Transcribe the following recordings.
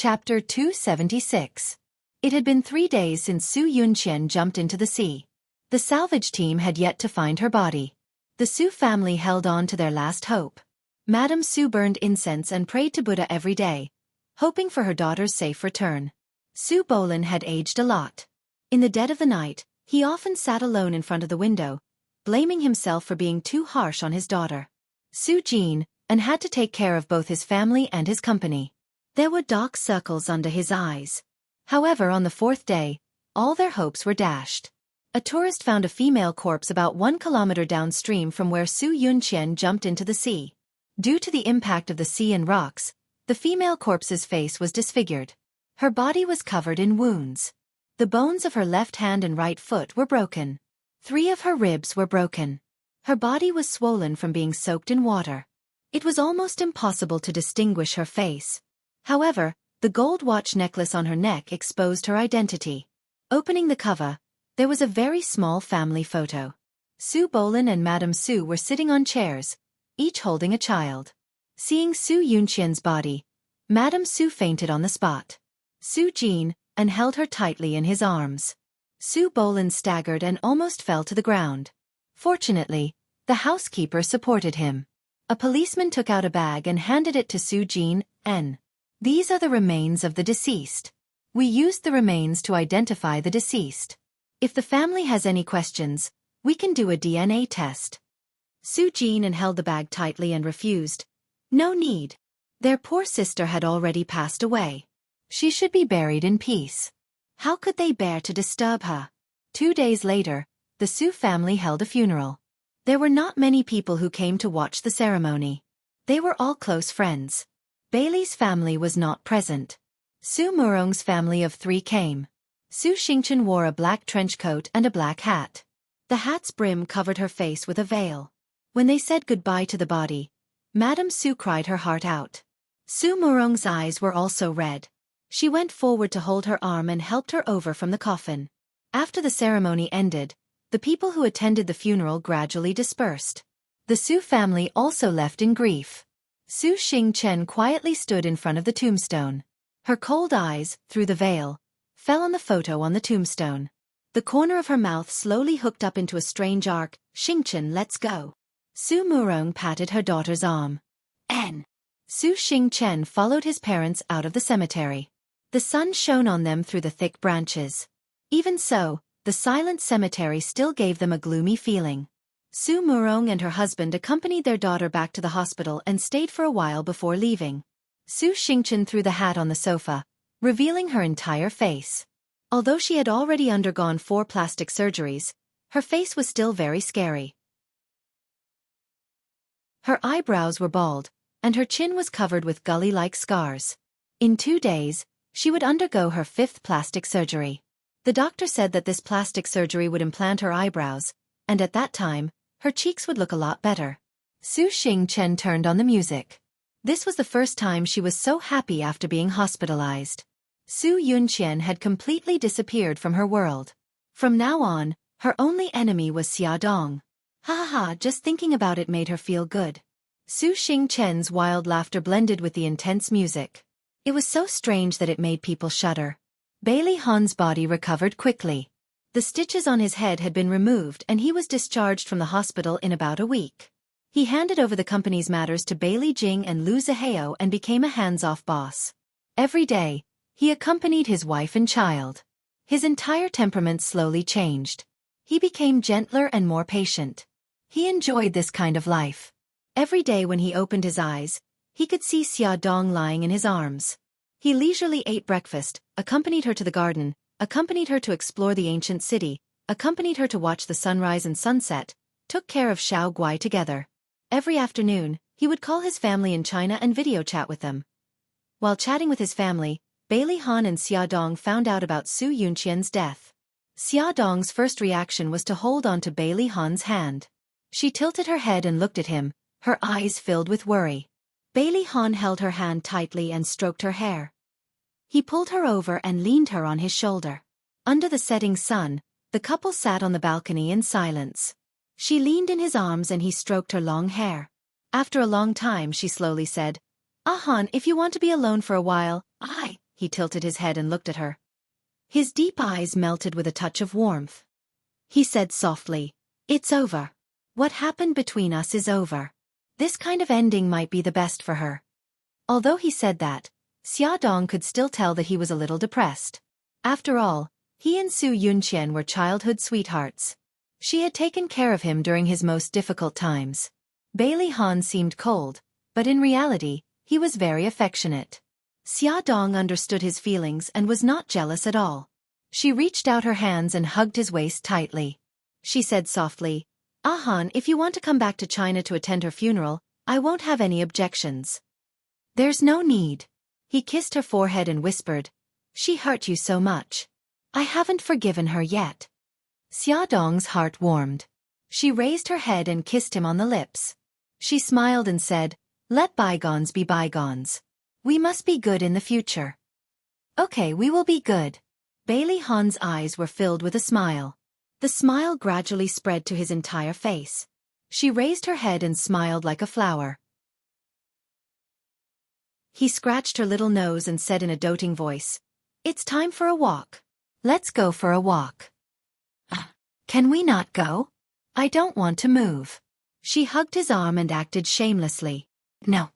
Chapter 276. It had been 3 days since Su Yunqian jumped into the sea. The salvage team had yet to find her body. The Su family held on to their last hope. Madame Su burned incense and prayed to Buddha every day, hoping for her daughter's safe return. Su Bolin had aged a lot. In the dead of the night, he often sat alone in front of the window, blaming himself for being too harsh on his daughter, Su Jin, and had to take care of both his family and his company. There were dark circles under his eyes. However, on the 4th day, all their hopes were dashed. A tourist found a female corpse about 1 kilometer downstream from where Su Yunqian jumped into the sea. Due to the impact of the sea and rocks, the female corpse's face was disfigured. Her body was covered in wounds. The bones of her left hand and right foot were broken. 3 of her ribs were broken. Her body was swollen from being soaked in water. It was almost impossible to distinguish her face. However, the gold watch necklace on her neck exposed her identity. Opening the cover, there was a very small family photo. Su Bolin and Madame Su were sitting on chairs, each holding a child. Seeing Su Yunqian's body, Madame Su fainted on the spot. Su Jin and held her tightly in his arms. Su Bolin staggered and almost fell to the ground. Fortunately, the housekeeper supported him. A policeman took out a bag and handed it to Su Jin. These are the remains of the deceased. We used the remains to identify the deceased. If the family has any questions, we can do a DNA test. Su Jin held the bag tightly and refused. No need. Their poor sister had already passed away. She should be buried in peace. How could they bear to disturb her? 2 days later, the Su family held a funeral. There were not many people who came to watch the ceremony. They were all close friends. Bailey's family was not present. Su Murong's family of 3 came. Su Xingchen wore a black trench coat and a black hat. The hat's brim covered her face with a veil. When they said goodbye to the body, Madame Su cried her heart out. Su Murong's eyes were also red. She went forward to hold her arm and helped her over from the coffin. After the ceremony ended, the people who attended the funeral gradually dispersed. The Su family also left in grief. Su Xingchen quietly stood in front of the tombstone. Her cold eyes, through the veil, fell on the photo on the tombstone. The corner of her mouth slowly hooked up into a strange arc. Xingchen, let's go. Su Murong patted her daughter's arm. Su Xingchen followed his parents out of the cemetery. The sun shone on them through the thick branches. Even so, the silent cemetery still gave them a gloomy feeling. Su Murong and her husband accompanied their daughter back to the hospital and stayed for a while before leaving. Su Xingchen threw the hat on the sofa, revealing her entire face. Although she had already undergone 4 plastic surgeries, her face was still very scary. Her eyebrows were bald, and her chin was covered with gully-like scars. In 2 days, she would undergo her 5th plastic surgery. The doctor said that this plastic surgery would implant her eyebrows, and at that time, her cheeks would look a lot better. Su Xingchen turned on the music. This was the first time she was so happy after being hospitalized. Su Yunqian had completely disappeared from her world. From now on, her only enemy was Xiaodong. Ha ha ha, just thinking about it made her feel good. Su Xingchen's wild laughter blended with the intense music. It was so strange that it made people shudder. Bailey Han's body recovered quickly. The stitches on his head had been removed and he was discharged from the hospital in about a week. He handed over the company's matters to Bailey Jing and Lu Zihao and became a hands-off boss. Every day, he accompanied his wife and child. His entire temperament slowly changed. He became gentler and more patient. He enjoyed this kind of life. Every day when he opened his eyes, he could see Xiaodong lying in his arms. He leisurely ate breakfast, accompanied her to the garden, accompanied her to explore the ancient city, accompanied her to watch the sunrise and sunset, took care of Xiao Guai together. Every afternoon, he would call his family in China and video chat with them. While chatting with his family, Bailey Han and Xiaodong found out about Su Yunqian's death. Xiaodong's first reaction was to hold on to Bailey Han's hand. She tilted her head and looked at him, her eyes filled with worry. Bailey Han held her hand tightly and stroked her hair. He pulled her over and leaned her on his shoulder. Under the setting sun, the couple sat on the balcony in silence. She leaned in his arms and he stroked her long hair. After a long time she slowly said, Han, if you want to be alone for a while, He tilted his head and looked at her. His deep eyes melted with a touch of warmth. He said softly, "It's over. What happened between us is over. This kind of ending might be the best for her." Although he said that, Xiaodong could still tell that he was a little depressed. After all, he and Su Yunqian were childhood sweethearts. She had taken care of him during his most difficult times. Bailey Han seemed cold, but in reality, he was very affectionate. Xiaodong understood his feelings and was not jealous at all. She reached out her hands and hugged his waist tightly. She said softly, "Han, if you want to come back to China to attend her funeral, I won't have any objections." "There's no need." He kissed her forehead and whispered, "She hurt you so much. I haven't forgiven her yet." Xiaodong's heart warmed. She raised her head and kissed him on the lips. She smiled and said, "Let bygones be bygones. We must be good in the future." "Okay, we will be good." Bailey Han's eyes were filled with a smile. The smile gradually spread to his entire face. She raised her head and smiled like a flower. He scratched her little nose and said in a doting voice, "It's time for a walk. Let's go for a walk." "Can we not go? I don't want to move." She hugged his arm and acted shamelessly. "No."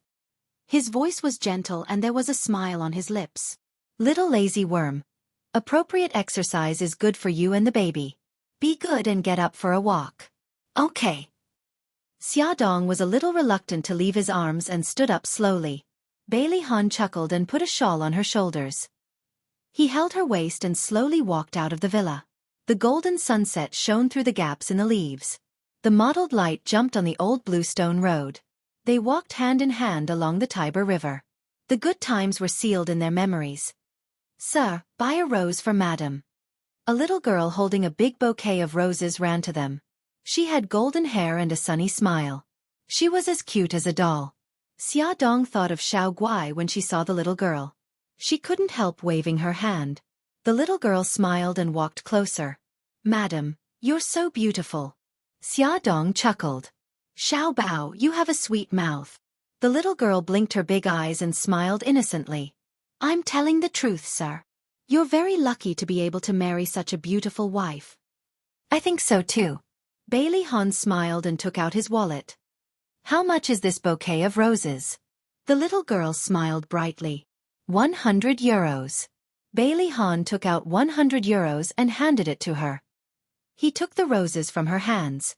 His voice was gentle and there was a smile on his lips. "Little lazy worm. Appropriate exercise is good for you and the baby. Be good and get up for a walk." "Okay." Xiaodong was a little reluctant to leave his arms and stood up slowly. Bailey Han chuckled and put a shawl on her shoulders. He held her waist and slowly walked out of the villa. The golden sunset shone through the gaps in the leaves. The mottled light jumped on the old bluestone road. They walked hand in hand along the Tiber River. The good times were sealed in their memories. "Sir, buy a rose for Madam." A little girl holding a big bouquet of roses ran to them. She had golden hair and a sunny smile. She was as cute as a doll. Xiaodong thought of Xiao Guai when she saw the little girl. She couldn't help waving her hand. The little girl smiled and walked closer. "Madam, you're so beautiful." Xiaodong chuckled. "Xiao Bao, you have a sweet mouth." The little girl blinked her big eyes and smiled innocently. "I'm telling the truth, sir. You're very lucky to be able to marry such a beautiful wife." "I think so too." Bailey Han smiled and took out his wallet. "How much is this bouquet of roses?" The little girl smiled brightly. 100 euros. Bailey Han took out 100 euros and handed it to her. He took the roses from her hands.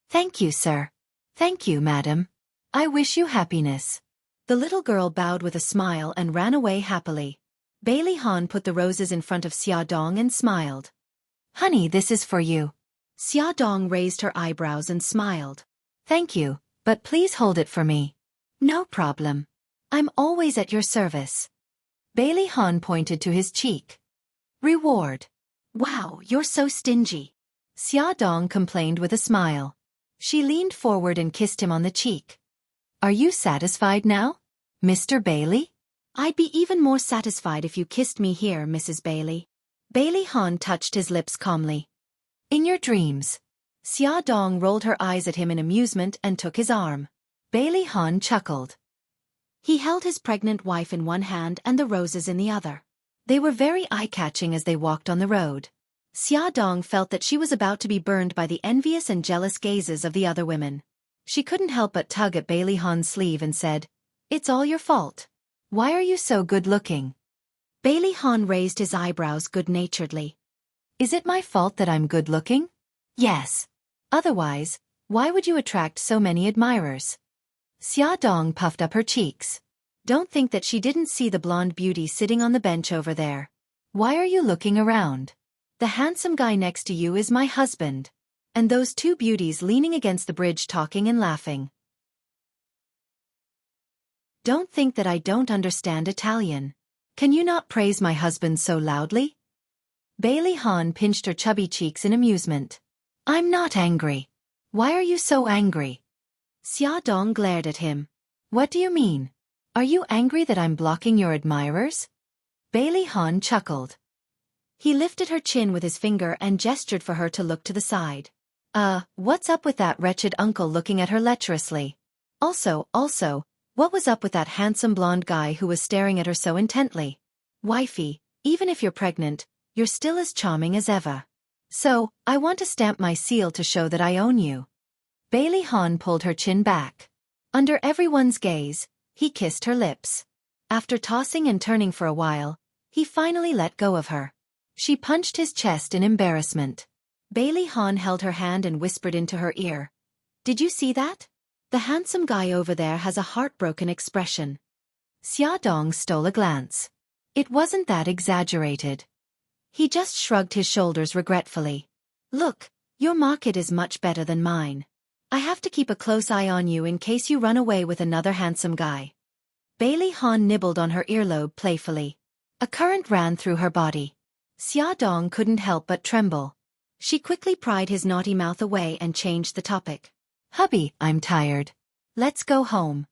"Thank you, sir." "Thank you, madam. I wish you happiness." The little girl bowed with a smile and ran away happily. Bailey Han put the roses in front of Xiaodong and smiled. "Honey, this is for you." Xiaodong raised her eyebrows and smiled. "Thank you, but please hold it for me." "No problem. I'm always at your service." Bailey Han pointed to his cheek. "Reward." "Wow, you're so stingy." Xiaodong complained with a smile. She leaned forward and kissed him on the cheek. "Are you satisfied now, Mr. Bailey?" "I'd be even more satisfied if you kissed me here, Mrs. Bailey." Bailey Han touched his lips calmly. "In your dreams." Xiaodong rolled her eyes at him in amusement and took his arm. Bailey Han chuckled. He held his pregnant wife in one hand and the roses in the other. They were very eye-catching as they walked on the road. Xiaodong felt that she was about to be burned by the envious and jealous gazes of the other women. She couldn't help but tug at Bailey Han's sleeve and said, "It's all your fault. Why are you so good-looking?" Bailey Han raised his eyebrows good-naturedly. "Is it my fault that I'm good-looking?" "Yes. Otherwise, why would you attract so many admirers?" Xiaodong puffed up her cheeks. "Don't think that she didn't see the blonde beauty sitting on the bench over there. Why are you looking around? The handsome guy next to you is my husband. And those two beauties leaning against the bridge talking and laughing. Don't think that I don't understand Italian. Can you not praise my husband so loudly?" Bailey Han pinched her chubby cheeks in amusement. "I'm not angry." "Why are you so angry?" Xiaodong glared at him. "What do you mean? Are you angry that I'm blocking your admirers?" Bailey Han chuckled. He lifted her chin with his finger and gestured for her to look to the side. What's up with that wretched uncle looking at her lecherously? Also, what was up with that handsome blonde guy who was staring at her so intently? Wifey, even if you're pregnant, you're still as charming as ever. So, I want to stamp my seal to show that I own you. Bailey Han pulled her chin back. Under everyone's gaze, he kissed her lips. After tossing and turning for a while, he finally let go of her. She punched his chest in embarrassment. Bailey Han held her hand and whispered into her ear. Did you see that? The handsome guy over there has a heartbroken expression. Xiaodong stole a glance. It wasn't that exaggerated. He just shrugged his shoulders regretfully. Look, your market is much better than mine. I have to keep a close eye on you in case you run away with another handsome guy. Bailey Han nibbled on her earlobe playfully. A current ran through her body. Xiaodong couldn't help but tremble. She quickly pried his naughty mouth away and changed the topic. Hubby, I'm tired. Let's go home.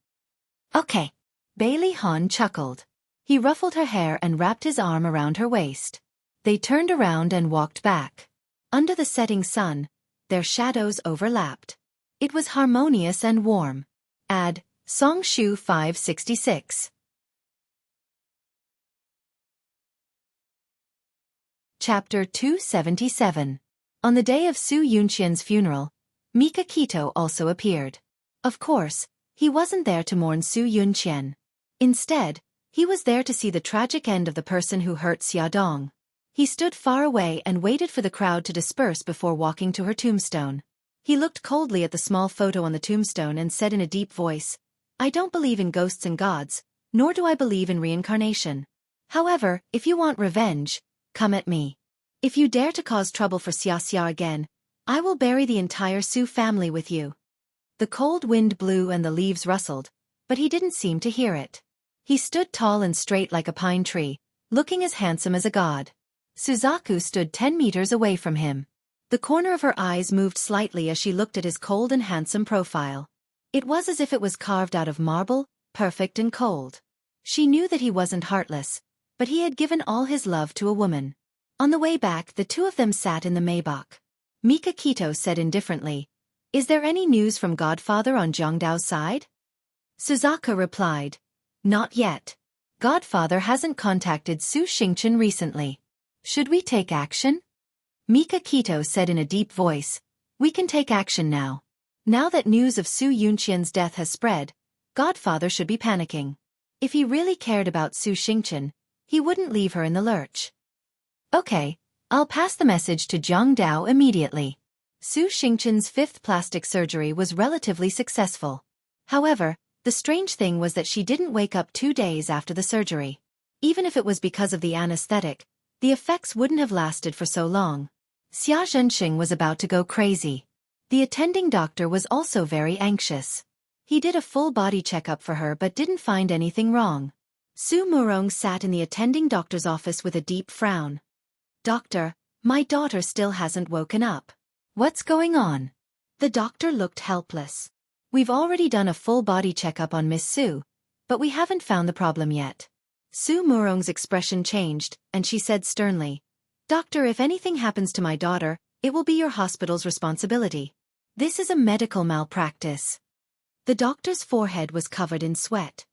Okay. Bailey Han chuckled. He ruffled her hair and wrapped his arm around her waist. They turned around and walked back. Under the setting sun, their shadows overlapped. It was harmonious and warm. Add Song Shu 566. Chapter 277. On the day of Su Yunqian's funeral, Mika Kito also appeared. Of course, he wasn't there to mourn Su Yunqian. Instead, he was there to see the tragic end of the person who hurt Xiaodong. He stood far away and waited for the crowd to disperse before walking to her tombstone. He looked coldly at the small photo on the tombstone and said in a deep voice, I don't believe in ghosts and gods, nor do I believe in reincarnation. However, if you want revenge, come at me. If you dare to cause trouble for Xia again, I will bury the entire Su family with you. The cold wind blew and the leaves rustled, but he didn't seem to hear it. He stood tall and straight like a pine tree, looking as handsome as a god. Suzaku stood 10 meters away from him. The corner of her eyes moved slightly as she looked at his cold and handsome profile. It was as if it was carved out of marble, perfect and cold. She knew that he wasn't heartless, but he had given all his love to a woman. On the way back, the two of them sat in the Maybach. Mika Kito said indifferently, Is there any news from Godfather on Jiangdao's side? Suzaku replied, Not yet. Godfather hasn't contacted Su Xingchen recently. Should we take action? Mika Kito said in a deep voice, We can take action now. Now that news of Su Yunqian's death has spread, Godfather should be panicking. If he really cared about Su Xingchen, he wouldn't leave her in the lurch. Okay, I'll pass the message to Jiangdao immediately. Su Xingchen's 5th plastic surgery was relatively successful. However, the strange thing was that she didn't wake up 2 days after the surgery. Even if it was because of the anesthetic, the effects wouldn't have lasted for so long. Xia Zhenxing was about to go crazy. The attending doctor was also very anxious. He did a full-body checkup for her but didn't find anything wrong. Su Murong sat in the attending doctor's office with a deep frown. Doctor, my daughter still hasn't woken up. What's going on? The doctor looked helpless. We've already done a full-body checkup on Miss Su, but we haven't found the problem yet. Su Murong's expression changed, and she said sternly, Doctor, if anything happens to my daughter, it will be your hospital's responsibility. This is a medical malpractice. The doctor's forehead was covered in sweat.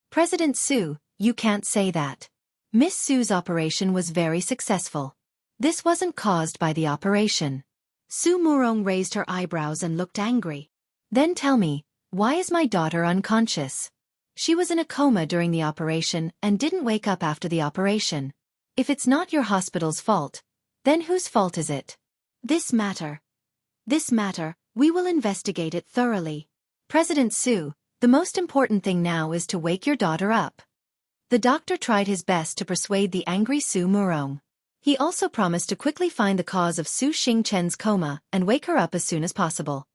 President Su, you can't say that. Miss Su's operation was very successful. This wasn't caused by the operation. Su Murong raised her eyebrows and looked angry. Then tell me, why is my daughter unconscious? She was in a coma during the operation and didn't wake up after the operation. If it's not your hospital's fault, then whose fault is it? This matter, we will investigate it thoroughly. President Su, the most important thing now is to wake your daughter up. The doctor tried his best to persuade the angry Su Murong. He also promised to quickly find the cause of Su Xingchen's coma and wake her up as soon as possible.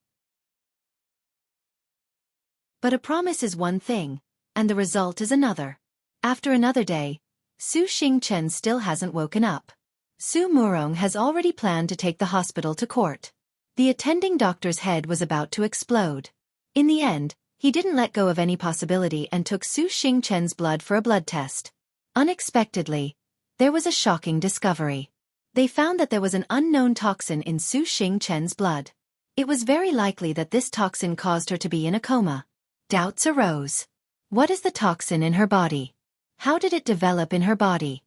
But a promise is one thing, and the result is another. After another day, Su Xingchen still hasn't woken up. Su Murong has already planned to take the hospital to court. The attending doctor's head was about to explode. In the end, he didn't let go of any possibility and took Su Xingchen's blood for a blood test. Unexpectedly, there was a shocking discovery. They found that there was an unknown toxin in Su Xingchen's blood. It was very likely that this toxin caused her to be in a coma. Doubts arose. What is the toxin in her body? How did it develop in her body?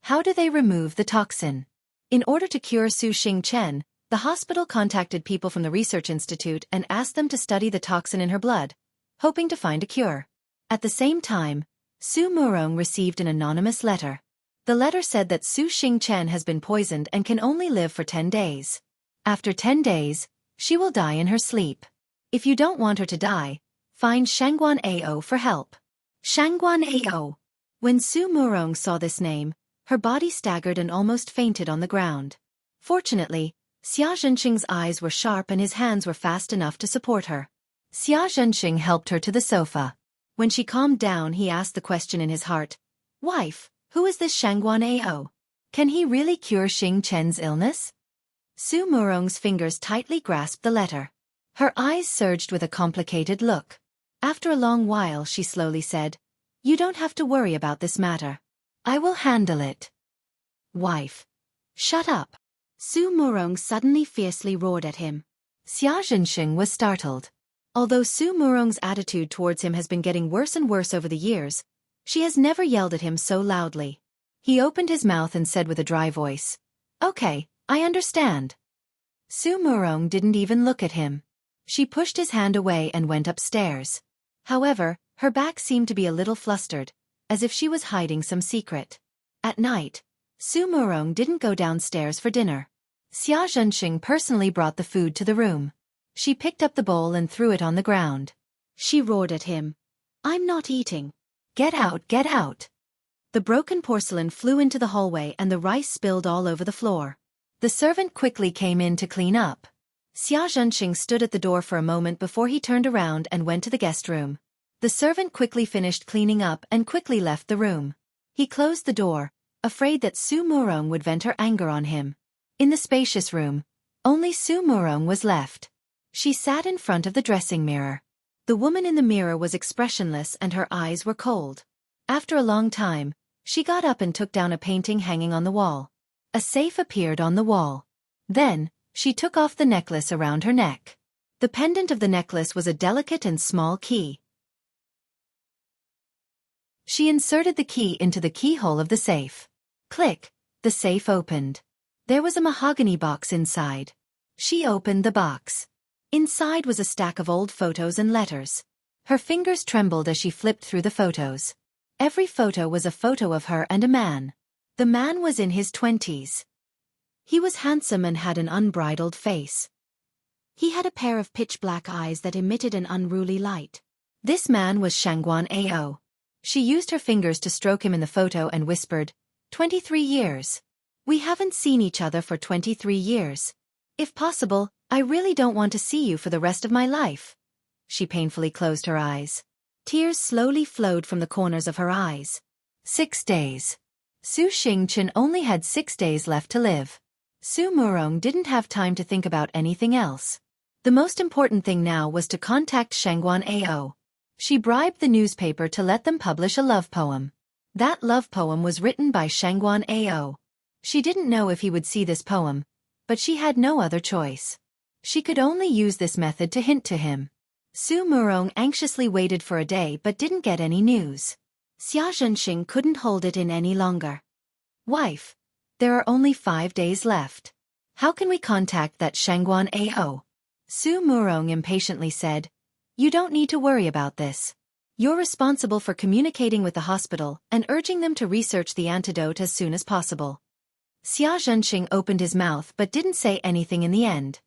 How do they remove the toxin? In order to cure Su Xingchen, the hospital contacted people from the research institute and asked them to study the toxin in her blood, hoping to find a cure. At the same time, Su Murong received an anonymous letter. The letter said that Su Xingchen has been poisoned and can only live for 10 days. After 10 days, she will die in her sleep. If you don't want her to die, find Shangguan Ao for help. Shangguan Ao. When Su Murong saw this name, her body staggered and almost fainted on the ground. Fortunately, Xia Zhenxing's eyes were sharp and his hands were fast enough to support her. Xia Zhenxing helped her to the sofa. When she calmed down, he asked the question in his heart. Wife, who is this Shangguan Ao? Can he really cure Xing Chen's illness? Su Murong's fingers tightly grasped the letter. Her eyes surged with a complicated look. After a long while she slowly said, You don't have to worry about this matter. I will handle it. Wife. Shut up. Su Murong suddenly fiercely roared at him. Xia Zhenxing was startled. Although Su Murong's attitude towards him has been getting worse and worse over the years, she has never yelled at him so loudly. He opened his mouth and said with a dry voice, Okay, I understand. Su Murong didn't even look at him. She pushed his hand away and went upstairs. However, her back seemed to be a little flustered, as if she was hiding some secret. At night, Su Murong didn't go downstairs for dinner. Xia Zhenxing personally brought the food to the room. She picked up the bowl and threw it on the ground. She roared at him. I'm not eating. Get out, get out. The broken porcelain flew into the hallway and the rice spilled all over the floor. The servant quickly came in to clean up. Xia Zhenxing stood at the door for a moment before he turned around and went to the guest room. The servant quickly finished cleaning up and quickly left the room. He closed the door, afraid that Su Murong would vent her anger on him. In the spacious room, only Su Murong was left. She sat in front of the dressing mirror. The woman in the mirror was expressionless and her eyes were cold. After a long time, she got up and took down a painting hanging on the wall. A safe appeared on the wall. Then, she took off the necklace around her neck. The pendant of the necklace was a delicate and small key. She inserted the key into the keyhole of the safe. Click, the safe opened. There was a mahogany box inside. She opened the box. Inside was a stack of old photos and letters. Her fingers trembled as she flipped through the photos. Every photo was a photo of her and a man. The man was in his 20s. He was handsome and had an unbridled face. He had a pair of pitch-black eyes that emitted an unruly light. This man was Shangguan Ao. She used her fingers to stroke him in the photo and whispered, 23 years. We haven't seen each other for 23 years. If possible, I really don't want to see you for the rest of my life. She painfully closed her eyes. Tears slowly flowed from the corners of her eyes. 6 days. Su Xingchen only had 6 days left to live. Su Murong didn't have time to think about anything else. The most important thing now was to contact Shangguan Ao. She bribed the newspaper to let them publish a love poem. That love poem was written by Shangguan Ao. She didn't know if he would see this poem, but she had no other choice. She could only use this method to hint to him. Su Murong anxiously waited for a day but didn't get any news. Xia Zhenxing couldn't hold it in any longer. Wife, there are only 5 days left. How can we contact that Shangguan Ao? Su Murong impatiently said, You don't need to worry about this. You're responsible for communicating with the hospital and urging them to research the antidote as soon as possible. Xia Zhenxing opened his mouth but didn't say anything in the end.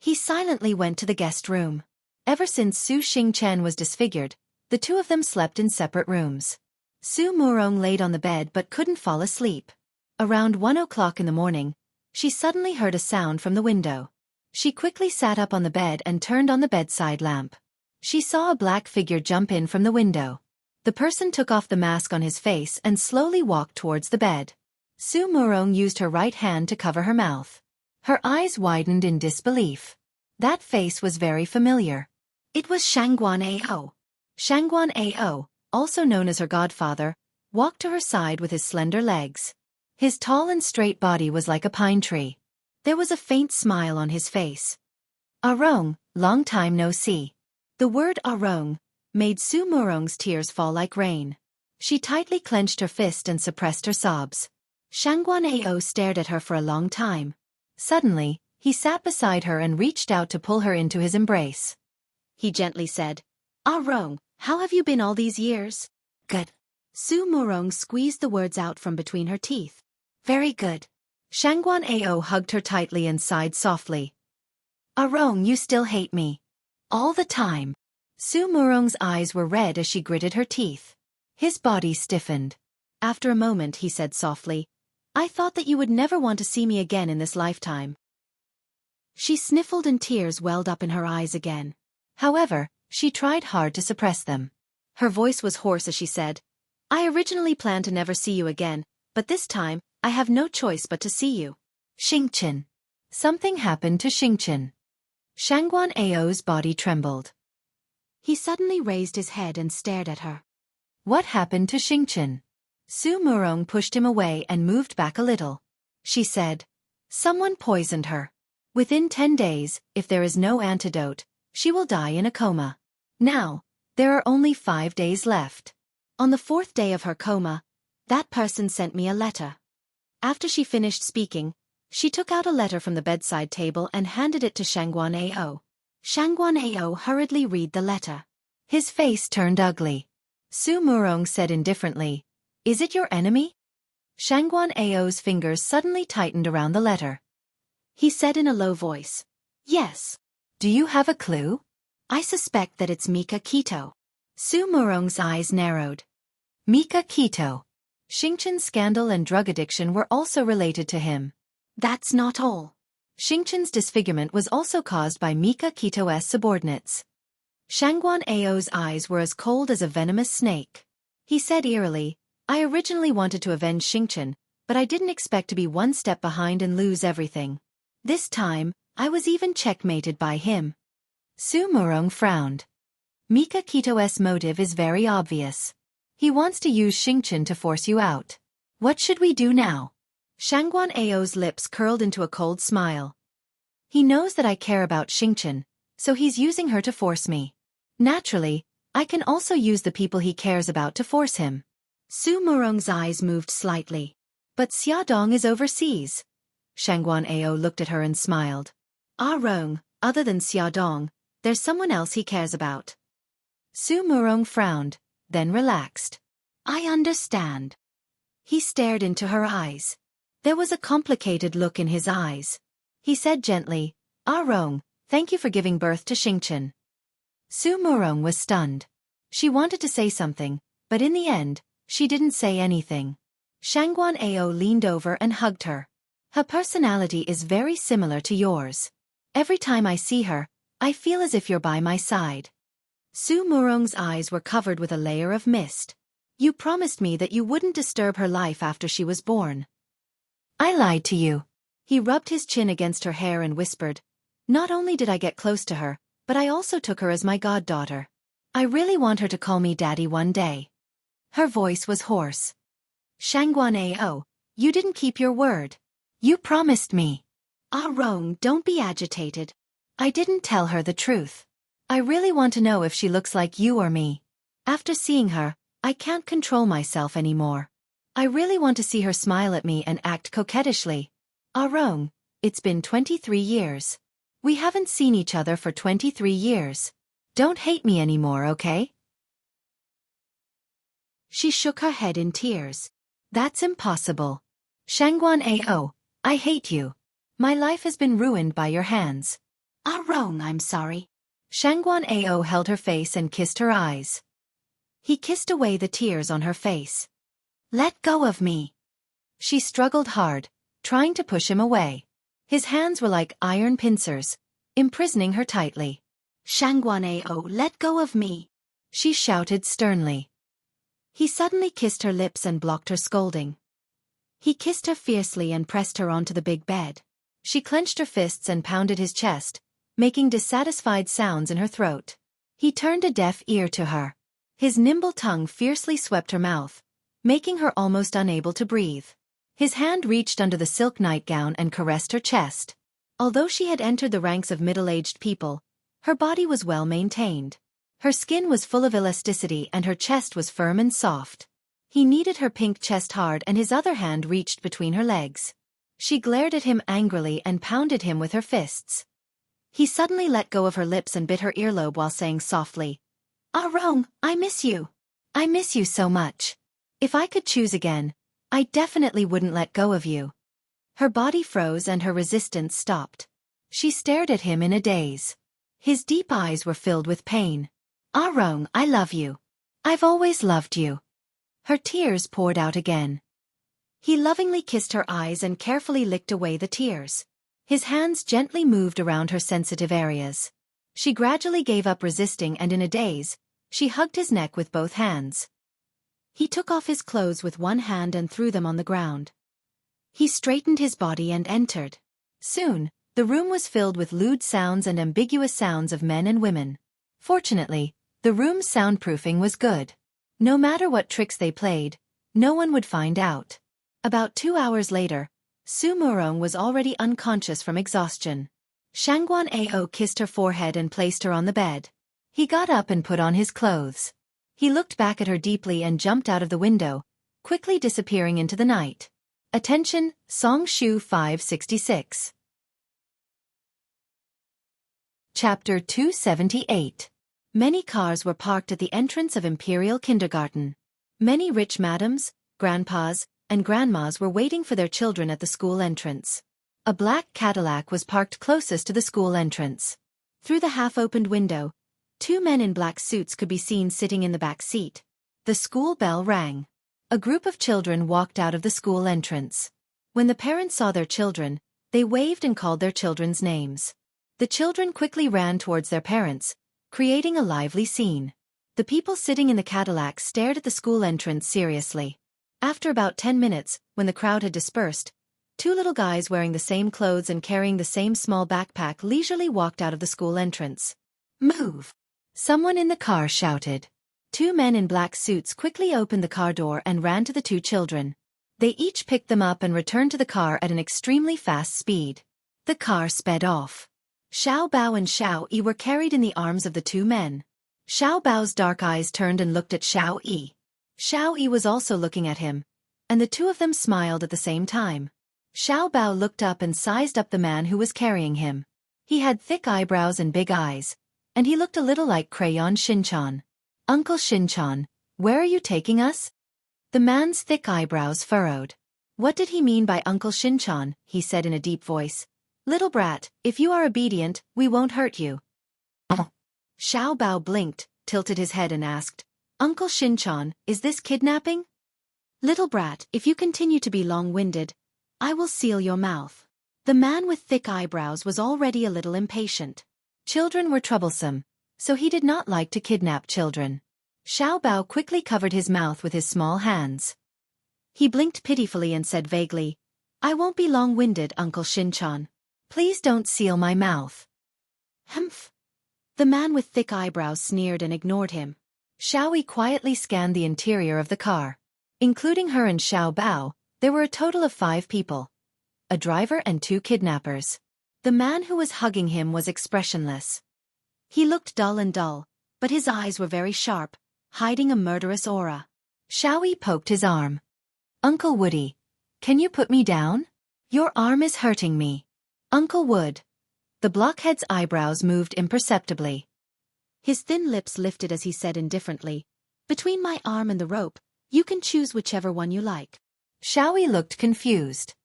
He silently went to the guest room. Ever since Su Xingchen was disfigured, the two of them slept in separate rooms. Su Murong laid on the bed but couldn't fall asleep. Around 1 o'clock in the morning, she suddenly heard a sound from the window. She quickly sat up on the bed and turned on the bedside lamp. She saw a black figure jump in from the window. The person took off the mask on his face and slowly walked towards the bed. Su Murong used her right hand to cover her mouth. Her eyes widened in disbelief. That face was very familiar. It was Shangguan Ao. Shangguan Ao, also known as her godfather, walked to her side with his slender legs. His tall and straight body was like a pine tree. There was a faint smile on his face. Arong, long time no see. The word Arong made Su Murong's tears fall like rain. She tightly clenched her fist and suppressed her sobs. Shangguan Ao stared at her for a long time. Suddenly, he sat beside her and reached out to pull her into his embrace. He gently said, "Ah Rong, how have you been all these years?" "Good." Su Murong squeezed the words out from between her teeth. "Very good." Shangguan Ao hugged her tightly and sighed softly. "Ah Rong, you still hate me. All the time." Su Murong's eyes were red as she gritted her teeth. His body stiffened. After a moment he said softly, "I thought that you would never want to see me again in this lifetime." She sniffled and tears welled up in her eyes again. However, she tried hard to suppress them. Her voice was hoarse as she said, "I originally planned to never see you again, but this time, I have no choice but to see you." Xingqian. Something happened to Xingqian. Shangguan Ao's body trembled. He suddenly raised his head and stared at her. What happened to Xingqian? Su Murong pushed him away and moved back a little. She said, "Someone poisoned her. Within 10 days, if there is no antidote, she will die in a coma. Now, there are only 5 days left. On the 4th day of her coma, that person sent me a letter." After she finished speaking, she took out a letter from the bedside table and handed it to Shangguan Ao. Shangguan Ao hurriedly read the letter. His face turned ugly. Su Murong said indifferently, "Is it your enemy?" Shangguan Ao's fingers suddenly tightened around the letter. He said in a low voice, "Yes." "Do you have a clue?" "I suspect that it's Mika Keto." Su Murong's eyes narrowed. Mika Keto. Xingqian's scandal and drug addiction were also related to him. That's not all. Xingqian's disfigurement was also caused by Mika Keto's subordinates. Shangguan Ao's eyes were as cold as a venomous snake. He said eerily, "I originally wanted to avenge Xingqian, but I didn't expect to be one step behind and lose everything. This time, I was even checkmated by him." Su Murong frowned. Mika Keto's motive is very obvious. He wants to use Xingqian to force you out. What should we do now? Shangguan Ao's lips curled into a cold smile. He knows that I care about Xingqian, so he's using her to force me. Naturally, I can also use the people he cares about to force him. Su Murong's eyes moved slightly. But Xiaodong is overseas. Shangguan Ao looked at her and smiled. "Ah Rong, other than Xiaodong, there's someone else he cares about." Su Murong frowned, then relaxed. "I understand." He stared into her eyes. There was a complicated look in his eyes. He said gently, "Ah Rong, thank you for giving birth to Xingqian." Su Murong was stunned. She wanted to say something, but in the end, she didn't say anything. Shangguan Ao leaned over and hugged her. "Her personality is very similar to yours. Every time I see her, I feel as if you're by my side." Su Murong's eyes were covered with a layer of mist. "You promised me that you wouldn't disturb her life after she was born." "I lied to you." He rubbed his chin against her hair and whispered, "Not only did I get close to her, but I also took her as my goddaughter. I really want her to call me daddy one day." Her voice was hoarse. "Shangguan Ao, you didn't keep your word. You promised me." "Ah Rong, don't be agitated." "I didn't tell her the truth. I really want to know if she looks like you or me. After seeing her, I can't control myself anymore. I really want to see her smile at me and act coquettishly. Ah Rong, it's been 23 years. We haven't seen each other for 23 years. Don't hate me anymore, okay?" She shook her head in tears. "That's impossible. Shangguan Ao, I hate you. My life has been ruined by your hands." "Ah Rong, I'm sorry." Shangguan Ao held her face and kissed her eyes. He kissed away the tears on her face. "Let go of me." She struggled hard, trying to push him away. His hands were like iron pincers, imprisoning her tightly. "Shangguan Ao, let go of me," she shouted sternly. He suddenly kissed her lips and blocked her scolding. He kissed her fiercely and pressed her onto the big bed. She clenched her fists and pounded his chest, making dissatisfied sounds in her throat. He turned a deaf ear to her. His nimble tongue fiercely swept her mouth, making her almost unable to breathe. His hand reached under the silk nightgown and caressed her chest. Although she had entered the ranks of middle-aged people, her body was well maintained. Her skin was full of elasticity and her chest was firm and soft. He kneaded her pink chest hard and his other hand reached between her legs. She glared at him angrily and pounded him with her fists. He suddenly let go of her lips and bit her earlobe while saying softly, "Ah, Rong, I miss you. I miss you so much. If I could choose again, I definitely wouldn't let go of you." Her body froze and her resistance stopped. She stared at him in a daze. His deep eyes were filled with pain. "Ah, Rong, I love you. I've always loved you." Her tears poured out again. He lovingly kissed her eyes and carefully licked away the tears. His hands gently moved around her sensitive areas. She gradually gave up resisting and in a daze, she hugged his neck with both hands. He took off his clothes with one hand and threw them on the ground. He straightened his body and entered. Soon, the room was filled with lewd sounds and ambiguous sounds of men and women. Fortunately, the room's soundproofing was good. No matter what tricks they played, no one would find out. About 2 hours later, Su Murong was already unconscious from exhaustion. Shangguan Ao kissed her forehead and placed her on the bed. He got up and put on his clothes. He looked back at her deeply and jumped out of the window, quickly disappearing into the night. Attention, Song Shu 566. Chapter 278. Many cars were parked at the entrance of Imperial Kindergarten. Many rich madams, grandpas, and grandmas were waiting for their children at the school entrance. A black Cadillac was parked closest to the school entrance. Through the half-opened window, 2 men in black suits could be seen sitting in the back seat. The school bell rang. A group of children walked out of the school entrance. When the parents saw their children, they waved and called their children's names. The children quickly ran towards their parents, creating a lively scene. The people sitting in the Cadillac stared at the school entrance seriously. After about 10 minutes, when the crowd had dispersed, 2 little guys wearing the same clothes and carrying the same small backpack leisurely walked out of the school entrance. "Move!" Someone in the car shouted. 2 men in black suits quickly opened the car door and ran to the 2 children. They each picked them up and returned to the car at an extremely fast speed. The car sped off. Xiao Bao and Xiao Yi were carried in the arms of the 2 men. Xiao Bao's dark eyes turned and looked at Xiao Yi. Xiao Yi was also looking at him, and the 2 of them smiled at the same time. Xiao Bao looked up and sized up the man who was carrying him. He had thick eyebrows and big eyes, and he looked a little like Crayon Shinchan. "Uncle Shinchan, where are you taking us?" The man's thick eyebrows furrowed. "What did he mean by Uncle Shinchan?" he said in a deep voice. "Little brat, if you are obedient, we won't hurt you." Xiao Bao blinked, tilted his head and asked, "Uncle Shinchan, is this kidnapping?" "Little brat, if you continue to be long-winded, I will seal your mouth." The man with thick eyebrows was already a little impatient. Children were troublesome, so he did not like to kidnap children. Xiao Bao quickly covered his mouth with his small hands. He blinked pitifully and said vaguely, "I won't be long-winded, Uncle Shinchan. Please don't seal my mouth." "Humph." The man with thick eyebrows sneered and ignored him. Xiao Yi quietly scanned the interior of the car. Including her and Xiao Bao, there were a total of 5 people. A driver and 2 kidnappers. The man who was hugging him was expressionless. He looked dull, but his eyes were very sharp, hiding a murderous aura. Xiao Yi poked his arm. "Uncle Woody, can you put me down? Your arm is hurting me." "Uncle Wood." The blockhead's eyebrows moved imperceptibly. His thin lips lifted as he said indifferently, "Between my arm and the rope, you can choose whichever one you like." Xiao Yi looked confused.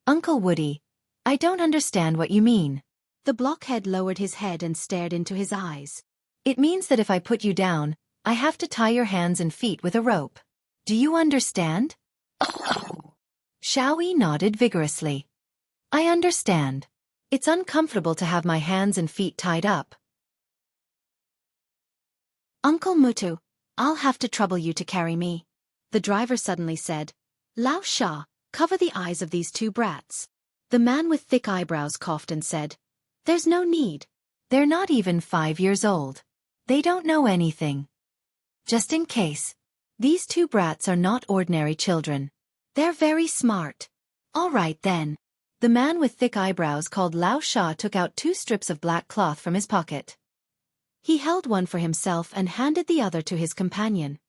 "Uncle Woody, I don't understand what you mean." The blockhead lowered his head and stared into his eyes. "It means that if I put you down, I have to tie your hands and feet with a rope. Do you understand?" "Oh." Xiao Yi nodded vigorously. "I understand. It's uncomfortable to have my hands and feet tied up." "Uncle Mutu, I'll have to trouble you to carry me," the driver suddenly said. "Lao Sha, cover the eyes of these 2 brats." The man with thick eyebrows coughed and said, "There's no need. They're not even 5 years old. They don't know anything." "Just in case. These 2 brats are not ordinary children. They're very smart." "All right then." The man with thick eyebrows called Lao Sha took out 2 strips of black cloth from his pocket. He held one for himself and handed the other to his companion.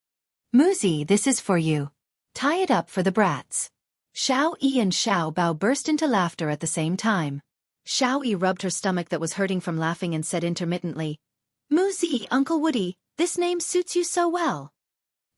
"Muzi, this is for you. Tie it up for the brats. Xiao Yi and Xiao Bao burst into laughter at the same time. Xiao Yi rubbed her stomach that was hurting from laughing and said intermittently, "Mu Zi, Uncle Woody, this name suits you so well."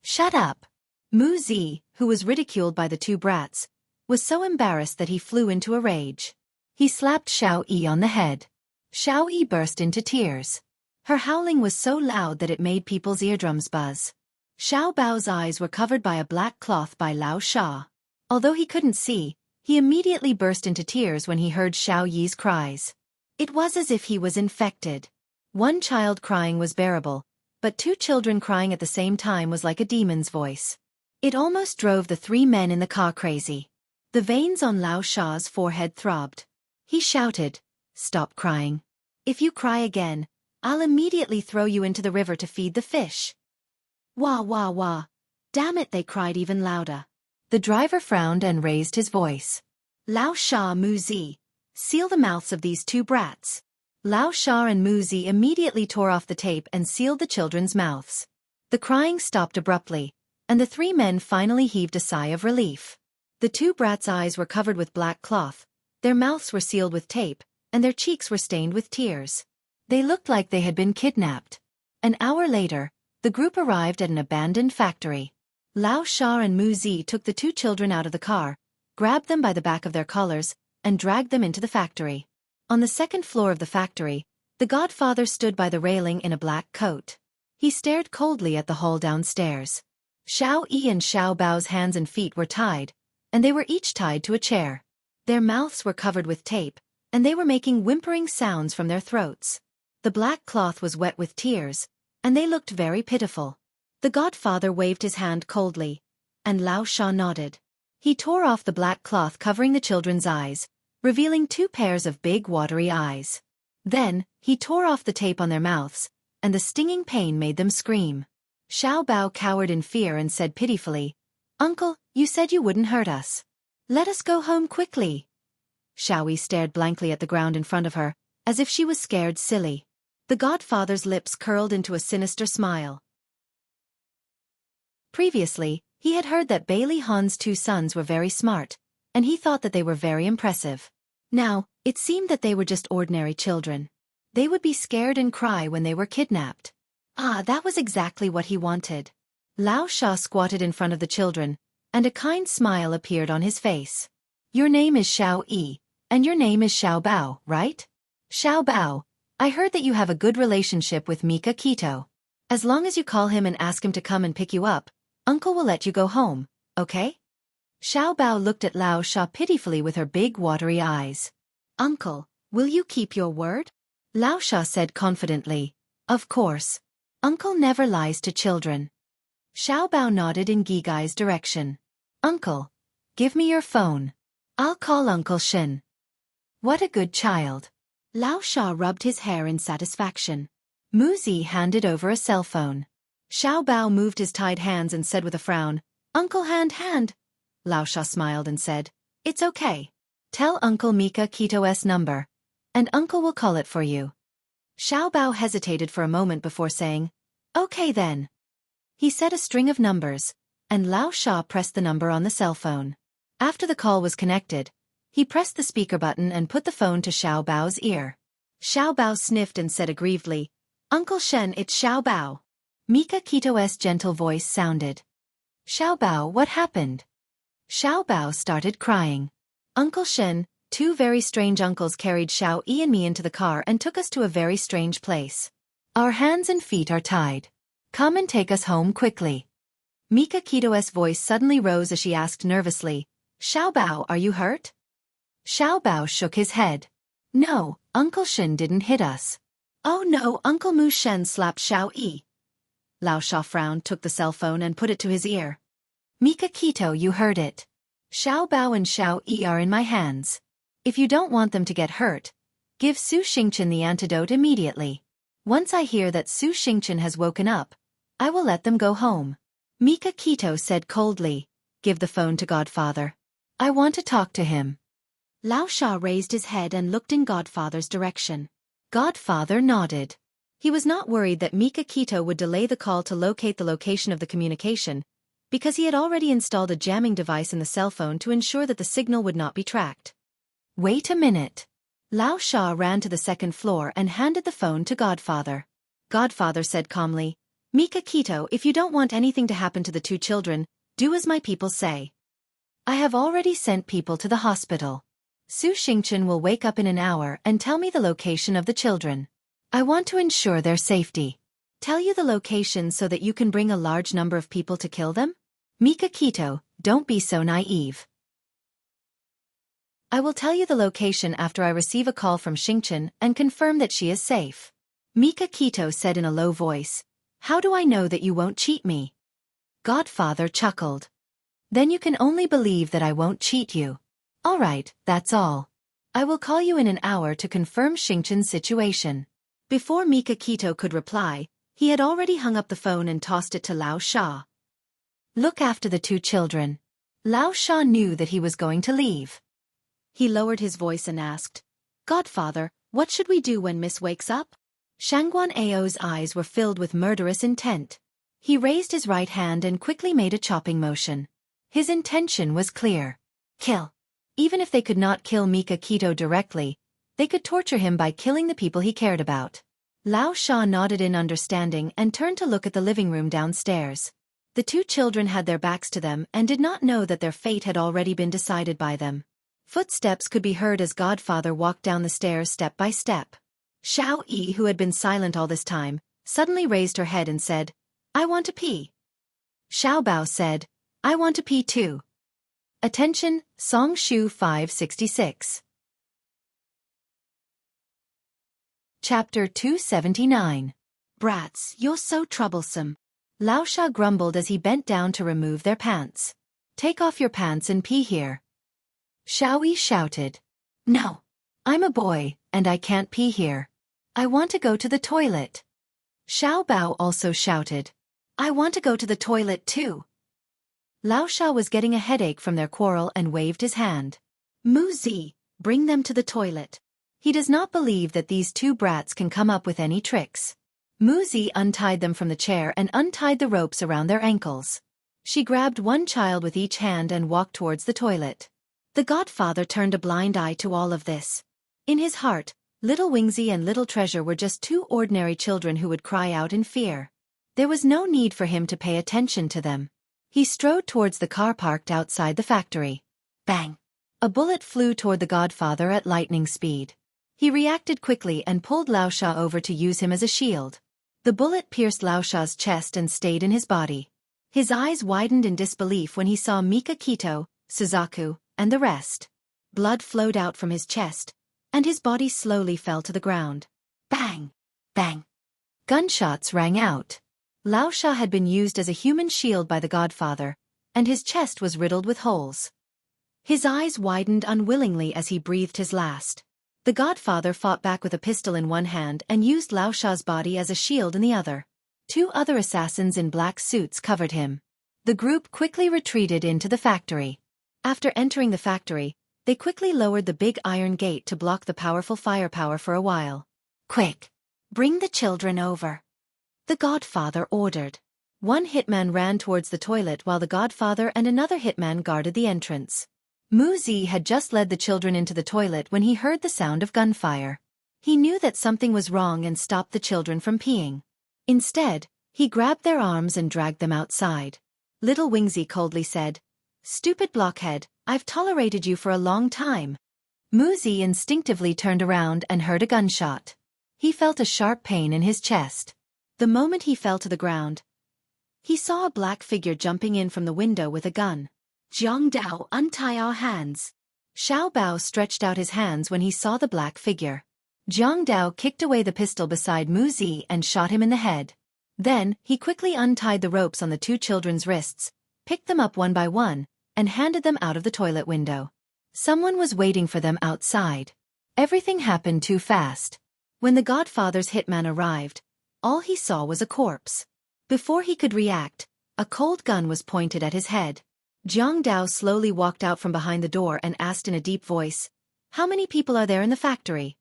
"Shut up." Mu Zi, who was ridiculed by the two brats, was so embarrassed that he flew into a rage. He slapped Xiao Yi on the head. Xiao Yi burst into tears. Her howling was so loud that it made people's eardrums buzz. Xiao Bao's eyes were covered by a black cloth by Lao Sha. Although he couldn't see, he immediately burst into tears when he heard Xiao Yi's cries. It was as if he was infected. One child crying was bearable, but two children crying at the same time was like a demon's voice. It almost drove the three men in the car crazy. The veins on Lao Sha's forehead throbbed. He shouted, "Stop crying. If you cry again, I'll immediately throw you into the river to feed the fish." "Wah wah wah." Damn it, they cried even louder. The driver frowned and raised his voice. "Lao Sha, Mu Zi, seal the mouths of these two brats." Lao Sha and Mu Zi immediately tore off the tape and sealed the children's mouths. The crying stopped abruptly, and the three men finally heaved a sigh of relief. The two brats' eyes were covered with black cloth, their mouths were sealed with tape, and their cheeks were stained with tears. They looked like they had been kidnapped. An hour later, the group arrived at an abandoned factory. Lao Sha and Mu Zi took the two children out of the car, grabbed them by the back of their collars, and dragged them into the factory. On the second floor of the factory, the godfather stood by the railing in a black coat. He stared coldly at the hall downstairs. Xiao Yi and Xiao Bao's hands and feet were tied, and they were each tied to a chair. Their mouths were covered with tape, and they were making whimpering sounds from their throats. The black cloth was wet with tears, and they looked very pitiful. The godfather waved his hand coldly, and Lao Sha nodded. He tore off the black cloth covering the children's eyes, revealing two pairs of big watery eyes. Then, he tore off the tape on their mouths, and the stinging pain made them scream. Xiao Bao cowered in fear and said pitifully, "Uncle, you said you wouldn't hurt us. Let us go home quickly." Xiao Yi stared blankly at the ground in front of her, as if she was scared silly. The godfather's lips curled into a sinister smile. Previously, he had heard that Bailey Han's two sons were very smart, and he thought that they were very impressive. Now, it seemed that they were just ordinary children. They would be scared and cry when they were kidnapped. That was exactly what he wanted. Lao Sha squatted in front of the children, and a kind smile appeared on his face. "Your name is Xiao Yi, and your name is Xiao Bao, right? Xiao Bao, I heard that you have a good relationship with Mika Kito. As long as you call him and ask him to come and pick you up, Uncle will let you go home, okay?" Xiao Bao looked at Lao Sha pitifully with her big watery eyes. "Uncle, will you keep your word?" Lao Sha said confidently, "Of course. Uncle never lies to children." Xiao Bao nodded in Gigai's direction. "Uncle, give me your phone. I'll call Uncle Shin." "What a good child." Lao Sha rubbed his hair in satisfaction. Mu Zi handed over a cell phone. Xiao Bao moved his tied hands and said with a frown, "Uncle, hand." Lao Sha smiled and said, "It's okay. Tell Uncle Mika Kito's number, and Uncle will call it for you." Xiao Bao hesitated for a moment before saying, "Okay then." He said a string of numbers, and Lao Sha pressed the number on the cell phone. After the call was connected, he pressed the speaker button and put the phone to Xiao Bao's ear. Xiao Bao sniffed and said aggrievedly, "Uncle Shen, it's Xiao Bao." Mika Kito's gentle voice sounded. "Xiao Bao, what happened?" Xiao Bao started crying. "Uncle Shen, two very strange uncles carried Xiao Yi and me into the car and took us to a very strange place. Our hands and feet are tied. Come and take us home quickly." Mika Kito's voice suddenly rose as she asked nervously, "Xiao Bao, are you hurt?" Xiao Bao shook his head. "No, Uncle Shen didn't hit us." "Oh no, Uncle Mu Shen slapped Xiao Yi." Lao Sha frowned, took the cell phone and put it to his ear. "Mika Kito, you heard it. Xiao Bao and Xiao Yi are in my hands. If you don't want them to get hurt, give Su Xingchen the antidote immediately. Once I hear that Su Xingchen has woken up, I will let them go home." Mika Kito said coldly, "Give the phone to Godfather. I want to talk to him." Lao Sha raised his head and looked in Godfather's direction. Godfather nodded. He was not worried that Mika Kito would delay the call to locate the location of the communication, because he had already installed a jamming device in the cell phone to ensure that the signal would not be tracked. Wait a minute. Lao Sha ran to the second floor and handed the phone to Godfather. Godfather said calmly, Mika Kito, if you don't want anything to happen to the two children, do as my people say. I have already sent people to the hospital. Su Xingchen will wake up in an hour and tell me the location of the children. I want to ensure their safety. Tell you the location so that you can bring a large number of people to kill them? Mika Kito, don't be so naive. I will tell you the location after I receive a call from Xingchen and confirm that she is safe. Mika Kito said in a low voice, How do I know that you won't cheat me? Godfather chuckled. Then you can only believe that I won't cheat you. All right, that's all. I will call you in an hour to confirm Xingchen's situation. Before Mika Kito could reply, he had already hung up the phone and tossed it to Lao Sha. Look after the two children. Lao Sha knew that he was going to leave. He lowered his voice and asked, Godfather, what should we do when Miss wakes up? Shangguan Ao's eyes were filled with murderous intent. He raised his right hand and quickly made a chopping motion. His intention was clear. Kill. Even if they could not kill Mika Kito directly, they could torture him by killing the people he cared about. Lao Sha nodded in understanding and turned to look at the living room downstairs. The two children had their backs to them and did not know that their fate had already been decided by them. Footsteps could be heard as Godfather walked down the stairs step by step. Xiao Yi, who had been silent all this time, suddenly raised her head and said, I want to pee. Xiao Bao said, I want to pee too. Attention, Song Shu 566. Chapter 279. Brats, you're so troublesome. Lao Sha grumbled as he bent down to remove their pants. Take off your pants and pee here. Xiao Yi shouted. No. I'm a boy, and I can't pee here. I want to go to the toilet. Xiao Bao also shouted. I want to go to the toilet too. Lao Sha was getting a headache from their quarrel and waved his hand. Mu Zi, bring them to the toilet. He does not believe that these two brats can come up with any tricks. Mu Zi untied them from the chair and untied the ropes around their ankles. She grabbed one child with each hand and walked towards the toilet. The Godfather turned a blind eye to all of this. In his heart, Little Wingzi and Little Treasure were just two ordinary children who would cry out in fear. There was no need for him to pay attention to them. He strode towards the car parked outside the factory. Bang! A bullet flew toward the Godfather at lightning speed. He reacted quickly and pulled Lao Sha over to use him as a shield. The bullet pierced Lao Sha's chest and stayed in his body. His eyes widened in disbelief when he saw Mika Kito, Suzaku, and the rest. Blood flowed out from his chest, and his body slowly fell to the ground. Bang! Bang! Gunshots rang out. Lao Sha had been used as a human shield by the Godfather, and his chest was riddled with holes. His eyes widened unwillingly as he breathed his last. The Godfather fought back with a pistol in one hand and used Lao Sha's body as a shield in the other. Two other assassins in black suits covered him. The group quickly retreated into the factory. After entering the factory, they quickly lowered the big iron gate to block the powerful firepower for a while. Quick! Bring the children over. The Godfather ordered. One hitman ran towards the toilet while the Godfather and another hitman guarded the entrance. Mu Zi had just led the children into the toilet when he heard the sound of gunfire. He knew that something was wrong and stopped the children from peeing. Instead, he grabbed their arms and dragged them outside. Little Wingzi coldly said, Stupid blockhead, I've tolerated you for a long time. Mu Zi instinctively turned around and heard a gunshot. He felt a sharp pain in his chest. The moment he fell to the ground, he saw a black figure jumping in from the window with a gun. Jiang Dao, untie our hands. Xiao Bao stretched out his hands when he saw the black figure. Jiang Dao kicked away the pistol beside Mu Zi and shot him in the head. Then, he quickly untied the ropes on the two children's wrists, picked them up one by one, and handed them out of the toilet window. Someone was waiting for them outside. Everything happened too fast. When the Godfather's hitman arrived, all he saw was a corpse. Before he could react, a cold gun was pointed at his head. Jiang Dao slowly walked out from behind the door and asked in a deep voice, How many people are there in the factory?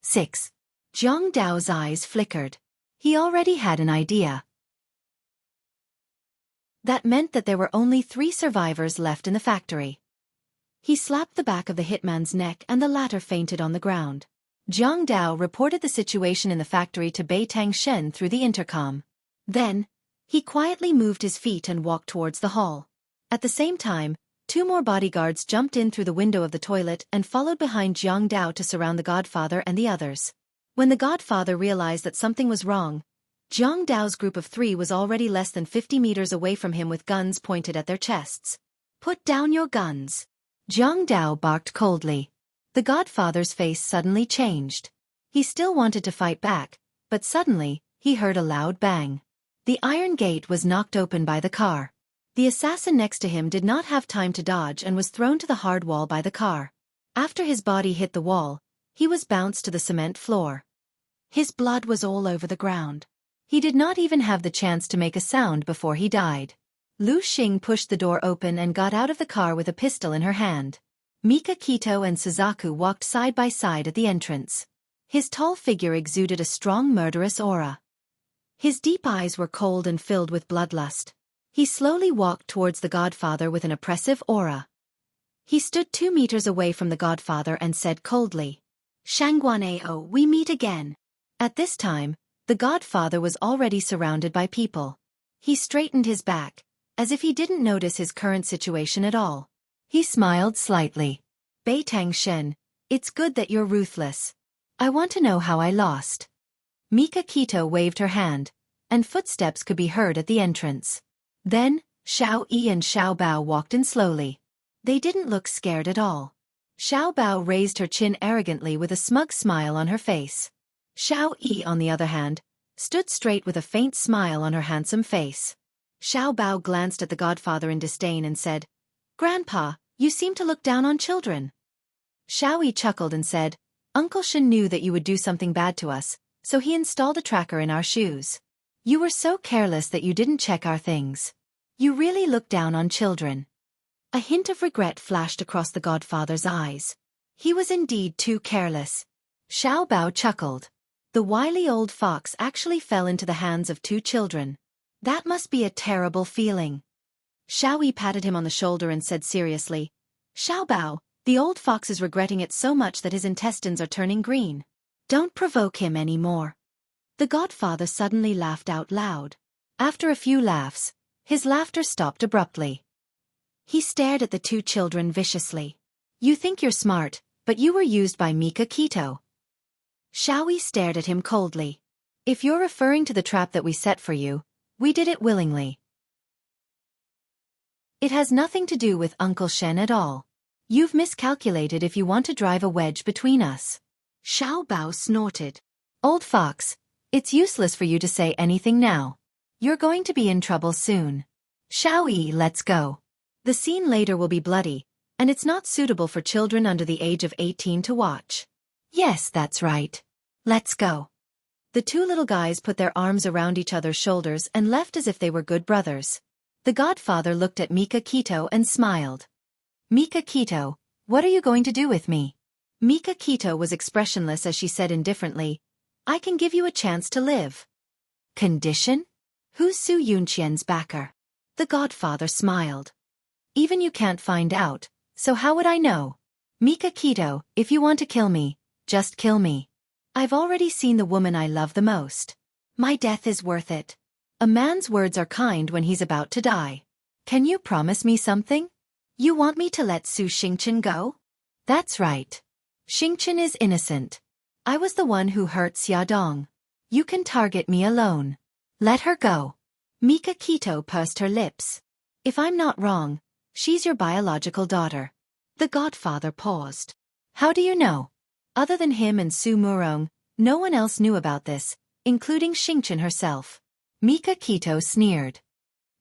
6. Jiang Dao's eyes flickered. He already had an idea. That meant that there were only 3 survivors left in the factory. He slapped the back of the hitman's neck and the latter fainted on the ground. Jiang Dao reported the situation in the factory to Bei Tangshen through the intercom. Then, he quietly moved his feet and walked towards the hall. At the same time, 2 more bodyguards jumped in through the window of the toilet and followed behind Jiang Dao to surround the godfather and the others. When the godfather realized that something was wrong, Jiang Dao's group of 3 was already less than 50 meters away from him with guns pointed at their chests. "Put down your guns," Jiang Dao barked coldly. The godfather's face suddenly changed. He still wanted to fight back, but suddenly, he heard a loud bang. The iron gate was knocked open by the car. The assassin next to him did not have time to dodge and was thrown to the hard wall by the car. After his body hit the wall, he was bounced to the cement floor. His blood was all over the ground. He did not even have the chance to make a sound before he died. Lu Xing pushed the door open and got out of the car with a pistol in her hand. Mika Kito and Suzaku walked side by side at the entrance. His tall figure exuded a strong murderous aura. His deep eyes were cold and filled with bloodlust. He slowly walked towards the godfather with an oppressive aura. He stood 2 meters away from the godfather and said coldly, "Shangguanao, we meet again." At this time, the godfather was already surrounded by people. He straightened his back, as if he didn't notice his current situation at all. He smiled slightly. "Bei Tangshen, it's good that you're ruthless. I want to know how I lost." Mika Kito waved her hand, and footsteps could be heard at the entrance. Then, Xiao Yi and Xiao Bao walked in slowly. They didn't look scared at all. Xiao Bao raised her chin arrogantly with a smug smile on her face. Xiao Yi, on the other hand, stood straight with a faint smile on her handsome face. Xiao Bao glanced at the godfather in disdain and said, "Grandpa, you seem to look down on children." Xiao Yi chuckled and said, "Uncle Shen knew that you would do something bad to us, so he installed a tracker in our shoes. You were so careless that you didn't check our things. You really look down on children." A hint of regret flashed across the godfather's eyes. He was indeed too careless. Xiao Bao chuckled. The wily old fox actually fell into the hands of 2 children. That must be a terrible feeling. Xiao Yi patted him on the shoulder and said seriously, "Xiao Bao, the old fox is regretting it so much that his intestines are turning green. Don't provoke him any more." The godfather suddenly laughed out loud. After a few laughs, his laughter stopped abruptly. He stared at the 2 children viciously. "You think you're smart, but you were used by Mika Kito." Xiao Yi stared at him coldly. "If you're referring to the trap that we set for you, we did it willingly. It has nothing to do with Uncle Shen at all. You've miscalculated if you want to drive a wedge between us." Xiao Bao snorted. "Old fox, it's useless for you to say anything now. You're going to be in trouble soon. Xiao Yi, let's go. The scene later will be bloody, and it's not suitable for children under the age of 18 to watch." "Yes, that's right. Let's go." The 2 little guys put their arms around each other's shoulders and left as if they were good brothers. The godfather looked at Mika Kito and smiled. "Mika Kito, what are you going to do with me?" Mika Kito was expressionless as she said indifferently, "I can give you a chance to live." "Condition? Who's Su Yunqian's backer?" The godfather smiled. "Even you can't find out, so how would I know? Mika Kito, if you want to kill me, just kill me. I've already seen the woman I love the most. My death is worth it. A man's words are kind when he's about to die. Can you promise me something? You want me to let Su Xingchen go?" "That's right. Xingchen is innocent. I was the one who hurt Xiaodong. You can target me alone. Let her go." Mika Kito pursed her lips. "If I'm not wrong, she's your biological daughter." The godfather paused. "How do you know?" Other than him and Su Murong, no one else knew about this, including Xingchen herself. Mika Kito sneered.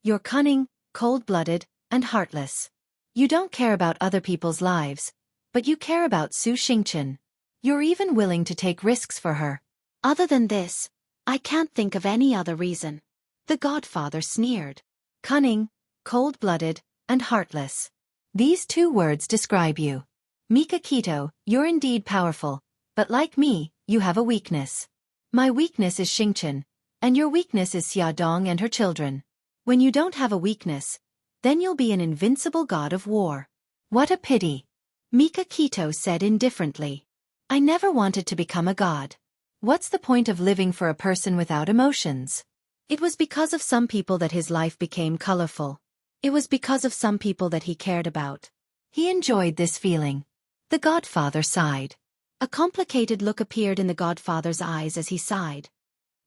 "You're cunning, cold-blooded, and heartless. You don't care about other people's lives, but you care about Su Xingchen. You're even willing to take risks for her. Other than this, I can't think of any other reason." The godfather sneered. "Cunning, cold-blooded, and heartless. These 2 words describe you. Mika Kito, you're indeed powerful, but like me, you have a weakness. My weakness is Xingchen, and your weakness is Xiaodong and her children. When you don't have a weakness, then you'll be an invincible god of war. What a pity. Mika Kito said indifferently. I never wanted to become a god. What's the point of living for a person without emotions? It was because of some people that his life became colorful. It was because of some people that he cared about. He enjoyed this feeling. The godfather sighed. A complicated look appeared in the godfather's eyes as he sighed.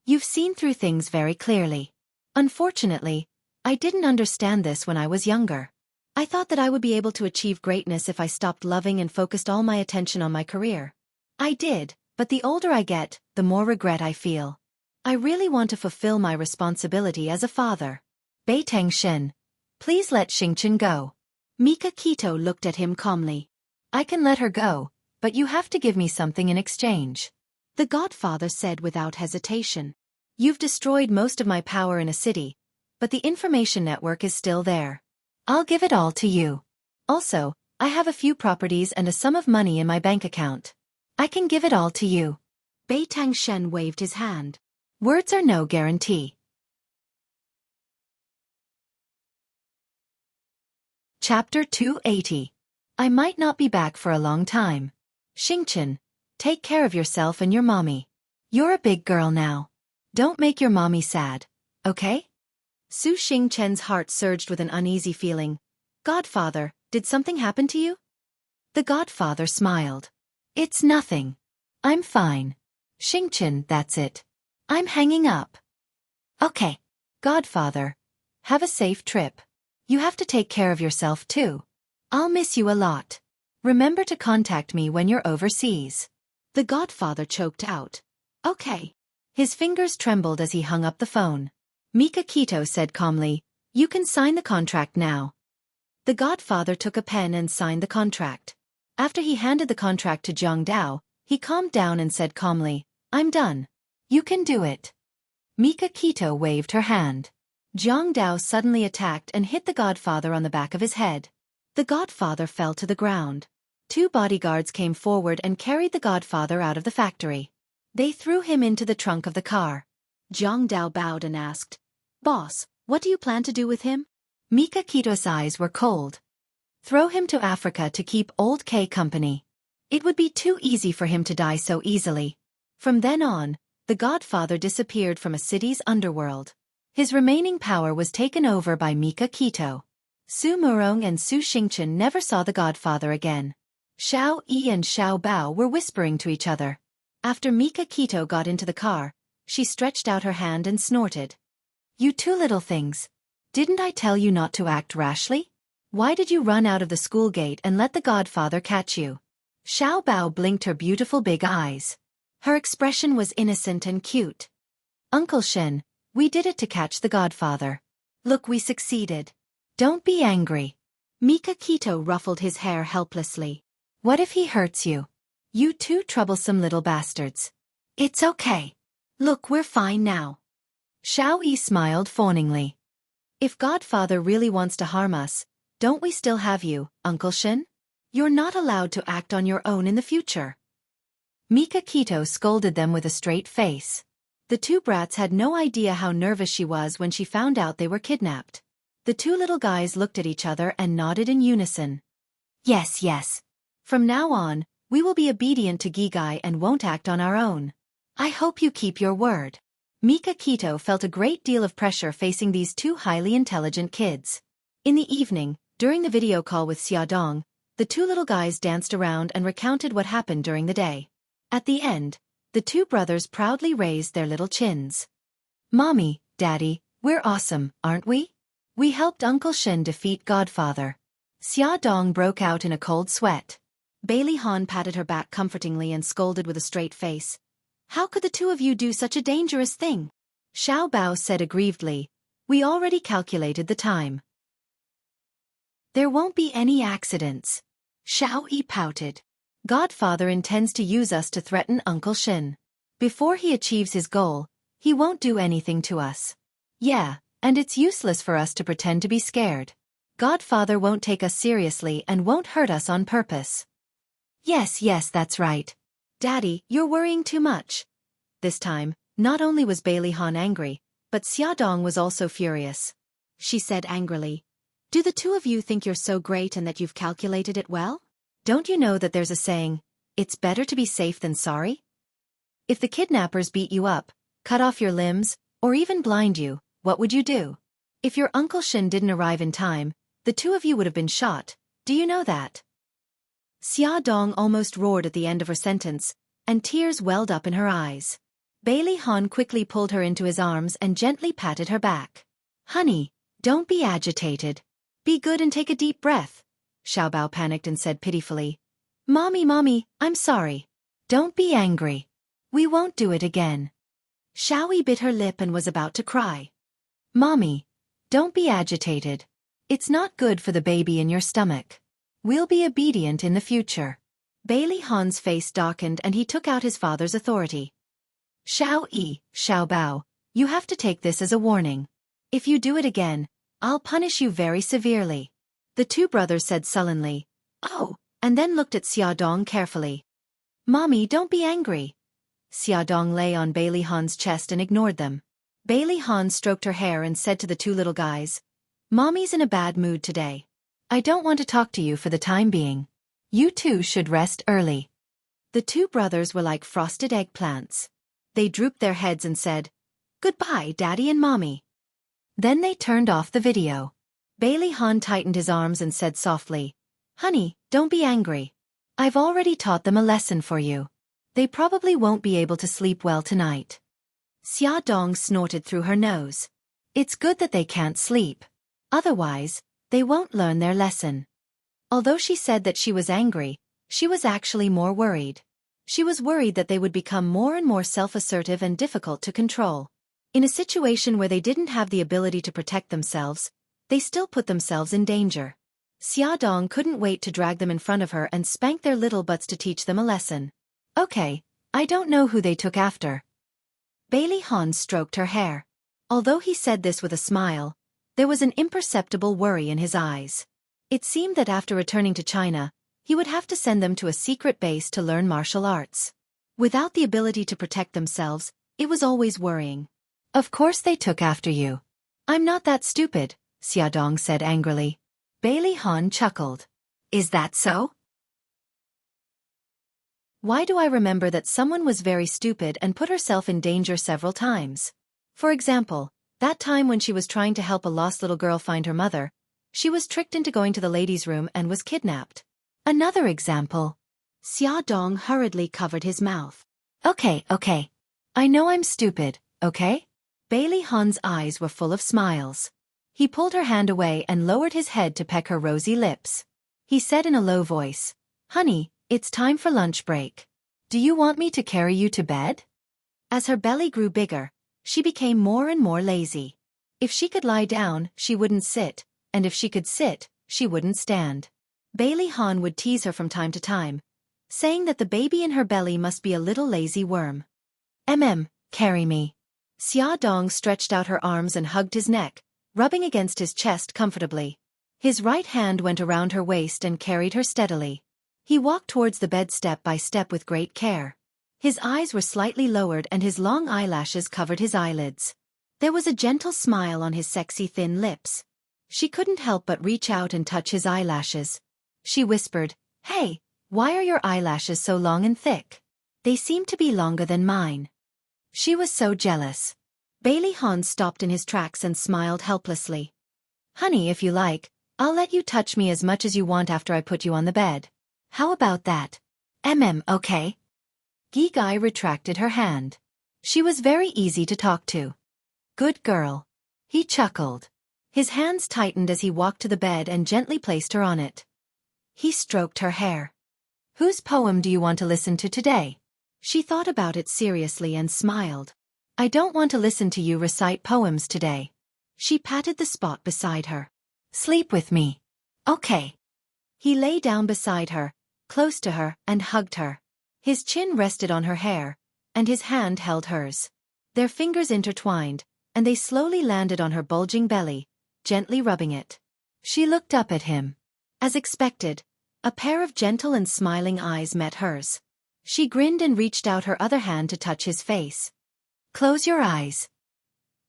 You've seen through things very clearly. Unfortunately, I didn't understand this when I was younger. I thought that I would be able to achieve greatness if I stopped loving and focused all my attention on my career. I did, but the older I get, the more regret I feel. I really want to fulfill my responsibility as a father. Bei Tengshen, please let Xingchen go. Mika Kito looked at him calmly. I can let her go, but you have to give me something in exchange. The godfather said without hesitation. You've destroyed most of my power in a city, but the information network is still there. I'll give it all to you. Also, I have a few properties and a sum of money in my bank account. I can give it all to you. Bei Tengshen waved his hand. Words are no guarantee. Chapter 280. I might not be back for a long time. Xingchen, take care of yourself and your mommy. You're a big girl now. Don't make your mommy sad, okay? Su Xingchen's heart surged with an uneasy feeling. Godfather, did something happen to you? The godfather smiled. It's nothing. I'm fine. Xingchen, that's it. I'm hanging up. Okay. Godfather, have a safe trip. You have to take care of yourself too. I'll miss you a lot. Remember to contact me when you're overseas. The godfather choked out. Okay. His fingers trembled as he hung up the phone. Mika Kito said calmly, you can sign the contract now. The godfather took a pen and signed the contract. After he handed the contract to Jiang Dao, he calmed down and said calmly, I'm done. You can do it. Mika Kito waved her hand. Jiang Dao suddenly attacked and hit the godfather on the back of his head. The godfather fell to the ground. 2 bodyguards came forward and carried the godfather out of the factory. They threw him into the trunk of the car. Jiang Dao bowed and asked, Boss, what do you plan to do with him? Mika Kito's eyes were cold. Throw him to Africa to keep Old K company. It would be too easy for him to die so easily. From then on, the godfather disappeared from a city's underworld. His remaining power was taken over by Mika Kito. Su Murong and Su Xingchen never saw the godfather again. Xiao Yi and Xiao Bao were whispering to each other. After Mika Kito got into the car, she stretched out her hand and snorted. You 2 little things. Didn't I tell you not to act rashly? Why did you run out of the school gate and let the godfather catch you? Xiao Bao blinked her beautiful big eyes. Her expression was innocent and cute. Uncle Shen, we did it to catch the godfather. Look, we succeeded. Don't be angry. Mika Kito ruffled his hair helplessly. What if he hurts you? You 2 troublesome little bastards. It's okay. Look, we're fine now. Xiao Yi smiled fawningly. If Godfather really wants to harm us, don't we still have you, Uncle Shen? You're not allowed to act on your own in the future. Mika Kito scolded them with a straight face. The 2 brats had no idea how nervous she was when she found out they were kidnapped. The 2 little guys looked at each other and nodded in unison. Yes, yes. From now on, we will be obedient to Gigai and won't act on our own. I hope you keep your word. Mika Kito felt a great deal of pressure facing these 2 highly intelligent kids. In the evening, during the video call with Xiaodong, the 2 little guys danced around and recounted what happened during the day. At the end, the 2 brothers proudly raised their little chins. Mommy, Daddy, we're awesome, aren't we? We helped Uncle Shen defeat Godfather. Xiaodong broke out in a cold sweat. Bailey Han patted her back comfortingly and scolded with a straight face. How could the 2 of you do such a dangerous thing? Xiao Bao said aggrievedly, we already calculated the time. There won't be any accidents. Xiao Yi pouted. Godfather intends to use us to threaten Uncle Shen. Before he achieves his goal, he won't do anything to us. Yeah, and it's useless for us to pretend to be scared. Godfather won't take us seriously and won't hurt us on purpose. Yes, that's right. Daddy, you're worrying too much. This time, not only was Bailey Han angry, but Xiaodong was also furious. she said angrily. Do the two of you think you're so great and that you've calculated it well? Don't you know that there's a saying, it's better to be safe than sorry? If the kidnappers beat you up, cut off your limbs, or even blind you, what would you do? If your Uncle Shin didn't arrive in time, the two of you would have been shot. Do you know that? Xia Dong almost roared at the end of her sentence, and tears welled up in her eyes. Bailey Han quickly pulled her into his arms and gently patted her back. Honey, don't be agitated. Be good and take a deep breath. Xiaobao panicked and said pitifully. Mommy, I'm sorry. Don't be angry. We won't do it again. Xiaoyi bit her lip and was about to cry. Mommy, don't be agitated. It's not good for the baby in your stomach. We'll be obedient in the future. Bailey Han's face darkened and he took out his father's authority. Xiaobao, you have to take this as a warning. If you do it again, I'll punish you very severely. The two brothers said sullenly, Oh, and then looked at Xia Dong carefully. Mommy, don't be angry. Xia Dong lay on Bailey Han's chest and ignored them. Bailey Han stroked her hair and said to the two little guys, Mommy's in a bad mood today. I don't want to talk to you for the time being. You two should rest early. The two brothers were like frosted eggplants. They drooped their heads and said, Goodbye, Daddy and Mommy. Then they turned off the video. Bailey Han tightened his arms and said softly, Honey, don't be angry. I've already taught them a lesson for you. They probably won't be able to sleep well tonight. Xia Dong snorted through her nose. It's good that they can't sleep. Otherwise, they won't learn their lesson. Although she said that she was angry, she was actually more worried. She was worried that they would become more and more self-assertive and difficult to control. In a situation where they didn't have the ability to protect themselves, they still put themselves in danger. Xia Dong couldn't wait to drag them in front of her and spank their little butts to teach them a lesson. Okay, I don't know who they took after. Bailey Han stroked her hair. Although he said this with a smile, there was an imperceptible worry in his eyes. It seemed that after returning to China, he would have to send them to a secret base to learn martial arts. Without the ability to protect themselves, it was always worrying. Of course they took after you. I'm not that stupid, Xia Dong said angrily. Bailey Han chuckled. Is that so? Why do I remember that someone was very stupid and put herself in danger several times? For example, that time when she was trying to help a lost little girl find her mother, she was tricked into going to the ladies' room and was kidnapped. Another example. Xia Dong hurriedly covered his mouth. Okay. I know I'm stupid, okay? Bailey Han's eyes were full of smiles. He pulled her hand away and lowered his head to peck her rosy lips. He said in a low voice, Honey, it's time for lunch break. Do you want me to carry you to bed? As her belly grew bigger, she became more and more lazy. If she could lie down, she wouldn't sit, and if she could sit, she wouldn't stand. Bailey Han would tease her from time to time, saying that the baby in her belly must be a little lazy worm. Carry me. Xia Dong stretched out her arms and hugged his neck, rubbing against his chest comfortably. His right hand went around her waist and carried her steadily. He walked towards the bed step by step with great care. His eyes were slightly lowered and his long eyelashes covered his eyelids. There was a gentle smile on his sexy thin lips. She couldn't help but reach out and touch his eyelashes. She whispered, Hey, why are your eyelashes so long and thick? They seem to be longer than mine. She was so jealous. Bailey Han stopped in his tracks and smiled helplessly. Honey, if you like, I'll let you touch me as much as you want after I put you on the bed. How about that? Okay. Gi Gai retracted her hand. She was very easy to talk to. Good girl. He chuckled. His hands tightened as he walked to the bed and gently placed her on it. He stroked her hair. Whose poem do you want to listen to today? She thought about it seriously and smiled. I don't want to listen to you recite poems today. She patted the spot beside her. Sleep with me. Okay. He lay down beside her, close to her, and hugged her. His chin rested on her hair, and his hand held hers. Their fingers intertwined, and they slowly landed on her bulging belly, gently rubbing it. She looked up at him. As expected, a pair of gentle and smiling eyes met hers. She grinned and reached out her other hand to touch his face. Close your eyes.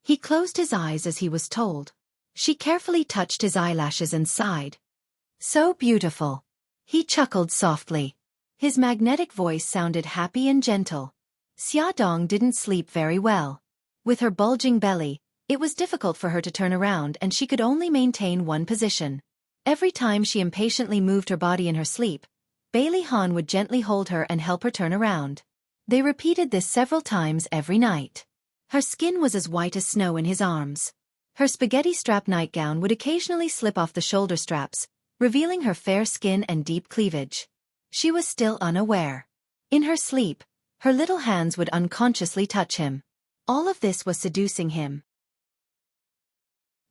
He closed his eyes as he was told. She carefully touched his eyelashes and sighed. So beautiful. He chuckled softly. His magnetic voice sounded happy and gentle. Xiaodong didn't sleep very well. With her bulging belly, it was difficult for her to turn around and she could only maintain one position. Every time she impatiently moved her body in her sleep, Bailey Han would gently hold her and help her turn around. They repeated this several times every night. Her skin was as white as snow in his arms. Her spaghetti strap nightgown would occasionally slip off the shoulder straps, revealing her fair skin and deep cleavage. She was still unaware. In her sleep, her little hands would unconsciously touch him. All of this was seducing him.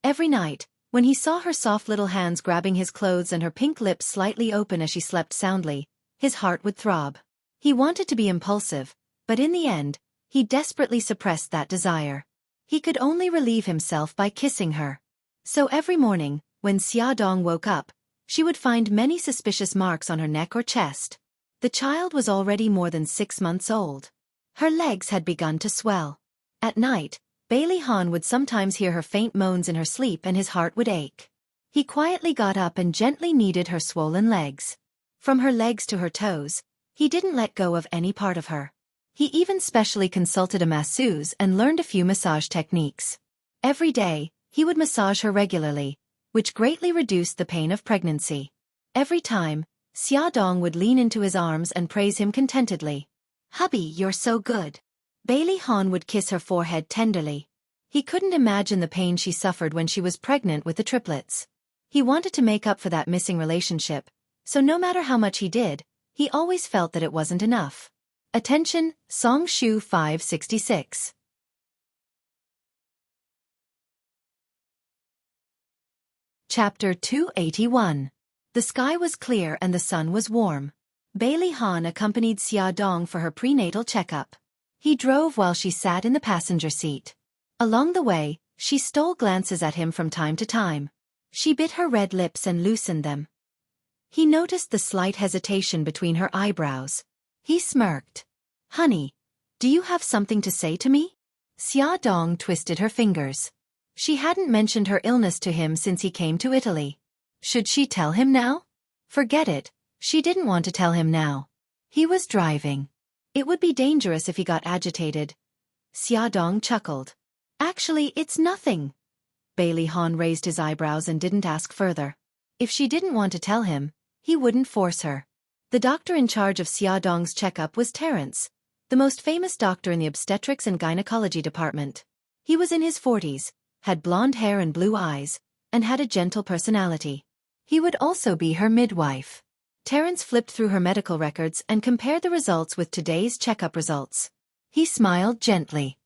Every night, when he saw her soft little hands grabbing his clothes and her pink lips slightly open as she slept soundly, his heart would throb. He wanted to be impulsive, but in the end, he desperately suppressed that desire. He could only relieve himself by kissing her. So every morning, when Xiaodong woke up, she would find many suspicious marks on her neck or chest. The child was already more than 6 months old. Her legs had begun to swell. At night, Bailey Han would sometimes hear her faint moans in her sleep and his heart would ache. He quietly got up and gently kneaded her swollen legs. From her legs to her toes, he didn't let go of any part of her. He even specially consulted a masseuse and learned a few massage techniques. Every day, he would massage her regularly, which greatly reduced the pain of pregnancy. Every time, Xiaodong would lean into his arms and praise him contentedly. "Hubby, you're so good." Bailey Han would kiss her forehead tenderly. He couldn't imagine the pain she suffered when she was pregnant with the triplets. He wanted to make up for that missing relationship, so no matter how much he did, he always felt that it wasn't enough. Attention, Song Shu 566. Chapter 281. The sky was clear and the sun was warm. Bailey Han accompanied Xiaodong for her prenatal checkup. He drove while she sat in the passenger seat. Along the way, she stole glances at him from time to time. She bit her red lips and loosened them. He noticed the slight hesitation between her eyebrows. He smirked. "Honey, do you have something to say to me?" Xiaodong twisted her fingers. She hadn't mentioned her illness to him since he came to Italy. Should she tell him now? Forget it, she didn't want to tell him now. He was driving. It would be dangerous if he got agitated. Xiaodong chuckled. "Actually, it's nothing." Bailey Han raised his eyebrows and didn't ask further. If she didn't want to tell him, he wouldn't force her. The doctor in charge of Xiaodong's checkup was Terence, the most famous doctor in the obstetrics and gynecology department. He was in his 40s, had blonde hair and blue eyes, and had a gentle personality. He would also be her midwife. Terence flipped through her medical records and compared the results with today's checkup results. He smiled gently.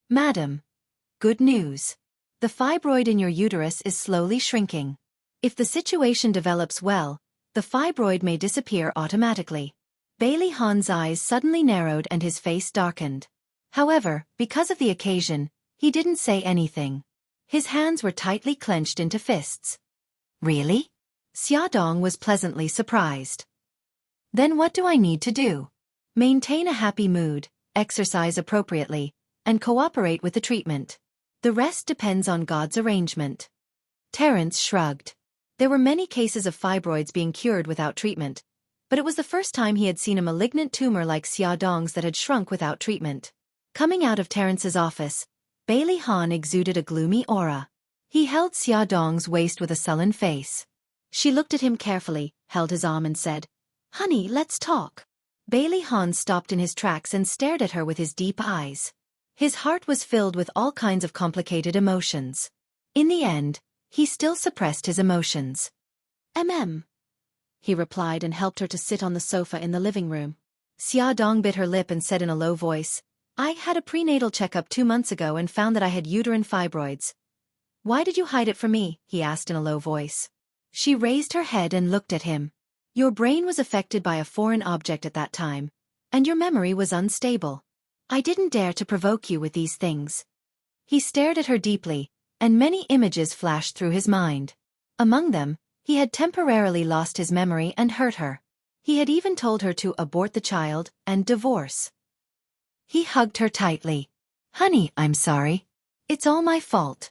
"Madam, good news. The fibroid in your uterus is slowly shrinking. If the situation develops well, the fibroid may disappear automatically." Bailey Han's eyes suddenly narrowed and his face darkened. However, because of the occasion, he didn't say anything. His hands were tightly clenched into fists. "Really?" Xiaodong was pleasantly surprised. "Then what do I need to do?" "Maintain a happy mood, exercise appropriately, and cooperate with the treatment. The rest depends on God's arrangement." Terence shrugged. There were many cases of fibroids being cured without treatment, but it was the first time he had seen a malignant tumor like Xiaodong's that had shrunk without treatment. Coming out of Terence's office, Bailey Han exuded a gloomy aura. He held Xiaodong's waist with a sullen face. She looked at him carefully, held his arm and said, "Honey, let's talk." Bailey Han stopped in his tracks and stared at her with his deep eyes. His heart was filled with all kinds of complicated emotions. In the end, he still suppressed his emotions. He replied and helped her to sit on the sofa in the living room. Xiaodong bit her lip and said in a low voice, "I had a prenatal checkup 2 months ago and found that I had uterine fibroids." "Why did you hide it from me?" he asked in a low voice. She raised her head and looked at him. "Your brain was affected by a foreign object at that time, and your memory was unstable. I didn't dare to provoke you with these things." He stared at her deeply, and many images flashed through his mind. Among them, he had temporarily lost his memory and hurt her. He had even told her to abort the child and divorce. He hugged her tightly. "Honey, I'm sorry. It's all my fault."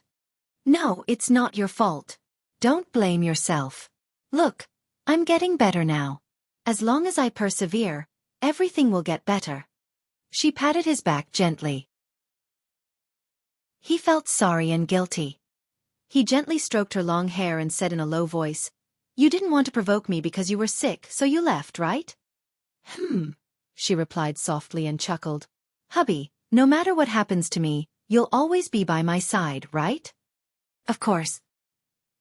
No, it's not your fault. Don't blame yourself. Look, I'm getting better now. As long as I persevere, everything will get better. She patted his back gently. He felt sorry and guilty. He gently stroked her long hair and said in a low voice, "You didn't want to provoke me because you were sick, so you left, right?" She replied softly and chuckled. "Hubby, no matter what happens to me, you'll always be by my side, right?" "Of course,"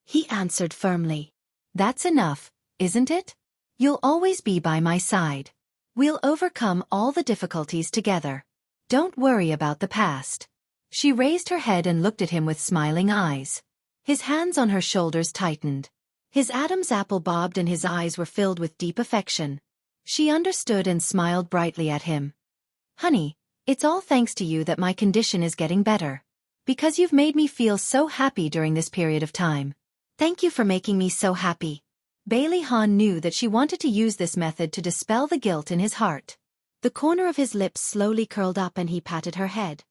he answered firmly. "That's enough, isn't it? You'll always be by my side. We'll overcome all the difficulties together. Don't worry about the past." She raised her head and looked at him with smiling eyes. His hands on her shoulders tightened. His Adam's apple bobbed and his eyes were filled with deep affection. She understood and smiled brightly at him. "Honey, it's all thanks to you that my condition is getting better. Because you've made me feel so happy during this period of time. Thank you for making me so happy." Bailey Han knew that she wanted to use this method to dispel the guilt in his heart. The corner of his lips slowly curled up and he patted her head.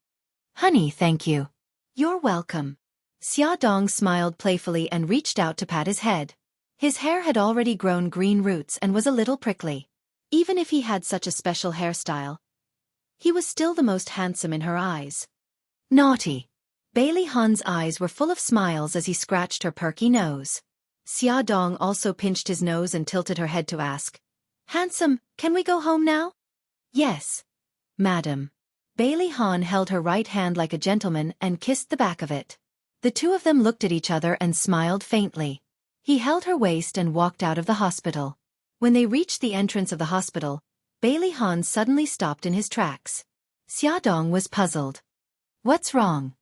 "Honey, thank you." "You're welcome." Xiaodong smiled playfully and reached out to pat his head. His hair had already grown green roots and was a little prickly. Even if he had such a special hairstyle, he was still the most handsome in her eyes. "Naughty." Bailey Han's eyes were full of smiles as he scratched her perky nose. Xiaodong also pinched his nose and tilted her head to ask, "Handsome, can we go home now?" "Yes, madam." Bailey Han held her right hand like a gentleman and kissed the back of it. The two of them looked at each other and smiled faintly. He held her waist and walked out of the hospital. When they reached the entrance of the hospital, Bailey Han suddenly stopped in his tracks. Xiaodong was puzzled. "What's wrong?"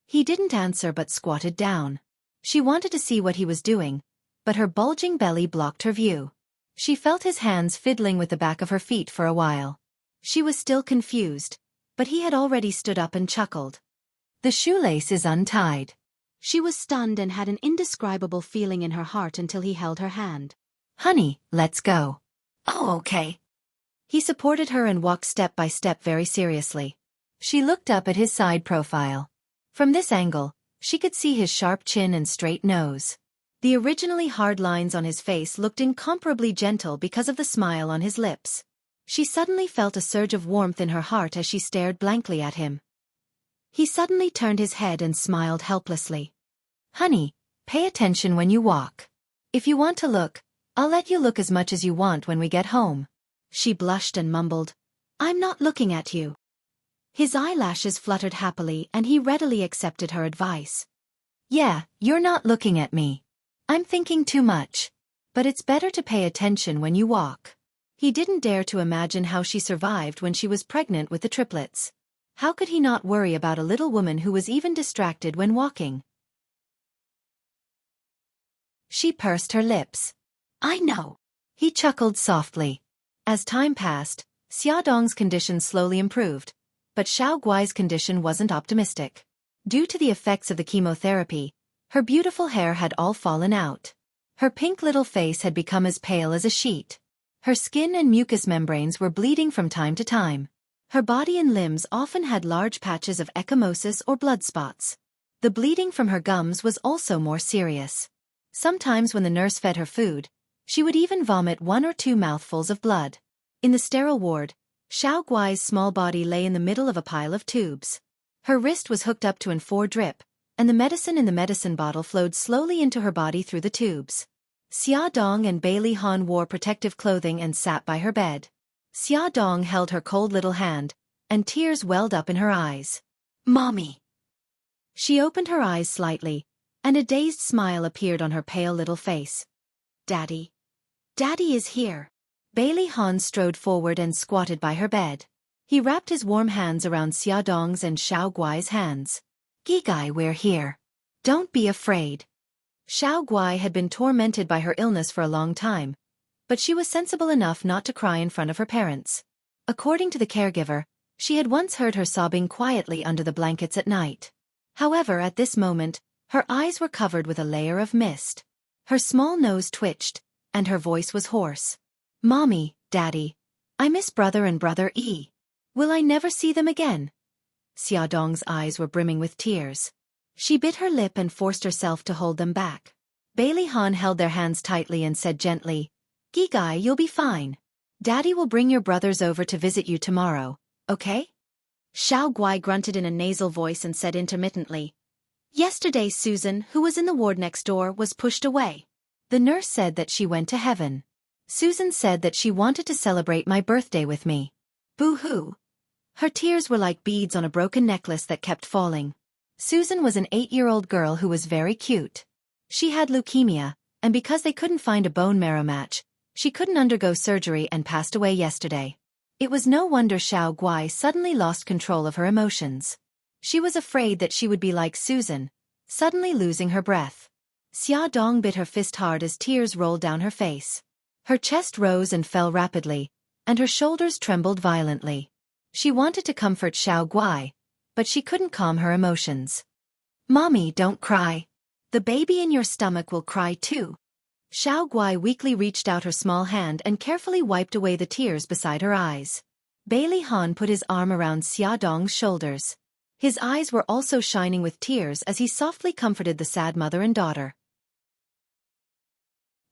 He didn't answer but squatted down. She wanted to see what he was doing, but her bulging belly blocked her view. She felt his hands fiddling with the back of her feet for a while. She was still confused, but he had already stood up and chuckled. "The shoelace is untied." She was stunned and had an indescribable feeling in her heart until he held her hand. "Honey, let's go." "Oh, okay." He supported her and walked step by step very seriously. She looked up at his side profile. From this angle, she could see his sharp chin and straight nose. The originally hard lines on his face looked incomparably gentle because of the smile on his lips. She suddenly felt a surge of warmth in her heart as she stared blankly at him. He suddenly turned his head and smiled helplessly. "Honey, pay attention when you walk. If you want to look, I'll let you look as much as you want when we get home." She blushed and mumbled, "I'm not looking at you." His eyelashes fluttered happily and he readily accepted her advice. "Yeah, you're not looking at me. I'm thinking too much. But it's better to pay attention when you walk." He didn't dare to imagine how she survived when she was pregnant with the triplets. How could he not worry about a little woman who was even distracted when walking? She pursed her lips. "I know." He chuckled softly. As time passed, Xiaodong's condition slowly improved, but Xiao Guai's condition wasn't optimistic. Due to the effects of the chemotherapy, her beautiful hair had all fallen out. Her pink little face had become as pale as a sheet. Her skin and mucous membranes were bleeding from time to time. Her body and limbs often had large patches of ecchymosis or blood spots. The bleeding from her gums was also more serious. Sometimes when the nurse fed her food, she would even vomit 1 or 2 mouthfuls of blood. In the sterile ward, Xiao Guai's small body lay in the middle of a pile of tubes. Her wrist was hooked up to an 4 drip, and the medicine in the medicine bottle flowed slowly into her body through the tubes. Xiaodong and Bailey Han wore protective clothing and sat by her bed. Xiaodong held her cold little hand, and tears welled up in her eyes. "Mommy." She opened her eyes slightly, and a dazed smile appeared on her pale little face. "Daddy. Daddy is here." Bailey Han strode forward and squatted by her bed. He wrapped his warm hands around Xiaodong's and Xiao Guai's hands. "Gigai, we're here. Don't be afraid." Xiao Guai had been tormented by her illness for a long time, but she was sensible enough not to cry in front of her parents. According to the caregiver, she had once heard her sobbing quietly under the blankets at night. However, at this moment, her eyes were covered with a layer of mist. Her small nose twitched, and her voice was hoarse. "Mommy, Daddy, I miss brother and brother E. Will I never see them again?" Xiaodong's eyes were brimming with tears. She bit her lip and forced herself to hold them back. Bailey Han held their hands tightly and said gently, "Gigai, you'll be fine. Daddy will bring your brothers over to visit you tomorrow, okay?" Xiao Guai grunted in a nasal voice and said intermittently, "Yesterday Susan, who was in the ward next door, was pushed away. The nurse said that she went to heaven. Susan said that she wanted to celebrate my birthday with me. Boo-hoo." Her tears were like beads on a broken necklace that kept falling. Susan was an 8-year-old girl who was very cute. She had leukemia, and because they couldn't find a bone marrow match, she couldn't undergo surgery and passed away yesterday. It was no wonder Xiao Guai suddenly lost control of her emotions. She was afraid that she would be like Susan, suddenly losing her breath. Xia Dong bit her fist hard as tears rolled down her face. Her chest rose and fell rapidly, and her shoulders trembled violently. She wanted to comfort Xiao Guai, but she couldn't calm her emotions. "Mommy, don't cry. The baby in your stomach will cry too." Xiao Guai weakly reached out her small hand and carefully wiped away the tears beside her eyes. Bailey Han put his arm around Xia Dong's shoulders. His eyes were also shining with tears as he softly comforted the sad mother and daughter.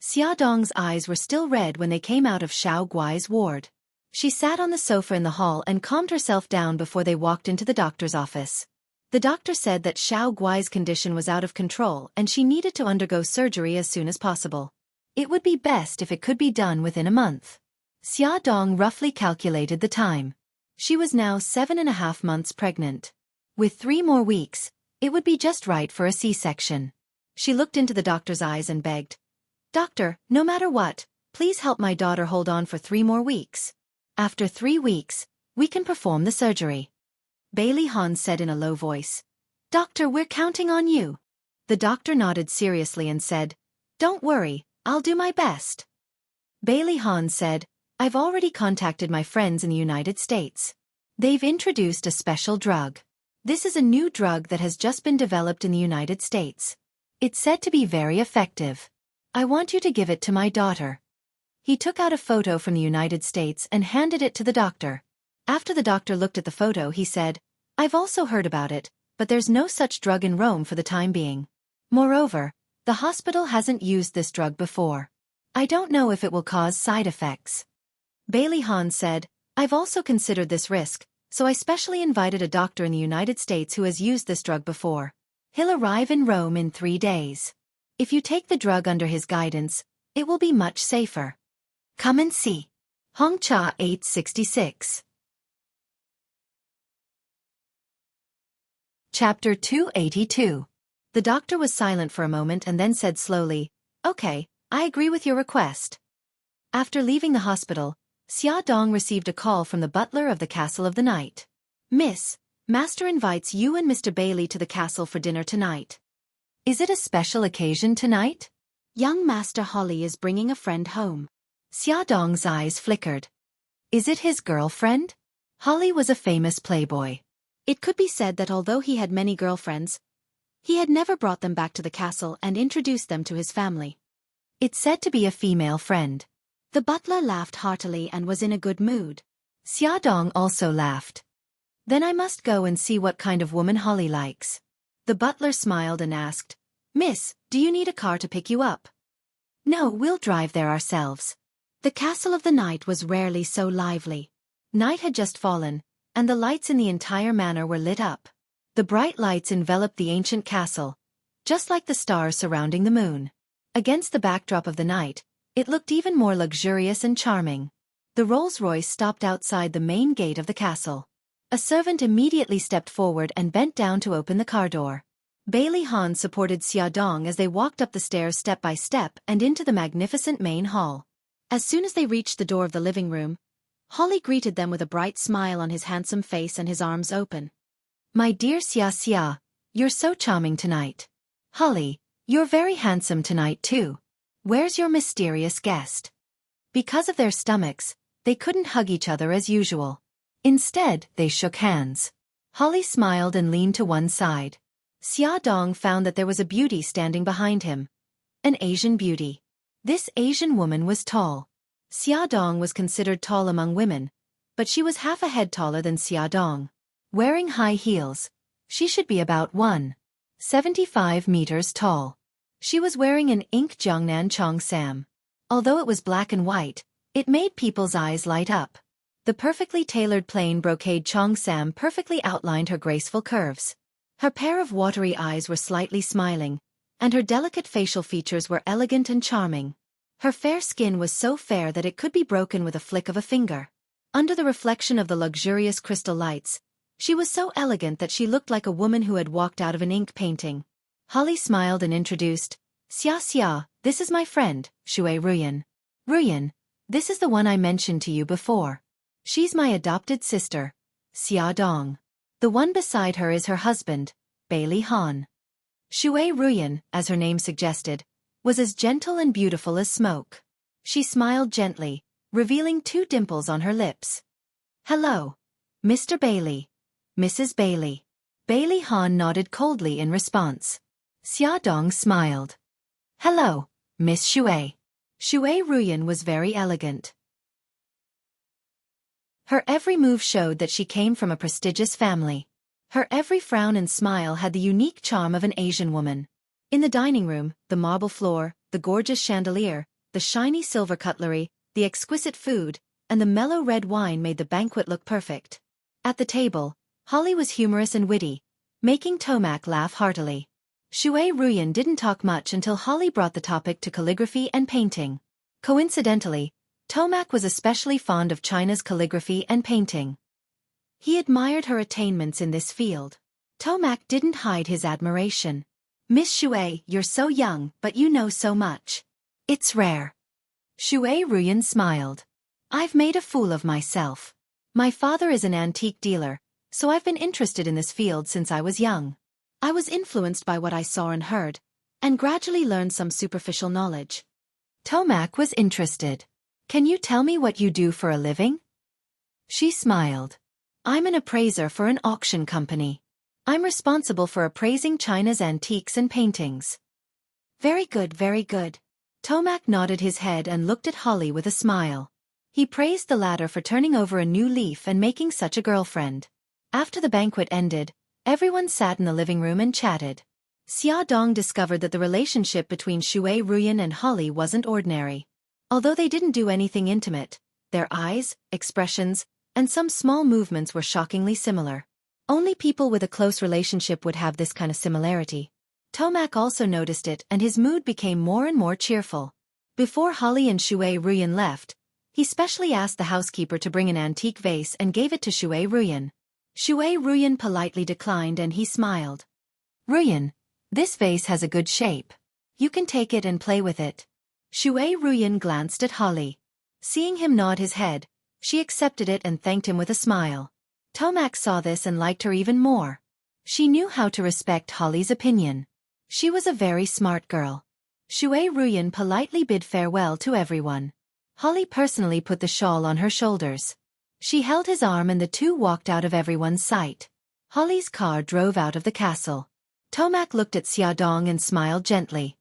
Xia Dong's eyes were still red when they came out of Xiao Guai's ward. She sat on the sofa in the hall and calmed herself down before they walked into the doctor's office. The doctor said that Xiao Guai's condition was out of control and she needed to undergo surgery as soon as possible. It would be best if it could be done within a month. Xia Dong roughly calculated the time. She was now 7.5 months pregnant. With 3 more weeks, it would be just right for a C-section. She looked into the doctor's eyes and begged, "Doctor, no matter what, please help my daughter hold on for 3 more weeks. After 3 weeks, we can perform the surgery." Bailey Han said in a low voice, "Doctor, we're counting on you." The doctor nodded seriously and said, "Don't worry, I'll do my best." Bailey Han said, "I've already contacted my friends in the United States. They've introduced a special drug. This is a new drug that has just been developed in the United States. It's said to be very effective. I want you to give it to my daughter." He took out a photo from the United States and handed it to the doctor. After the doctor looked at the photo, he said, "I've also heard about it, but there's no such drug in Rome for the time being. Moreover, the hospital hasn't used this drug before. I don't know if it will cause side effects." Bailey Han said, "I've also considered this risk, so I specially invited a doctor in the United States who has used this drug before. He'll arrive in Rome in 3 days. If you take the drug under his guidance, it will be much safer. Come and see." Hongcha 866. Chapter 282. The doctor was silent for a moment and then said slowly, "Okay, I agree with your request." After leaving the hospital, Xia Dong received a call from the butler of the Castle of the Night. "Miss, Master invites you and Mr. Bailey to the castle for dinner tonight." "Is it a special occasion tonight?" "Young Master Holly is bringing a friend home." Xia Dong's eyes flickered. "Is it his girlfriend?" Holly was a famous playboy. It could be said that although he had many girlfriends, he had never brought them back to the castle and introduced them to his family. It's said to be a female friend. The butler laughed heartily and was in a good mood. Xia Dong also laughed. "Then I must go and see what kind of woman Holly likes." The butler smiled and asked, "Miss, do you need a car to pick you up?" "No, we'll drive there ourselves." The Castle of the Night was rarely so lively. Night had just fallen, and the lights in the entire manor were lit up. The bright lights enveloped the ancient castle, just like the stars surrounding the moon. Against the backdrop of the night, it looked even more luxurious and charming. The Rolls-Royce stopped outside the main gate of the castle. A servant immediately stepped forward and bent down to open the car door. Bailey Han supported Xia Dong as they walked up the stairs step by step and into the magnificent main hall. As soon as they reached the door of the living room, Holly greeted them with a bright smile on his handsome face and his arms open. "My dear Xia Xia, you're so charming tonight. Holly, you're very handsome tonight too. Where's your mysterious guest?" Because of their stomachs, they couldn't hug each other as usual. Instead, they shook hands. Holly smiled and leaned to one side. Xia Dong found that there was a beauty standing behind him. An Asian beauty. This Asian woman was tall. Xia Dong was considered tall among women, but she was half a head taller than Xia Dong. Wearing high heels, she should be about 1. 75 meters tall. She was wearing an ink Jiangnan Cheongsam. Although it was black and white, it made people's eyes light up. The perfectly tailored plain brocade Cheongsam perfectly outlined her graceful curves. Her pair of watery eyes were slightly smiling, and her delicate facial features were elegant and charming. Her fair skin was so fair that it could be broken with a flick of a finger. Under the reflection of the luxurious crystal lights, she was so elegant that she looked like a woman who had walked out of an ink painting. Holly smiled and introduced, Xia, this is my friend, Shui Ruyan. Ruyan, this is the one I mentioned to you before. She's my adopted sister, Xia Dong. The one beside her is her husband, Bailey Han. Shui Ruyan, as her name suggested, was as gentle and beautiful as smoke. She smiled gently, revealing 2 dimples on her lips. Hello, Mr. Bailey. Mrs. Bailey. Bailey Han nodded coldly in response. Xia Dong smiled. Hello, Miss Shui. Shui Ruyan was very elegant. Her every move showed that she came from a prestigious family. Her every frown and smile had the unique charm of an Asian woman. In the dining room, the marble floor, the gorgeous chandelier, the shiny silver cutlery, the exquisite food, and the mellow red wine made the banquet look perfect. At the table, Holly was humorous and witty, making Tomac laugh heartily. Shui Ruyan didn't talk much until Holly brought the topic to calligraphy and painting. Coincidentally, Tomac was especially fond of China's calligraphy and painting. He admired her attainments in this field. Tomac didn't hide his admiration. Miss Shui, you're so young, but you know so much. It's rare. Shui Ruyan smiled. I've made a fool of myself. My father is an antique dealer, so I've been interested in this field since I was young. I was influenced by what I saw and heard, and gradually learned some superficial knowledge. Tomac was interested. Can you tell me what you do for a living? She smiled. I'm an appraiser for an auction company. I'm responsible for appraising China's antiques and paintings. Very good, very good. Tomac nodded his head and looked at Holly with a smile. He praised the latter for turning over a new leaf and making such a girlfriend. After the banquet ended, everyone sat in the living room and chatted. Xia Dong discovered that the relationship between Shui Ruyan and Holly wasn't ordinary. Although they didn't do anything intimate, their eyes, expressions, and some small movements were shockingly similar. Only people with a close relationship would have this kind of similarity. Tomac also noticed it and his mood became more and more cheerful. Before Holly and Shui Ruyan left, he specially asked the housekeeper to bring an antique vase and gave it to Shui Ruyan. Shui Ruyan politely declined and he smiled. Ruyan, this vase has a good shape. You can take it and play with it. Shui Ruyan glanced at Holly. Seeing him nod his head, she accepted it and thanked him with a smile. Tomac saw this and liked her even more. She knew how to respect Holly's opinion. She was a very smart girl. Shui Ruyan politely bid farewell to everyone. Holly personally put the shawl on her shoulders. She held his arm and the two walked out of everyone's sight. Holly's car drove out of the castle. Tomac looked at Xia Dong and smiled gently.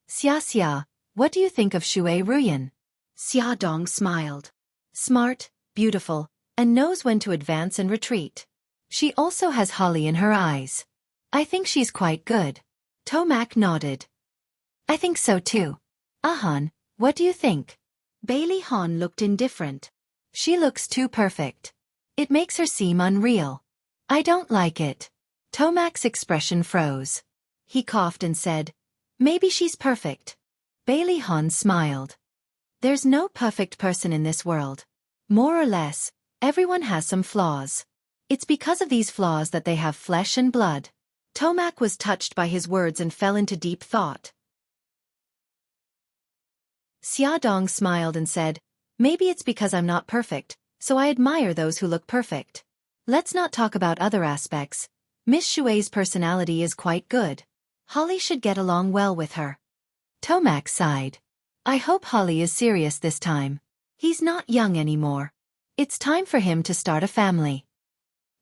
Xia, what do you think of Shui Ruyan? Xia Dong smiled. Smart, beautiful, and knows when to advance and retreat. She also has Holly in her eyes. I think she's quite good. Tomac nodded. I think so too. Han, what do you think? Bailey Han looked indifferent. She looks too perfect. It makes her seem unreal. I don't like it. Tomac's expression froze. He coughed and said, maybe she's perfect. Bailey Han smiled. There's no perfect person in this world. More or less, everyone has some flaws. It's because of these flaws that they have flesh and blood. Tomac was touched by his words and fell into deep thought. Xia Dong smiled and said, maybe it's because I'm not perfect, so I admire those who look perfect. Let's not talk about other aspects. Miss Shui's personality is quite good. Holly should get along well with her. Tomac sighed. I hope Holly is serious this time. He's not young anymore. It's time for him to start a family.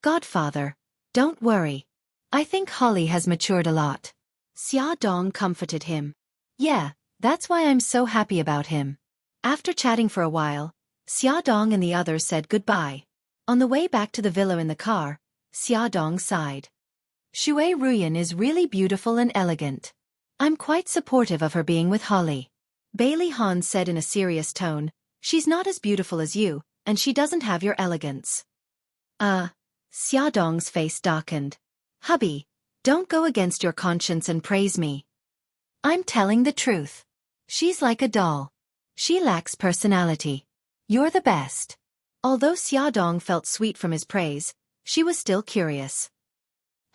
Godfather, don't worry. I think Holly has matured a lot. Xia Dong comforted him. Yeah, that's why I'm so happy about him. After chatting for a while, Xia Dong and the others said goodbye. On the way back to the villa in the car, Xia Dong sighed. Shui Ruyan is really beautiful and elegant. I'm quite supportive of her being with Holly. Bailey Han said in a serious tone, she's not as beautiful as you, and she doesn't have your elegance. Xiaodong's face darkened. Hubby, don't go against your conscience and praise me. I'm telling the truth. She's like a doll. She lacks personality. You're the best. Although Xiaodong felt sweet from his praise, she was still curious.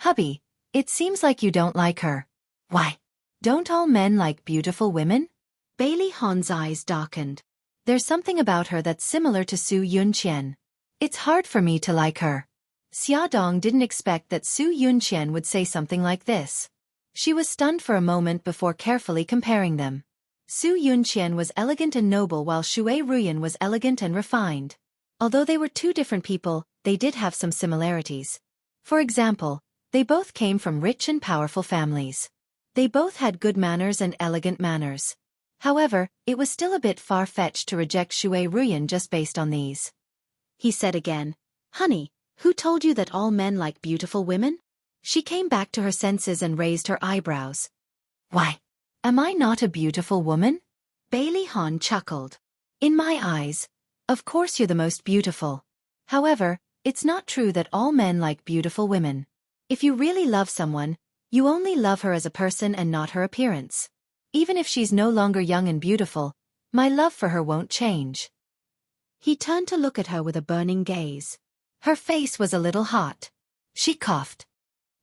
Hubby, it seems like you don't like her. Why? Don't all men like beautiful women? Bailey Han's eyes darkened. There's something about her that's similar to Su Yunqian. It's hard for me to like her. Xiaodong didn't expect that Su Yunqian would say something like this. She was stunned for a moment before carefully comparing them. Su Yunqian was elegant and noble while Shui Ruyan was elegant and refined. Although they were two different people, they did have some similarities. For example, they both came from rich and powerful families. They both had good manners and elegant manners. However, it was still a bit far-fetched to reject Shui Ruyan just based on these. He said again, Honey, who told you that all men like beautiful women? She came back to her senses and raised her eyebrows. Why? Am I not a beautiful woman? Bailey Han chuckled. In my eyes, of course you're the most beautiful. However, it's not true that all men like beautiful women. If you really love someone, you only love her as a person and not her appearance. Even if she's no longer young and beautiful, my love for her won't change. He turned to look at her with a burning gaze. Her face was a little hot. She coughed.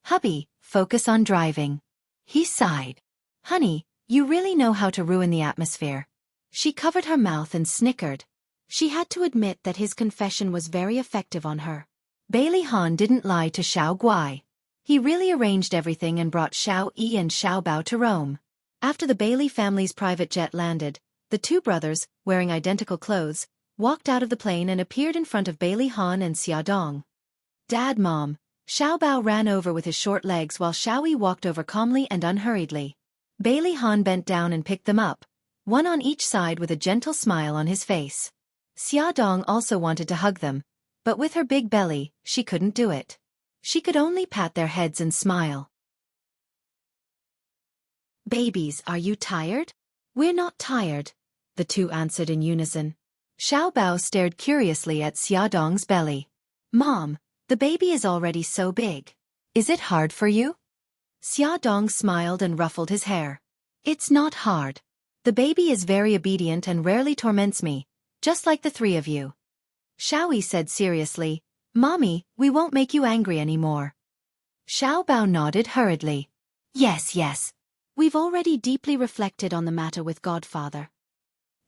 Hubby, focus on driving. He sighed. Honey, you really know how to ruin the atmosphere. She covered her mouth and snickered. She had to admit that his confession was very effective on her. Bailey Han didn't lie to Xiao Guai. He really arranged everything and brought Xiao Yi and Xiao Bao to Rome. After the Bailey family's private jet landed, the two brothers, wearing identical clothes, walked out of the plane and appeared in front of Bailey Han and Xiaodong. Dad, Mom. Xiao Bao ran over with his short legs while Xiao Yi walked over calmly and unhurriedly. Bailey Han bent down and picked them up, one on each side with a gentle smile on his face. Xiaodong also wanted to hug them, but with her big belly, she couldn't do it. She could only pat their heads and smile. Babies, are you tired? We're not tired, the two answered in unison. Xiao Bao stared curiously at Xiaodong's belly. Mom, the baby is already so big. Is it hard for you? Xiaodong smiled and ruffled his hair. It's not hard. The baby is very obedient and rarely torments me, just like the three of you. Xiaoyi said seriously, Mommy, we won't make you angry anymore. Xiao Bao nodded hurriedly. Yes. We've already deeply reflected on the matter with Godfather.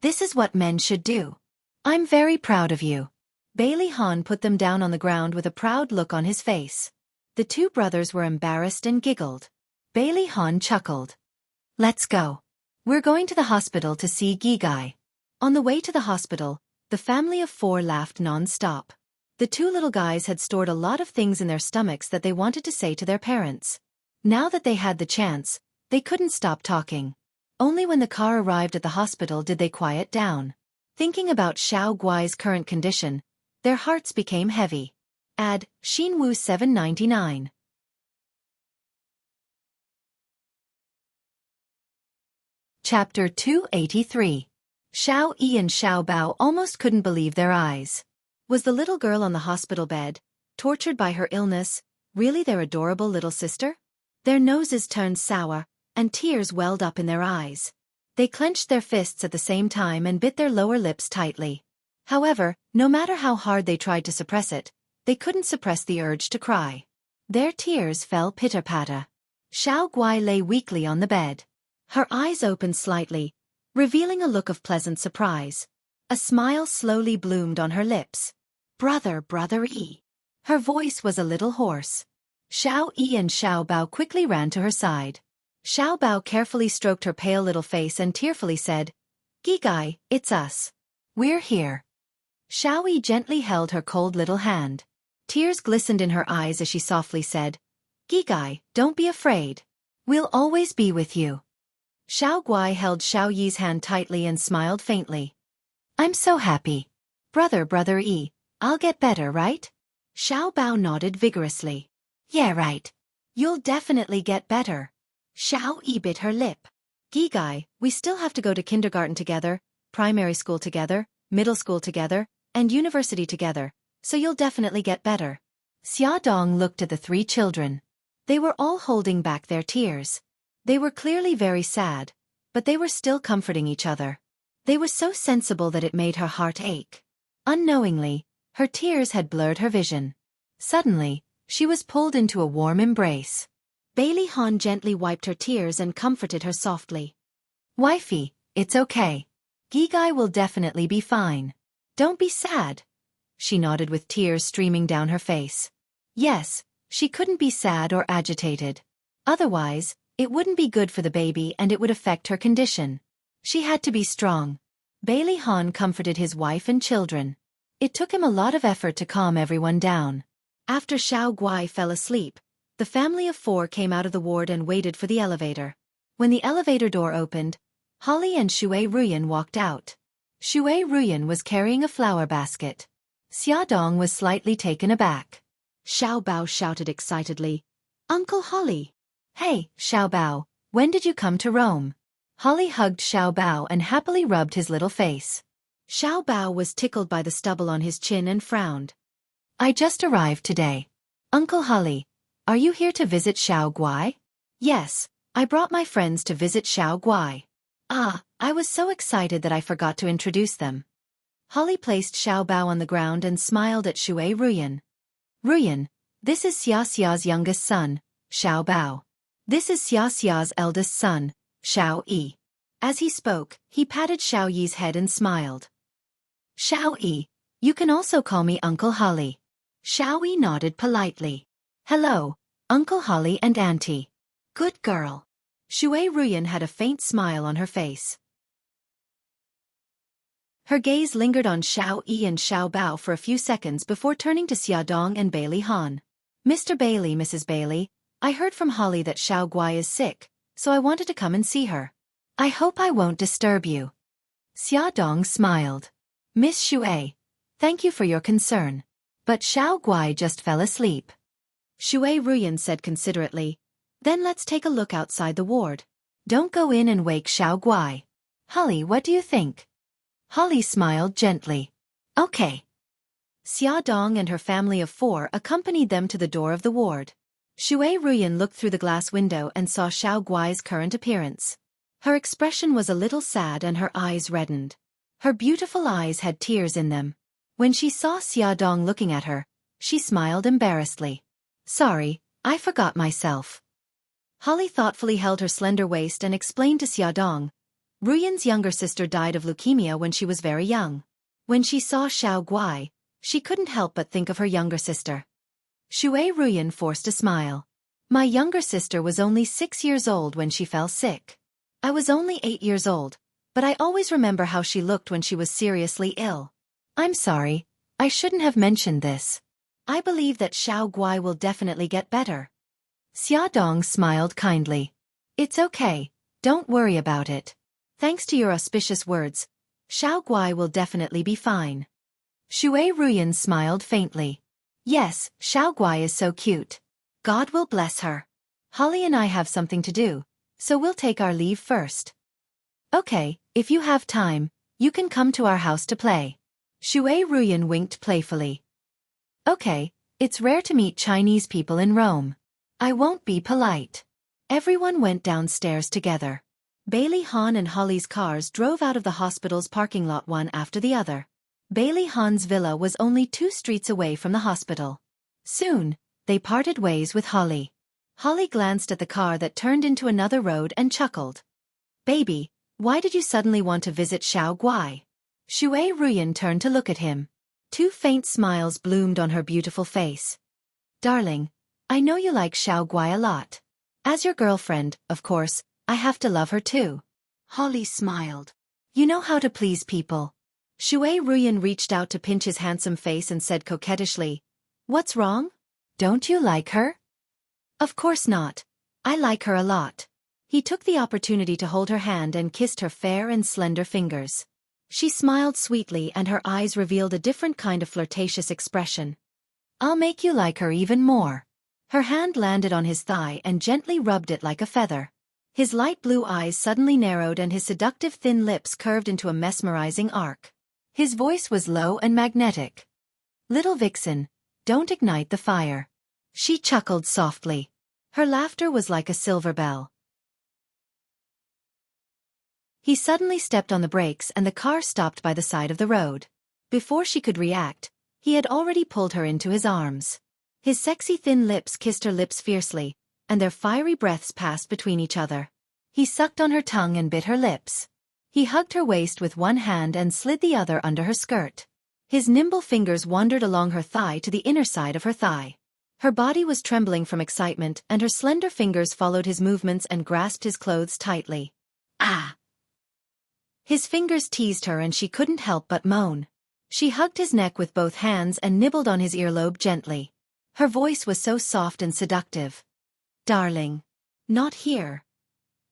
This is what men should do. I'm very proud of you. Bailey Han put them down on the ground with a proud look on his face. The two brothers were embarrassed and giggled. Bailey Han chuckled. Let's go. We're going to the hospital to see Gigai. On the way to the hospital, the family of four laughed non-stop. The two little guys had stored a lot of things in their stomachs that they wanted to say to their parents. Now that they had the chance, they couldn't stop talking. Only when the car arrived at the hospital did they quiet down. Thinking about Xiao Guai's current condition, their hearts became heavy. Add Xinwu 799. Chapter 283. Xiao Yi and Xiao Bao almost couldn't believe their eyes. Was the little girl on the hospital bed, tortured by her illness, really their adorable little sister? Their noses turned sour, and tears welled up in their eyes. They clenched their fists at the same time and bit their lower lips tightly. However, no matter how hard they tried to suppress it, they couldn't suppress the urge to cry. Their tears fell pitter-patter. Xiao Guai lay weakly on the bed. Her eyes opened slightly, revealing a look of pleasant surprise. A smile slowly bloomed on her lips. Brother Yi. Her voice was a little hoarse. Xiao Yi and Xiao Bao quickly ran to her side. Xiao Bao carefully stroked her pale little face and tearfully said, Gigai, it's us. We're here. Xiao Yi gently held her cold little hand. Tears glistened in her eyes as she softly said, Gigai, don't be afraid. We'll always be with you. Xiao Guai held Xiao Yi's hand tightly and smiled faintly. I'm so happy. Brother Yi, I'll get better, right? Xiao Bao nodded vigorously. Yeah, right. You'll definitely get better. Xiao Yi bit her lip. Gigai, we still have to go to kindergarten together, primary school together, middle school together, and university together, so you'll definitely get better. Xia Dong looked at the three children. They were all holding back their tears. They were clearly very sad, but they were still comforting each other. They were so sensible that it made her heart ache. Unknowingly, her tears had blurred her vision. Suddenly, she was pulled into a warm embrace. Bailey Han gently wiped her tears and comforted her softly. Wifey, it's okay. Gigai will definitely be fine. Don't be sad. She nodded with tears streaming down her face. Yes, she couldn't be sad or agitated. Otherwise, it wouldn't be good for the baby and it would affect her condition. She had to be strong. Bailey Han comforted his wife and children. It took him a lot of effort to calm everyone down. After Xiao Guai fell asleep, the family of 4 came out of the ward and waited for the elevator. When the elevator door opened, Holly and Shui Ruyan walked out. Shui Ruyan was carrying a flower basket. Xia Dong was slightly taken aback. Xiao Bao shouted excitedly, "Uncle Holly!" "Hey, Xiao Bao, when did you come to Rome?" Holly hugged Xiao Bao and happily rubbed his little face. Xiao Bao was tickled by the stubble on his chin and frowned. "I just arrived today. Uncle Holly, are you here to visit Xiao Guai?" "Yes, I brought my friends to visit Xiao Guai." "Ah, I was so excited that I forgot to introduce them." Holly placed Xiao Bao on the ground and smiled at Shui Ruyan. "Ruyan, this is Xia Xia's youngest son, Xiao Bao. This is Xia Xia's eldest son, Xiao Yi." As he spoke, he patted Xiao Yi's head and smiled. "Xiao Yi, you can also call me Uncle Holly." Xiao Yi nodded politely. "Hello, Uncle Holly and Auntie." "Good girl." Shui Ruyan had a faint smile on her face. Her gaze lingered on Xiao Yi and Xiao Bao for a few seconds before turning to Xia Dong and Bailey Han. "Mr. Bailey, Mrs. Bailey, I heard from Holly that Xiao Guai is sick, so I wanted to come and see her. I hope I won't disturb you." Xia Dong smiled. "Miss Shui, thank you for your concern. But Xiao Guai just fell asleep." Shui Ruyan said considerately, "Then let's take a look outside the ward. Don't go in and wake Xiao Guai. Holly, what do you think?" Holly smiled gently. "Okay." Xia Dong and her family of 4 accompanied them to the door of the ward. Shui Ruyan looked through the glass window and saw Xiao Guai's current appearance. Her expression was a little sad and her eyes reddened. Her beautiful eyes had tears in them. When she saw Xia Dong looking at her, she smiled embarrassedly. "Sorry, I forgot myself." Holly thoughtfully held her slender waist and explained to Xia Dong, "Ruyan's younger sister died of leukemia when she was very young." When she saw Xiao Guai, she couldn't help but think of her younger sister. Shui Ruyan forced a smile. "My younger sister was only 6 years old when she fell sick. I was only 8 years old, but I always remember how she looked when she was seriously ill. I'm sorry, I shouldn't have mentioned this. I believe that Xiao Guai will definitely get better." Xia Dong smiled kindly. "It's okay, don't worry about it. Thanks to your auspicious words, Xiao Guai will definitely be fine." Shui Ruyan smiled faintly. "Yes, Xiao Guai is so cute. God will bless her. Holly and I have something to do, so we'll take our leave first." "Okay, if you have time, you can come to our house to play." Shui Ruyan winked playfully. "Okay, it's rare to meet Chinese people in Rome. I won't be polite." Everyone went downstairs together. Bailey Han and Holly's cars drove out of the hospital's parking lot one after the other. Bailey Han's villa was only 2 streets away from the hospital. Soon, they parted ways with Holly. Holly glanced at the car that turned into another road and chuckled. "Baby, why did you suddenly want to visit Xiao Guai?" Shui Ruyan turned to look at him. 2 faint smiles bloomed on her beautiful face. "Darling, I know you like Xiao Guai a lot. As your girlfriend, of course, I have to love her too." Holly smiled. "You know how to please people." Shui Ruyan reached out to pinch his handsome face and said coquettishly, "What's wrong? Don't you like her?" "Of course not. I like her a lot." He took the opportunity to hold her hand and kissed her fair and slender fingers. She smiled sweetly and her eyes revealed a different kind of flirtatious expression. "I'll make you like her even more." Her hand landed on his thigh and gently rubbed it like a feather. His light blue eyes suddenly narrowed and his seductive thin lips curved into a mesmerizing arc. His voice was low and magnetic. "Little vixen, don't ignite the fire." She chuckled softly. Her laughter was like a silver bell. He suddenly stepped on the brakes and the car stopped by the side of the road. Before she could react, he had already pulled her into his arms. His sexy thin lips kissed her lips fiercely, and their fiery breaths passed between each other. He sucked on her tongue and bit her lips. He hugged her waist with one hand and slid the other under her skirt. His nimble fingers wandered along her thigh to the inner side of her thigh. Her body was trembling from excitement and her slender fingers followed his movements and grasped his clothes tightly. Ah! His fingers teased her and she couldn't help but moan. She hugged his neck with both hands and nibbled on his earlobe gently. Her voice was so soft and seductive. "Darling. Not here."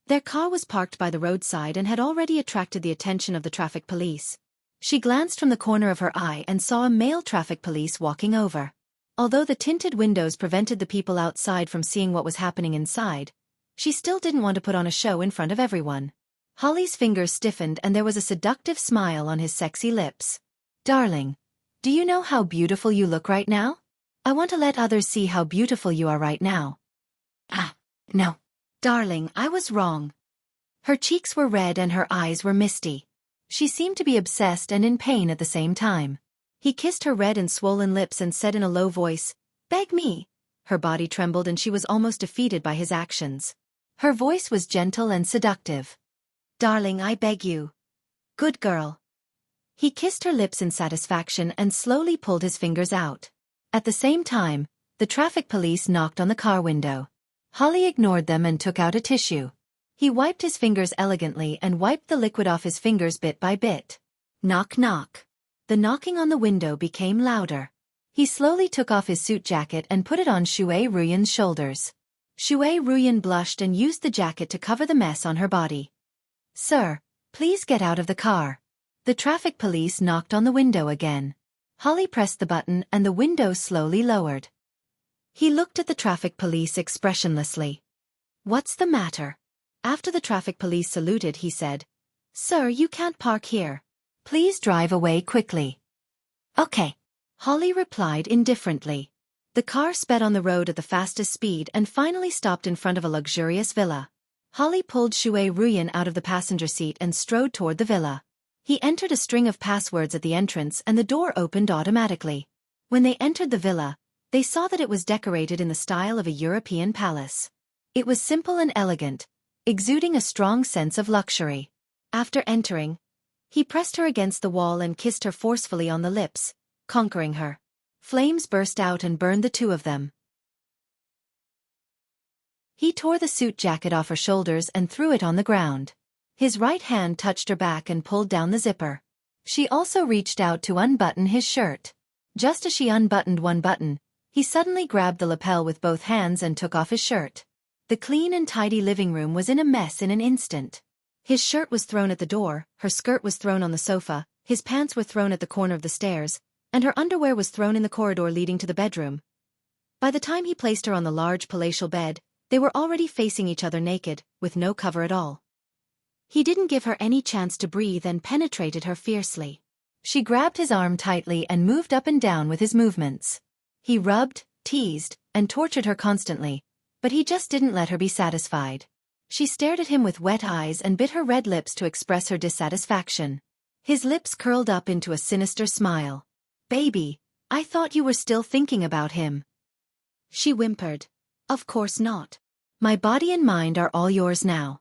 Their car was parked by the roadside and had already attracted the attention of the traffic police. She glanced from the corner of her eye and saw a male traffic police walking over. Although the tinted windows prevented the people outside from seeing what was happening inside, she still didn't want to put on a show in front of everyone. Holly's fingers stiffened and there was a seductive smile on his sexy lips. "Darling, do you know how beautiful you look right now? I want to let others see how beautiful you are right now." "Ah, no. Darling, I was wrong." Her cheeks were red and her eyes were misty. She seemed to be obsessed and in pain at the same time. He kissed her red and swollen lips and said in a low voice, "Beg me." Her body trembled and she was almost defeated by his actions. Her voice was gentle and seductive. "Darling, I beg you." "Good girl." He kissed her lips in satisfaction and slowly pulled his fingers out. At the same time, the traffic police knocked on the car window. Holly ignored them and took out a tissue. He wiped his fingers elegantly and wiped the liquid off his fingers bit by bit. Knock knock. The knocking on the window became louder. He slowly took off his suit jacket and put it on Shui Ruyan's shoulders. Shui Ruyan blushed and used the jacket to cover the mess on her body. "Sir, please get out of the car." The traffic police knocked on the window again. Holly pressed the button and the window slowly lowered. He looked at the traffic police expressionlessly. "What's the matter?" After the traffic police saluted, he said, "Sir, you can't park here. Please drive away quickly." "Okay," Holly replied indifferently. The car sped on the road at the fastest speed and finally stopped in front of a luxurious villa. Holly pulled Shui Ruyan out of the passenger seat and strode toward the villa. He entered a string of passwords at the entrance and the door opened automatically. When they entered the villa, they saw that it was decorated in the style of a European palace. It was simple and elegant, exuding a strong sense of luxury. After entering, he pressed her against the wall and kissed her forcefully on the lips, conquering her. Flames burst out and burned the two of them. He tore the suit jacket off her shoulders and threw it on the ground. His right hand touched her back and pulled down the zipper. She also reached out to unbutton his shirt. Just as she unbuttoned one button, he suddenly grabbed the lapel with both hands and took off his shirt. The clean and tidy living room was in a mess in an instant. His shirt was thrown at the door, her skirt was thrown on the sofa, his pants were thrown at the corner of the stairs, and her underwear was thrown in the corridor leading to the bedroom. By the time he placed her on the large palatial bed, they were already facing each other naked, with no cover at all. He didn't give her any chance to breathe and penetrated her fiercely. She grabbed his arm tightly and moved up and down with his movements. He rubbed, teased, and tortured her constantly, but he just didn't let her be satisfied. She stared at him with wet eyes and bit her red lips to express her dissatisfaction. His lips curled up into a sinister smile. "Baby, I thought you were still thinking about him." She whimpered. "Of course not. My body and mind are all yours now."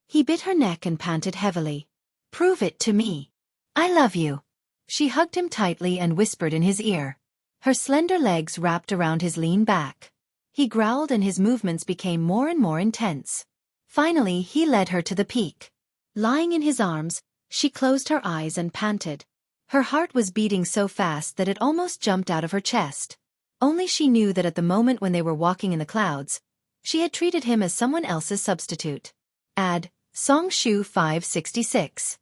He bit her neck and panted heavily. "Prove it to me. I love you." She hugged him tightly and whispered in his ear. Her slender legs wrapped around his lean back. He growled and his movements became more and more intense. Finally, he led her to the peak. Lying in his arms, she closed her eyes and panted. Her heart was beating so fast that it almost jumped out of her chest. Only she knew that at the moment when they were walking in the clouds, she had treated him as someone else's substitute. Add Song Shu 566.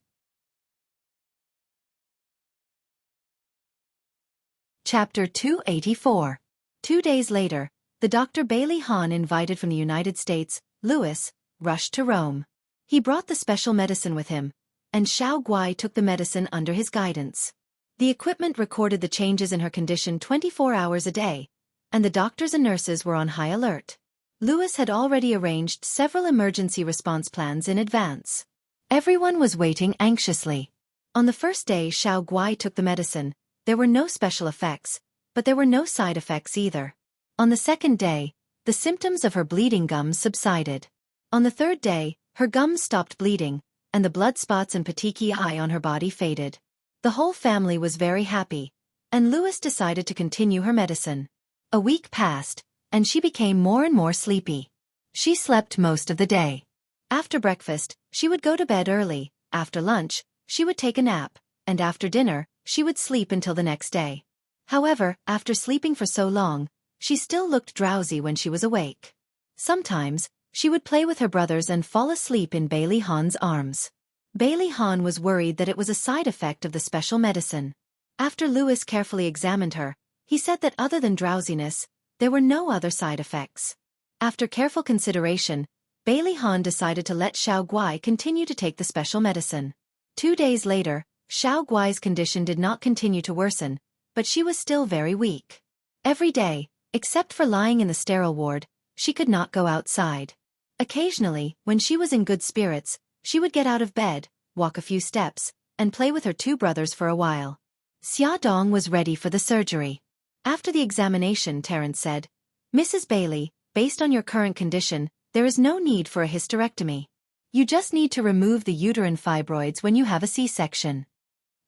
Chapter 284. 2 days later, the Dr. Bailey Han invited from the United States, Louis, rushed to Rome. He brought the special medicine with him, and Xiao Guai took the medicine under his guidance. The equipment recorded the changes in her condition 24 hours a day, and the doctors and nurses were on high alert. Louis had already arranged several emergency response plans in advance. Everyone was waiting anxiously. On the first day Xiao Guai took the medicine, there were no special effects, but there were no side effects either. On the second day, the symptoms of her bleeding gums subsided. On the third day, her gums stopped bleeding, and the blood spots and petechiae on her body faded. The whole family was very happy, and Louis decided to continue her medicine. A week passed, and she became more and more sleepy. She slept most of the day. After breakfast, she would go to bed early, after lunch, she would take a nap, and after dinner, she would sleep until the next day. However, after sleeping for so long, she still looked drowsy when she was awake. Sometimes, she would play with her brothers and fall asleep in Bailey Han's arms. Bailey Han was worried that it was a side effect of the special medicine. After Louis carefully examined her, he said that other than drowsiness, there were no other side effects. After careful consideration, Bailey Han decided to let Xiao Guai continue to take the special medicine. 2 days later, Xiao Guai's condition did not continue to worsen, but she was still very weak. Every day, except for lying in the sterile ward, she could not go outside. Occasionally, when she was in good spirits, she would get out of bed, walk a few steps, and play with her 2 brothers for a while. Xia Dong was ready for the surgery. After the examination, Terence said, "Mrs. Bailey, based on your current condition, there is no need for a hysterectomy. You just need to remove the uterine fibroids when you have a C-section."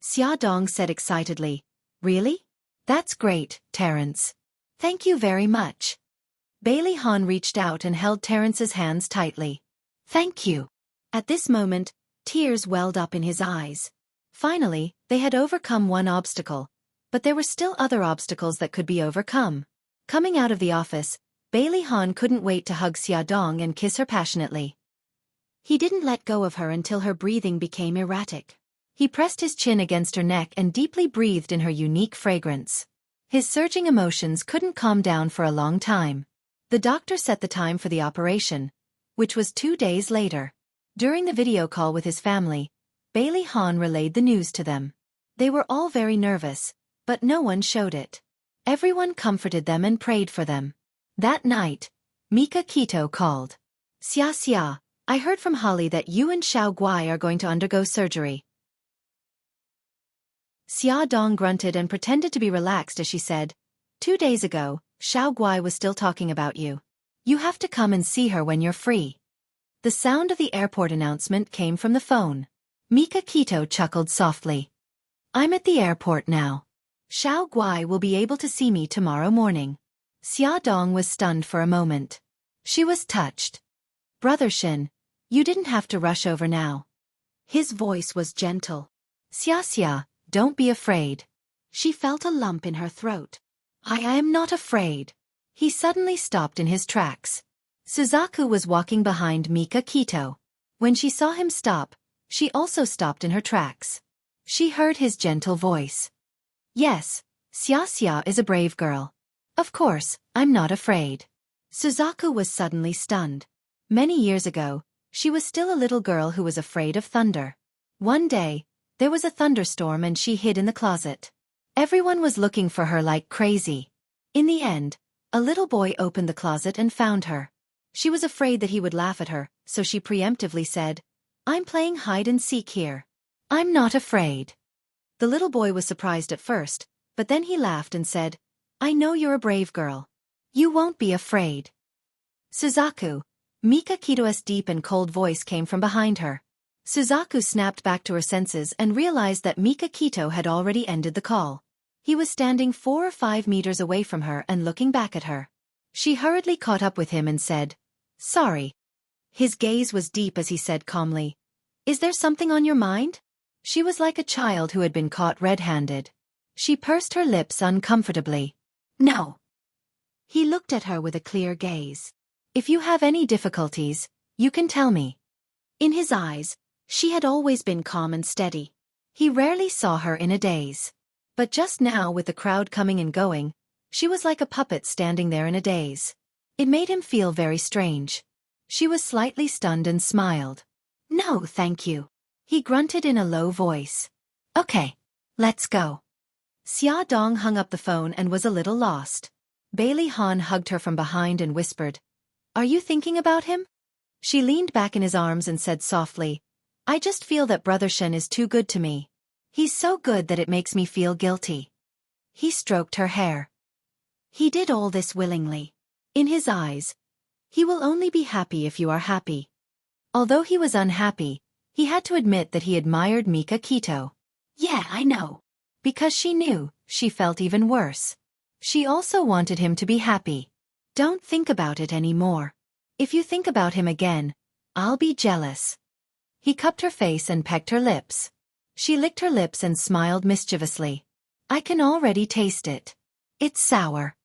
Xia Dong said excitedly, "Really? That's great, Terence. Thank you very much." Bailey Han reached out and held Terence's hands tightly. "Thank you." At this moment, tears welled up in his eyes. Finally, they had overcome one obstacle, but there were still other obstacles that could be overcome. Coming out of the office, Bailey Han couldn't wait to hug Xia Dong and kiss her passionately. He didn't let go of her until her breathing became erratic. He pressed his chin against her neck and deeply breathed in her unique fragrance. His surging emotions couldn't calm down for a long time. The doctor set the time for the operation, which was 2 days later. During the video call with his family, Bailey Han relayed the news to them. They were all very nervous, but no one showed it. Everyone comforted them and prayed for them. That night, Mika Kito called. Xia, I heard from Holly that you and Xiao Guai are going to undergo surgery." Xia Dong grunted and pretended to be relaxed as she said, 2 days ago, Xiao Guai was still talking about you. You have to come and see her when you're free." The sound of the airport announcement came from the phone. Mika Kito chuckled softly. "I'm at the airport now. Xiao Guai will be able to see me tomorrow morning." Xia Dong was stunned for a moment. She was touched. "Brother Shin, you didn't have to rush over now." His voice was gentle. Xia, don't be afraid." She felt a lump in her throat. I am not afraid." He suddenly stopped in his tracks. Suzaku was walking behind Mika Kito. When she saw him stop, she also stopped in her tracks. She heard his gentle voice. "Yes, Xia is a brave girl. Of course, I'm not afraid." Suzaku was suddenly stunned. Many years ago, she was still a little girl who was afraid of thunder. One day, there was a thunderstorm and she hid in the closet. Everyone was looking for her like crazy. In the end, a little boy opened the closet and found her. She was afraid that he would laugh at her, so she preemptively said, "I'm playing hide and seek here. I'm not afraid." The little boy was surprised at first, but then he laughed and said, "I know you're a brave girl. You won't be afraid." "Suzaku." Mika Kito's deep and cold voice came from behind her. Suzaku snapped back to her senses and realized that Mika Kito had already ended the call. He was standing 4 or 5 meters away from her and looking back at her. She hurriedly caught up with him and said, "Sorry." His gaze was deep as he said calmly, "Is there something on your mind?" She was like a child who had been caught red-handed. She pursed her lips uncomfortably. "No." He looked at her with a clear gaze. "If you have any difficulties, you can tell me." In his eyes, she had always been calm and steady. He rarely saw her in a daze. But just now with the crowd coming and going, she was like a puppet standing there in a daze. It made him feel very strange. She was slightly stunned and smiled. "No, thank you." He grunted in a low voice. "Okay, let's go." Xia Dong hung up the phone and was a little lost. Bailey Han hugged her from behind and whispered, "Are you thinking about him?" She leaned back in his arms and said softly, "I just feel that Brother Shen is too good to me. He's so good that it makes me feel guilty." He stroked her hair. "He did all this willingly. In his eyes, he will only be happy if you are happy." Although he was unhappy, he had to admit that he admired Mika Kito. "Yeah, I know." Because she knew, she felt even worse. She also wanted him to be happy. "Don't think about it anymore. If you think about him again, I'll be jealous." He cupped her face and pecked her lips. She licked her lips and smiled mischievously. "I can already taste it. It's sour."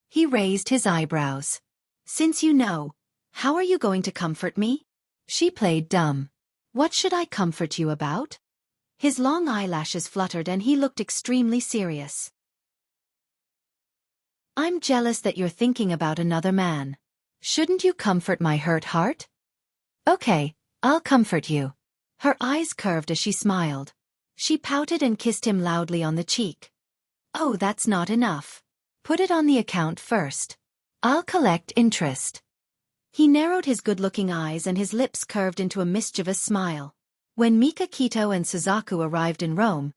He raised his eyebrows. "Since you know, how are you going to comfort me?" She played dumb. "What should I comfort you about?" His long eyelashes fluttered and he looked extremely serious. "I'm jealous that you're thinking about another man. Shouldn't you comfort my hurt heart?" "Okay, I'll comfort you." Her eyes curved as she smiled. She pouted and kissed him loudly on the cheek. "Oh, that's not enough. Put it on the account first. I'll collect interest." He narrowed his good-looking eyes and his lips curved into a mischievous smile. When Mika Kito and Suzaku arrived in Rome,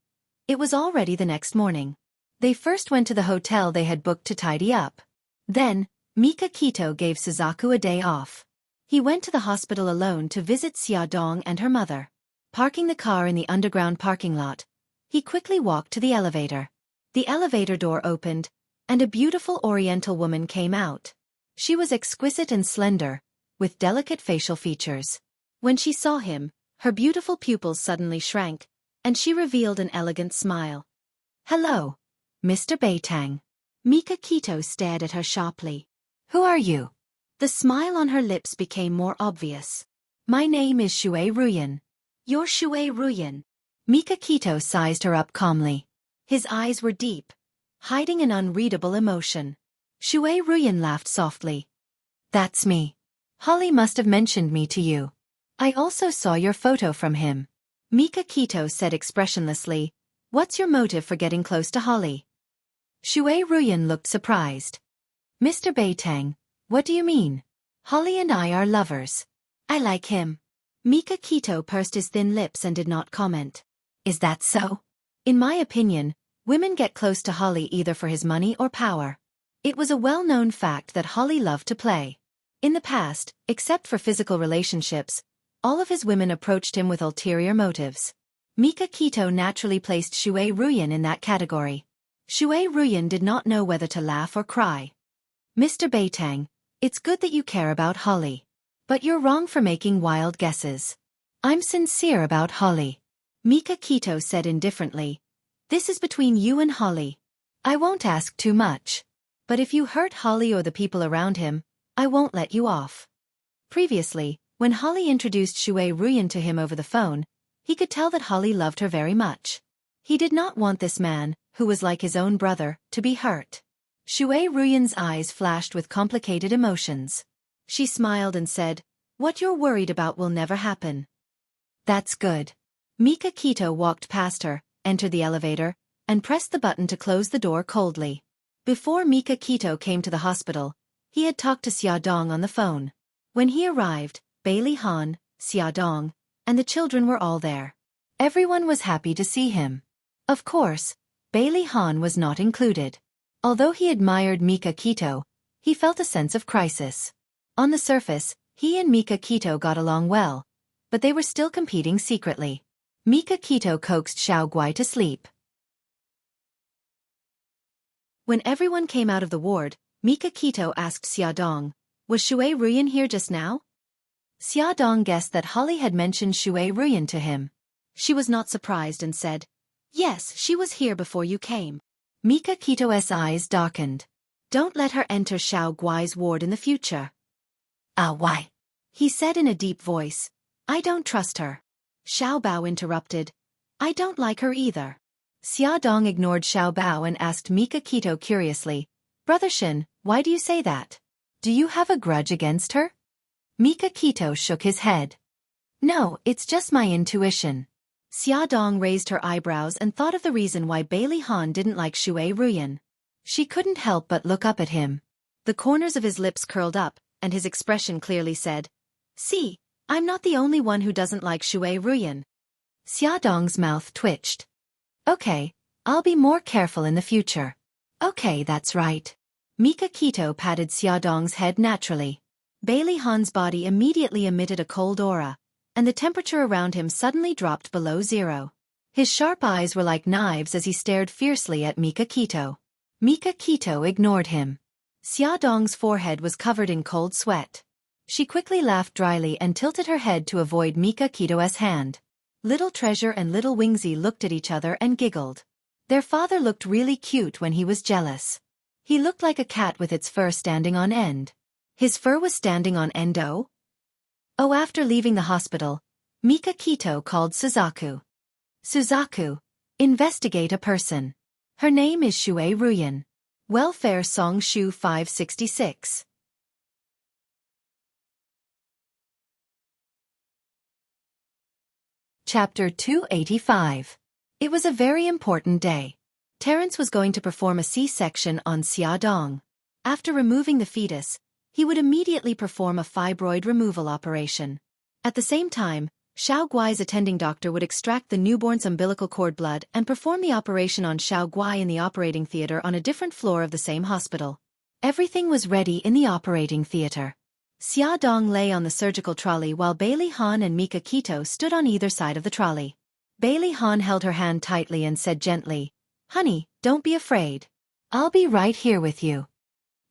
it was already the next morning. They first went to the hotel they had booked to tidy up. Then, Mika Kito gave Suzaku a day off. He went to the hospital alone to visit Xia Dong and her mother. Parking the car in the underground parking lot, he quickly walked to the elevator. The elevator door opened, and a beautiful Oriental woman came out. She was exquisite and slender, with delicate facial features. When she saw him, her beautiful pupils suddenly shrank, and she revealed an elegant smile. "Hello, Mr. Beitang." Mika Kito stared at her sharply. "Who are you?" The smile on her lips became more obvious. "My name is Shui Ruyan." "You're Shui Ruyan." Mika Kito sized her up calmly. His eyes were deep, hiding an unreadable emotion. Shui Ruyan laughed softly. "That's me. Holly must have mentioned me to you. I also saw your photo from him." Mika Kito said expressionlessly, "What's your motive for getting close to Holly?" Shui Ruyan looked surprised. "Mr. Beitang, what do you mean? Holly and I are lovers. I like him." Mika Kito pursed his thin lips and did not comment. "Is that so?" "In my opinion, women get close to Holly either for his money or power." It was a well-known fact that Holly loved to play. In the past, except for physical relationships, all of his women approached him with ulterior motives. Mika Kito naturally placed Shui Ruyan in that category. Shui Ruyan did not know whether to laugh or cry. "Mr. Beitang, it's good that you care about Holly. But you're wrong for making wild guesses. I'm sincere about Holly." Mika Kito said indifferently, "This is between you and Holly. I won't ask too much. But if you hurt Holly or the people around him, I won't let you off." Previously, when Holly introduced Shui Ruyan to him over the phone, he could tell that Holly loved her very much. He did not want this man, who was like his own brother, to be hurt. Shui Ruyan's eyes flashed with complicated emotions. She smiled and said, "What you're worried about will never happen." "That's good." Mika Kito walked past her, entered the elevator, and pressed the button to close the door coldly. Before Mika Kito came to the hospital, he had talked to Xia Dong on the phone. When he arrived, Bailey Han, Xia Dong, and the children were all there. Everyone was happy to see him. Of course, Bailey Han was not included. Although he admired Mika Kito, he felt a sense of crisis. On the surface, he and Mika Kito got along well, but they were still competing secretly. Mika Kito coaxed Xiao Guai to sleep. When everyone came out of the ward, Mika Kito asked Xia Dong, "Was Shui Ruyan here just now?" Xia Dong guessed that Holly had mentioned Shui Ruyan to him. She was not surprised and said, "Yes, she was here before you came." Mika Kito's eyes darkened. "Don't let her enter Xiao Guai's ward in the future." Why?" he said in a deep voice. "I don't trust her." Xiao Bao interrupted, "I don't like her either." Xia Dong ignored Xiao Bao and asked Mika Kito curiously, "Brother Shin, why do you say that?" Do you have a grudge against her? Mika Kito shook his head. No, it's just my intuition. Xiaodong raised her eyebrows and thought of the reason why Bailey Han didn't like Shui Ruyan. She couldn't help but look up at him. The corners of his lips curled up, and his expression clearly said, "See, I'm not the only one who doesn't like Shui Ruyan." Xiaodong's mouth twitched. Okay, I'll be more careful in the future. Okay, that's right. Mika Kito patted Xiaodong's head naturally. Bailey Han's body immediately emitted a cold aura, and the temperature around him suddenly dropped below zero. His sharp eyes were like knives as he stared fiercely at Mika Kito. Mika Kito ignored him. Xiaodong's forehead was covered in cold sweat. She quickly laughed dryly and tilted her head to avoid Mika Kito's hand. Little Treasure and Little Wingsy looked at each other and giggled. Their father looked really cute when he was jealous. He looked like a cat with its fur standing on end. His fur was standing on end. Oh, after leaving the hospital, Mika Kito called Suzaku. Suzaku, investigate a person. Her name is Shui Ruyan. Welfare Song Shu 566. Chapter 285. It was a very important day. Terence was going to perform a C-section on Xiaodong. After removing the fetus, he would immediately perform a fibroid removal operation. At the same time, Xiao Guai's attending doctor would extract the newborn's umbilical cord blood and perform the operation on Xiao Guai in the operating theater on a different floor of the same hospital. Everything was ready in the operating theater. Xiaodong lay on the surgical trolley while Bailey Han and Mika Kito stood on either side of the trolley. Bailey Han held her hand tightly and said gently, "Honey, don't be afraid. I'll be right here with you."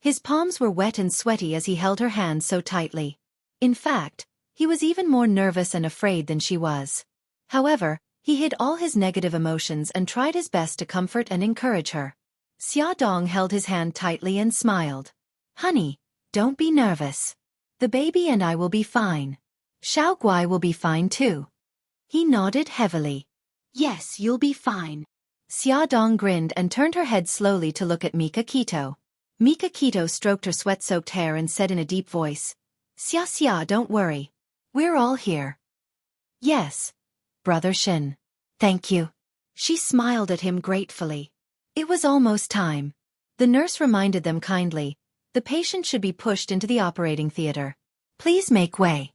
His palms were wet and sweaty as he held her hand so tightly. In fact, he was even more nervous and afraid than she was. However, he hid all his negative emotions and tried his best to comfort and encourage her. Xiaodong held his hand tightly and smiled. "Honey, don't be nervous. The baby and I will be fine. Xiao Guai will be fine too." He nodded heavily. "Yes, you'll be fine." Xiaodong grinned and turned her head slowly to look at Mika Kito. Mika Kito stroked her sweat-soaked hair and said in a deep voice, "Xia, don't worry. We're all here." "Yes, Brother Shin. Thank you." She smiled at him gratefully. It was almost time. The nurse reminded them kindly, the patient should be pushed into the operating theater. "Please make way."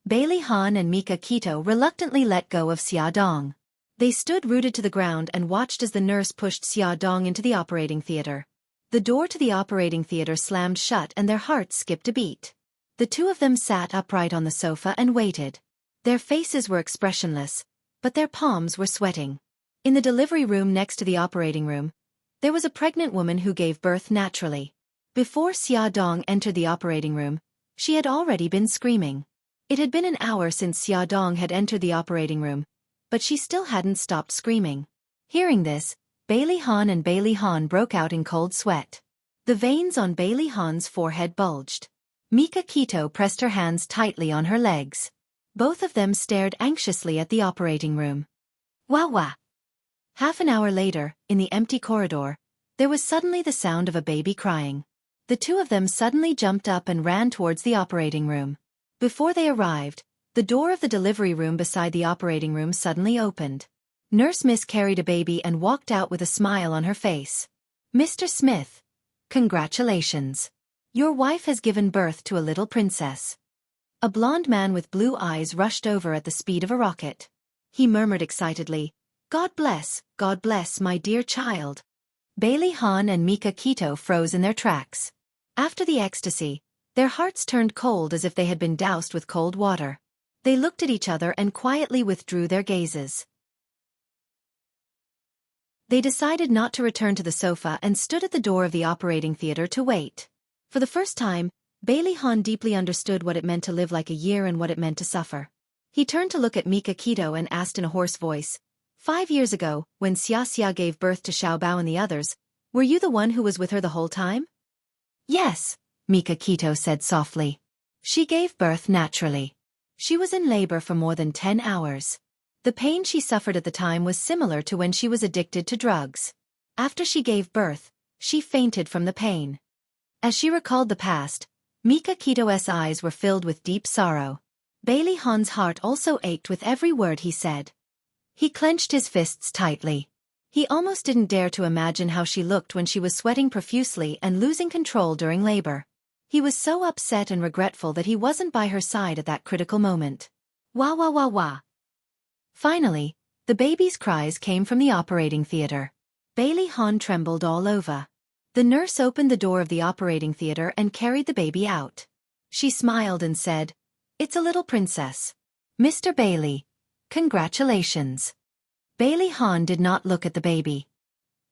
Bailey Han and Mika Kito reluctantly let go of Xiaodong. They stood rooted to the ground and watched as the nurse pushed Xiaodong into the operating theater. The door to the operating theater slammed shut and their hearts skipped a beat. The two of them sat upright on the sofa and waited. Their faces were expressionless, but their palms were sweating. In the delivery room next to the operating room, there was a pregnant woman who gave birth naturally. Before Xiaodong entered the operating room, she had already been screaming. It had been an hour since Xiaodong had entered the operating room, but she still hadn't stopped screaming. Hearing this, Bailey Han and Bailey Han broke out in cold sweat. The veins on Bailey Han's forehead bulged. Mika Kito pressed her hands tightly on her legs. Both of them stared anxiously at the operating room. Wah! Half an hour later, in the empty corridor, there was suddenly the sound of a baby crying. The two of them suddenly jumped up and ran towards the operating room. Before they arrived, the door of the delivery room beside the operating room suddenly opened. Nurse Miss carried a baby and walked out with a smile on her face. "Mr. Smith, congratulations. Your wife has given birth to a little princess." A blond man with blue eyes rushed over at the speed of a rocket. He murmured excitedly, God bless, my dear child." Bailey Han and Mika Kito froze in their tracks. After the ecstasy, their hearts turned cold as if they had been doused with cold water. They looked at each other and quietly withdrew their gazes. They decided not to return to the sofa and stood at the door of the operating theater to wait. For the first time, Bailey Han deeply understood what it meant to live like a year and what it meant to suffer. He turned to look at Mika Kito and asked in a hoarse voice, 5 years ago, when Xia gave birth to Xiao Bao and the others, were you the one who was with her the whole time? Yes, Mika Kito said softly. She gave birth naturally. She was in labor for more than 10 hours. The pain she suffered at the time was similar to when she was addicted to drugs. After she gave birth, she fainted from the pain. As she recalled the past, Mika Kito's eyes were filled with deep sorrow. Bailey Han's heart also ached with every word he said. He clenched his fists tightly. He almost didn't dare to imagine how she looked when she was sweating profusely and losing control during labor. He was so upset and regretful that he wasn't by her side at that critical moment. Wah wah wah wah. Finally, the baby's cries came from the operating theater. Bailey Han trembled all over. The nurse opened the door of the operating theater and carried the baby out. She smiled and said, "It's a little princess. Mr. Bailey, congratulations." Bailey Han did not look at the baby.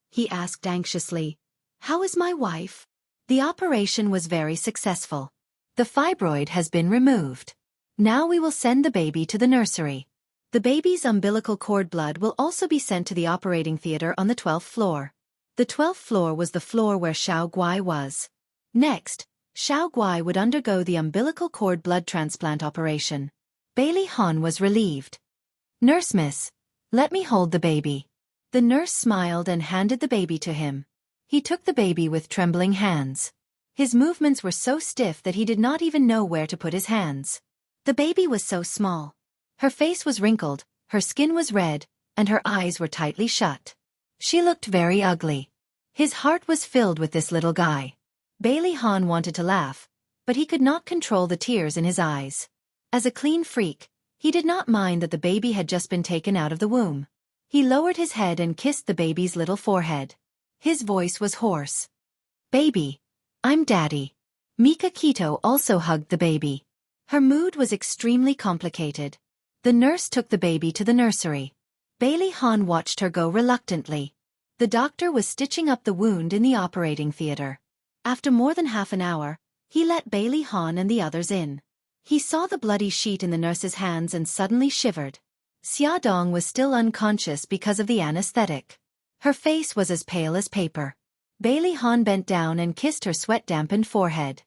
He asked anxiously, "How is my wife?" The operation was very successful. The fibroid has been removed. Now we will send the baby to the nursery. The baby's umbilical cord blood will also be sent to the operating theater on the 12th floor. The 12th floor was the floor where Xiao Guai was. Next, Xiao Guai would undergo the umbilical cord blood transplant operation. Bailey Han was relieved. "Nurse miss, let me hold the baby." The nurse smiled and handed the baby to him. He took the baby with trembling hands. His movements were so stiff that he did not even know where to put his hands. The baby was so small. Her face was wrinkled, her skin was red, and her eyes were tightly shut. She looked very ugly. His heart was filled with this little guy. Bailey Han wanted to laugh, but he could not control the tears in his eyes. As a clean freak, he did not mind that the baby had just been taken out of the womb. He lowered his head and kissed the baby's little forehead. His voice was hoarse. "Baby, I'm Daddy." Mika Kito also hugged the baby. Her mood was extremely complicated. The nurse took the baby to the nursery. Bailey Han watched her go reluctantly. The doctor was stitching up the wound in the operating theater. After more than half an hour, he let Bailey Han and the others in. He saw the bloody sheet in the nurse's hands and suddenly shivered. Xia Dong was still unconscious because of the anesthetic. Her face was as pale as paper. Bailey Han bent down and kissed her sweat-dampened forehead.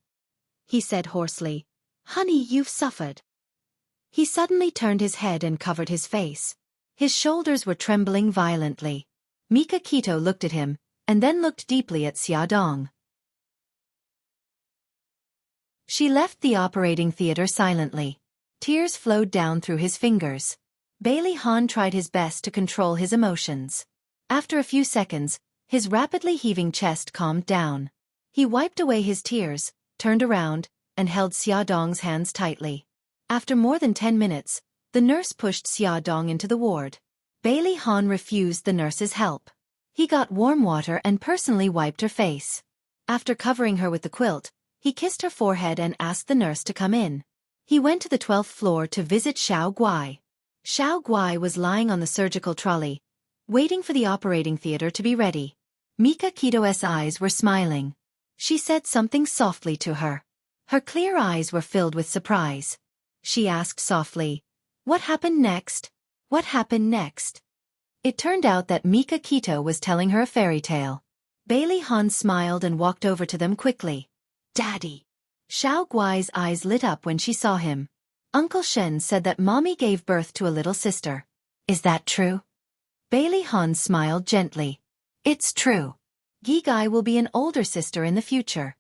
He said hoarsely, "Honey, you've suffered." He suddenly turned his head and covered his face. His shoulders were trembling violently. Mika Kito looked at him, and then looked deeply at Xia Dong. She left the operating theater silently. Tears flowed down through his fingers. Bailey Han tried his best to control his emotions. After a few seconds, his rapidly heaving chest calmed down. He wiped away his tears, turned around, and held Xia Dong's hands tightly. After more than 10 minutes, the nurse pushed Xia Dong into the ward. Bailey Han refused the nurse's help. He got warm water and personally wiped her face. After covering her with the quilt, he kissed her forehead and asked the nurse to come in. He went to the 12th floor to visit Xiao Guai. Xiao Guai was lying on the surgical trolley, waiting for the operating theater to be ready. Mika Kito's eyes were smiling. She said something softly to her. Her clear eyes were filled with surprise. She asked softly, "What happened next? What happened next?" It turned out that Mika Kito was telling her a fairy tale. Bailey Han smiled and walked over to them quickly. "Daddy." Xiao Guai's eyes lit up when she saw him. "Uncle Shen said that Mommy gave birth to a little sister. Is that true?" Bailey Han smiled gently. "It's true. Gigai will be an older sister in the future."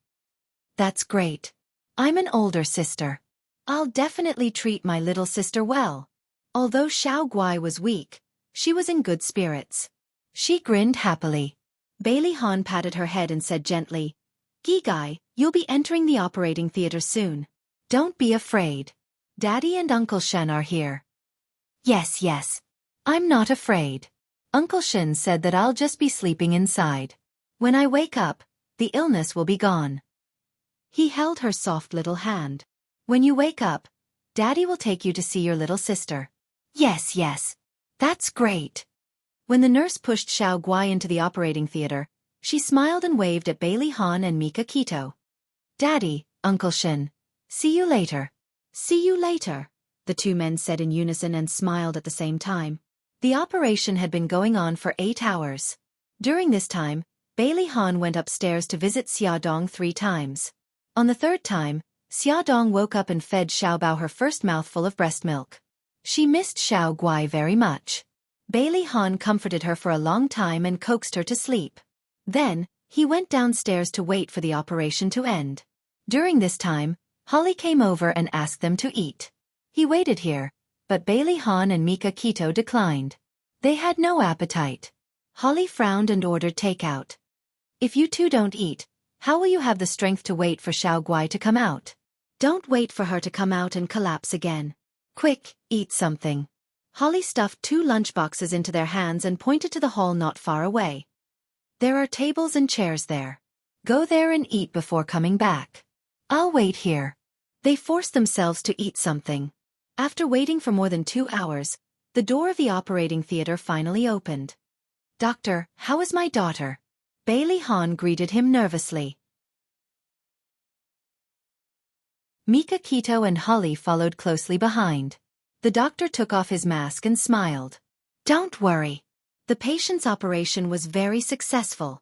"That's great. I'm an older sister. I'll definitely treat my little sister well." Although Xiao Guai was weak, she was in good spirits. She grinned happily. Bailey Han patted her head and said gently, "Gigai, you'll be entering the operating theater soon. Don't be afraid. Daddy and Uncle Shen are here." Yes, I'm not afraid. Uncle Shen said that I'll just be sleeping inside. When I wake up, the illness will be gone." He held her soft little hand. "When you wake up, Daddy will take you to see your little sister." Yes. That's great." When the nurse pushed Xiao Guai into the operating theater, she smiled and waved at Bailey Han and Mika Kito. "Daddy, Uncle Shen, see you later." "See you later," the two men said in unison and smiled at the same time. The operation had been going on for 8 hours. During this time, Bailey Han went upstairs to visit Xia Dong 3 times. On the 3rd time, Xia Dong woke up and fed Xiao Bao her first mouthful of breast milk. She missed Xiao Guai very much. Bailey Han comforted her for a long time and coaxed her to sleep. Then, he went downstairs to wait for the operation to end. During this time, Holly came over and asked them to eat. He waited here, but Bailey Han and Mika Keto declined. They had no appetite. Holly frowned and ordered takeout. If you two don't eat, how will you have the strength to wait for Xiao Guai to come out? Don't wait for her to come out and collapse again. Quick, eat something. Holly stuffed 2 lunchboxes into their hands and pointed to the hall not far away. There are tables and chairs there. Go there and eat before coming back. I'll wait here. They forced themselves to eat something. After waiting for more than 2 hours, the door of the operating theater finally opened. Doctor, how is my daughter? Bailey Han greeted him nervously. Mika Keto and Holly followed closely behind. The doctor took off his mask and smiled. Don't worry. The patient's operation was very successful.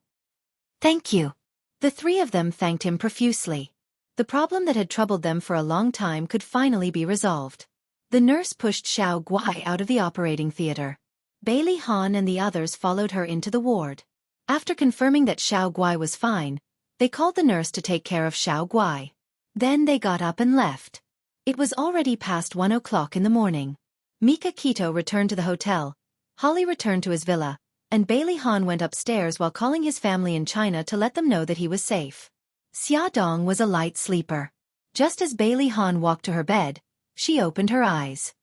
Thank you. The 3 of them thanked him profusely. The problem that had troubled them for a long time could finally be resolved. The nurse pushed Xiao Guai out of the operating theater. Bailey Han and the others followed her into the ward. After confirming that Xiao Guai was fine, they called the nurse to take care of Xiao Guai. Then they got up and left. It was already past 1 o'clock in the morning. Mika Keto returned to the hotel, Holly returned to his villa, and Bailey Han went upstairs while calling his family in China to let them know that he was safe. Xia Dong was a light sleeper. Just as Bailey Han walked to her bed, she opened her eyes.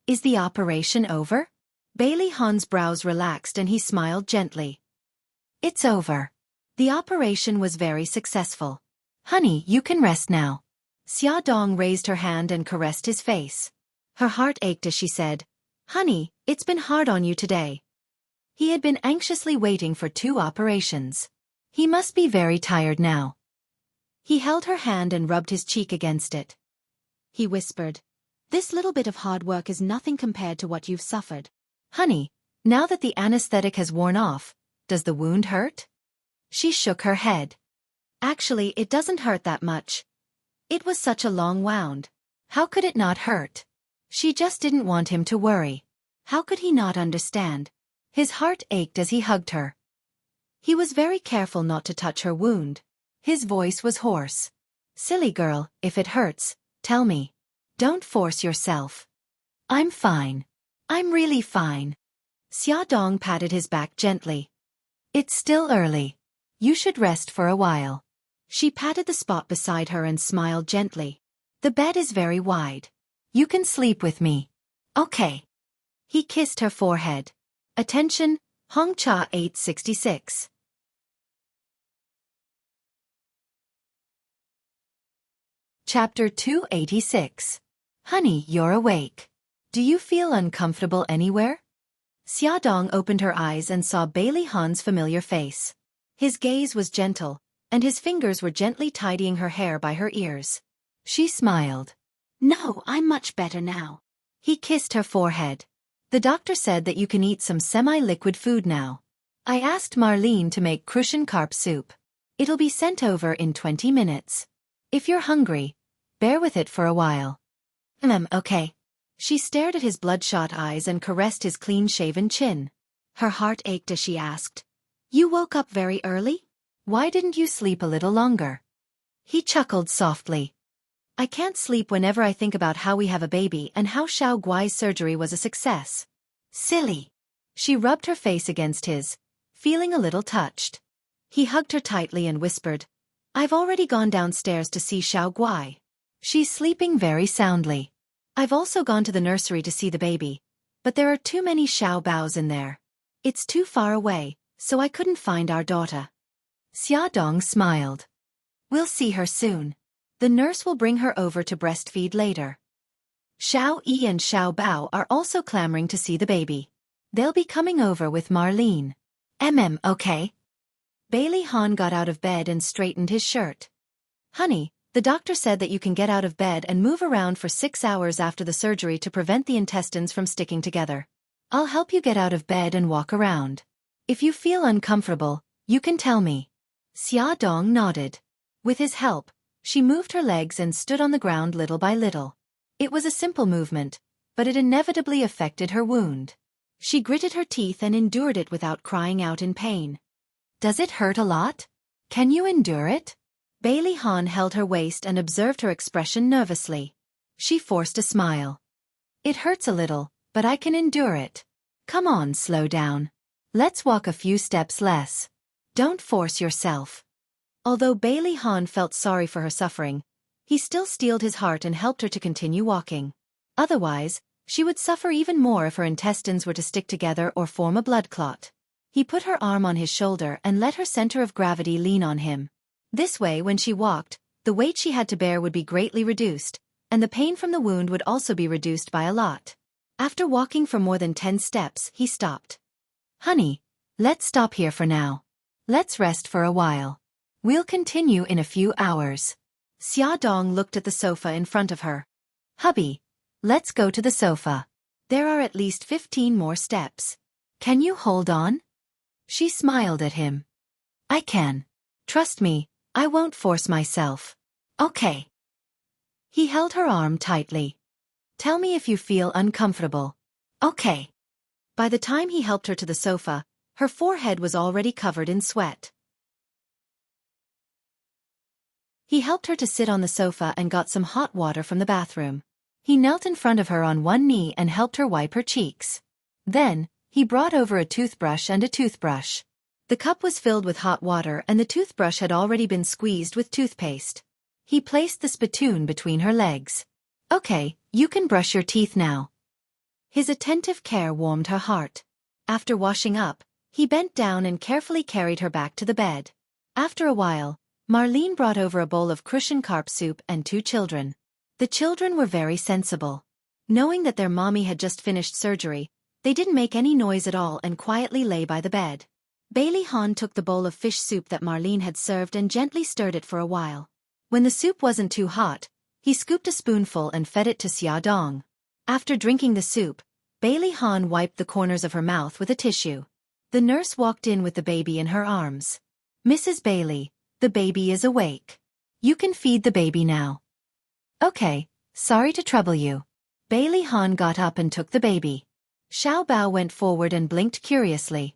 Is the operation over? Bailey Han's brows relaxed and he smiled gently. It's over. The operation was very successful. Honey, you can rest now. Xia Dong raised her hand and caressed his face. Her heart ached as she said, Honey, it's been hard on you today. He had been anxiously waiting for 2 operations. He must be very tired now. He held her hand and rubbed his cheek against it. He whispered, This little bit of hard work is nothing compared to what you've suffered. Honey, now that the anesthetic has worn off, does the wound hurt? She shook her head. Actually, it doesn't hurt that much. It was such a long wound. How could it not hurt? She just didn't want him to worry. How could he not understand? His heart ached as he hugged her. He was very careful not to touch her wound. His voice was hoarse. Silly girl, if it hurts, tell me. Don't force yourself. I'm fine. I'm really fine. Xia Dong patted his back gently. It's still early. You should rest for a while. She patted the spot beside her and smiled gently. The bed is very wide. You can sleep with me. Okay. He kissed her forehead. Attention, Hong Cha 866. Chapter 286. Honey, you're awake. Do you feel uncomfortable anywhere? Xia Dong opened her eyes and saw Bailey Han's familiar face. His gaze was gentle, and his fingers were gently tidying her hair by her ears. She smiled. No, I'm much better now. He kissed her forehead. The doctor said that you can eat some semi-liquid food now. I asked Marlene to make Crucian carp soup. It'll be sent over in 20 minutes. If you're hungry, bear with it for a while. Okay. She stared at his bloodshot eyes and caressed his clean-shaven chin. Her heart ached as she asked, You woke up very early? Why didn't you sleep a little longer? He chuckled softly. I can't sleep whenever I think about how we have a baby and how Xiao Guai's surgery was a success. Silly. She rubbed her face against his, feeling a little touched. He hugged her tightly and whispered, I've already gone downstairs to see Xiao Guai. She's sleeping very soundly. I've also gone to the nursery to see the baby, but there are too many Xiao Baos in there. It's too far away, so I couldn't find our daughter. Xia Dong smiled. We'll see her soon. The nurse will bring her over to breastfeed later. Xiao Yi and Xiao Bao are also clamoring to see the baby. They'll be coming over with Marlene. Okay. Bailey Han got out of bed and straightened his shirt. Honey, the doctor said that you can get out of bed and move around for 6 hours after the surgery to prevent the intestines from sticking together. I'll help you get out of bed and walk around. If you feel uncomfortable, you can tell me. Xia Dong nodded. With his help, she moved her legs and stood on the ground little by little. It was a simple movement, but it inevitably affected her wound. She gritted her teeth and endured it without crying out in pain. Does it hurt a lot? Can you endure it? Bailey Han held her waist and observed her expression nervously. She forced a smile. It hurts a little, but I can endure it. Come on, slow down. Let's walk a few steps less. Don't force yourself. Although Bailey Han felt sorry for her suffering, he still steeled his heart and helped her to continue walking. Otherwise, she would suffer even more if her intestines were to stick together or form a blood clot. He put her arm on his shoulder and let her center of gravity lean on him. This way, when she walked, the weight she had to bear would be greatly reduced, and the pain from the wound would also be reduced by a lot. After walking for more than 10 steps, he stopped. Honey, let's stop here for now. Let's rest for a while. We'll continue in a few hours. Xiaodong looked at the sofa in front of her. Hubby, let's go to the sofa. There are at least 15 more steps. Can you hold on? She smiled at him. I can. Trust me, I won't force myself. Okay. He held her arm tightly. Tell me if you feel uncomfortable. Okay. By the time he helped her to the sofa, her forehead was already covered in sweat. He helped her to sit on the sofa and got some hot water from the bathroom. He knelt in front of her on one knee and helped her wipe her cheeks. Then, he brought over a toothbrush and a toothbrush. The cup was filled with hot water and the toothbrush had already been squeezed with toothpaste. He placed the spittoon between her legs. Okay, you can brush your teeth now. His attentive care warmed her heart. After washing up, he bent down and carefully carried her back to the bed. After a while, Marlene brought over a bowl of crucian carp soup and 2 children. The children were very sensible. Knowing that their mommy had just finished surgery, they didn't make any noise at all and quietly lay by the bed. Bailey Han took the bowl of fish soup that Marlene had served and gently stirred it for a while. When the soup wasn't too hot, he scooped a spoonful and fed it to Xiaodong. After drinking the soup, Bailey Han wiped the corners of her mouth with a tissue. The nurse walked in with the baby in her arms. Mrs. Bailey, the baby is awake. You can feed the baby now. Okay, sorry to trouble you. Bailey Han got up and took the baby. Xiao Bao went forward and blinked curiously.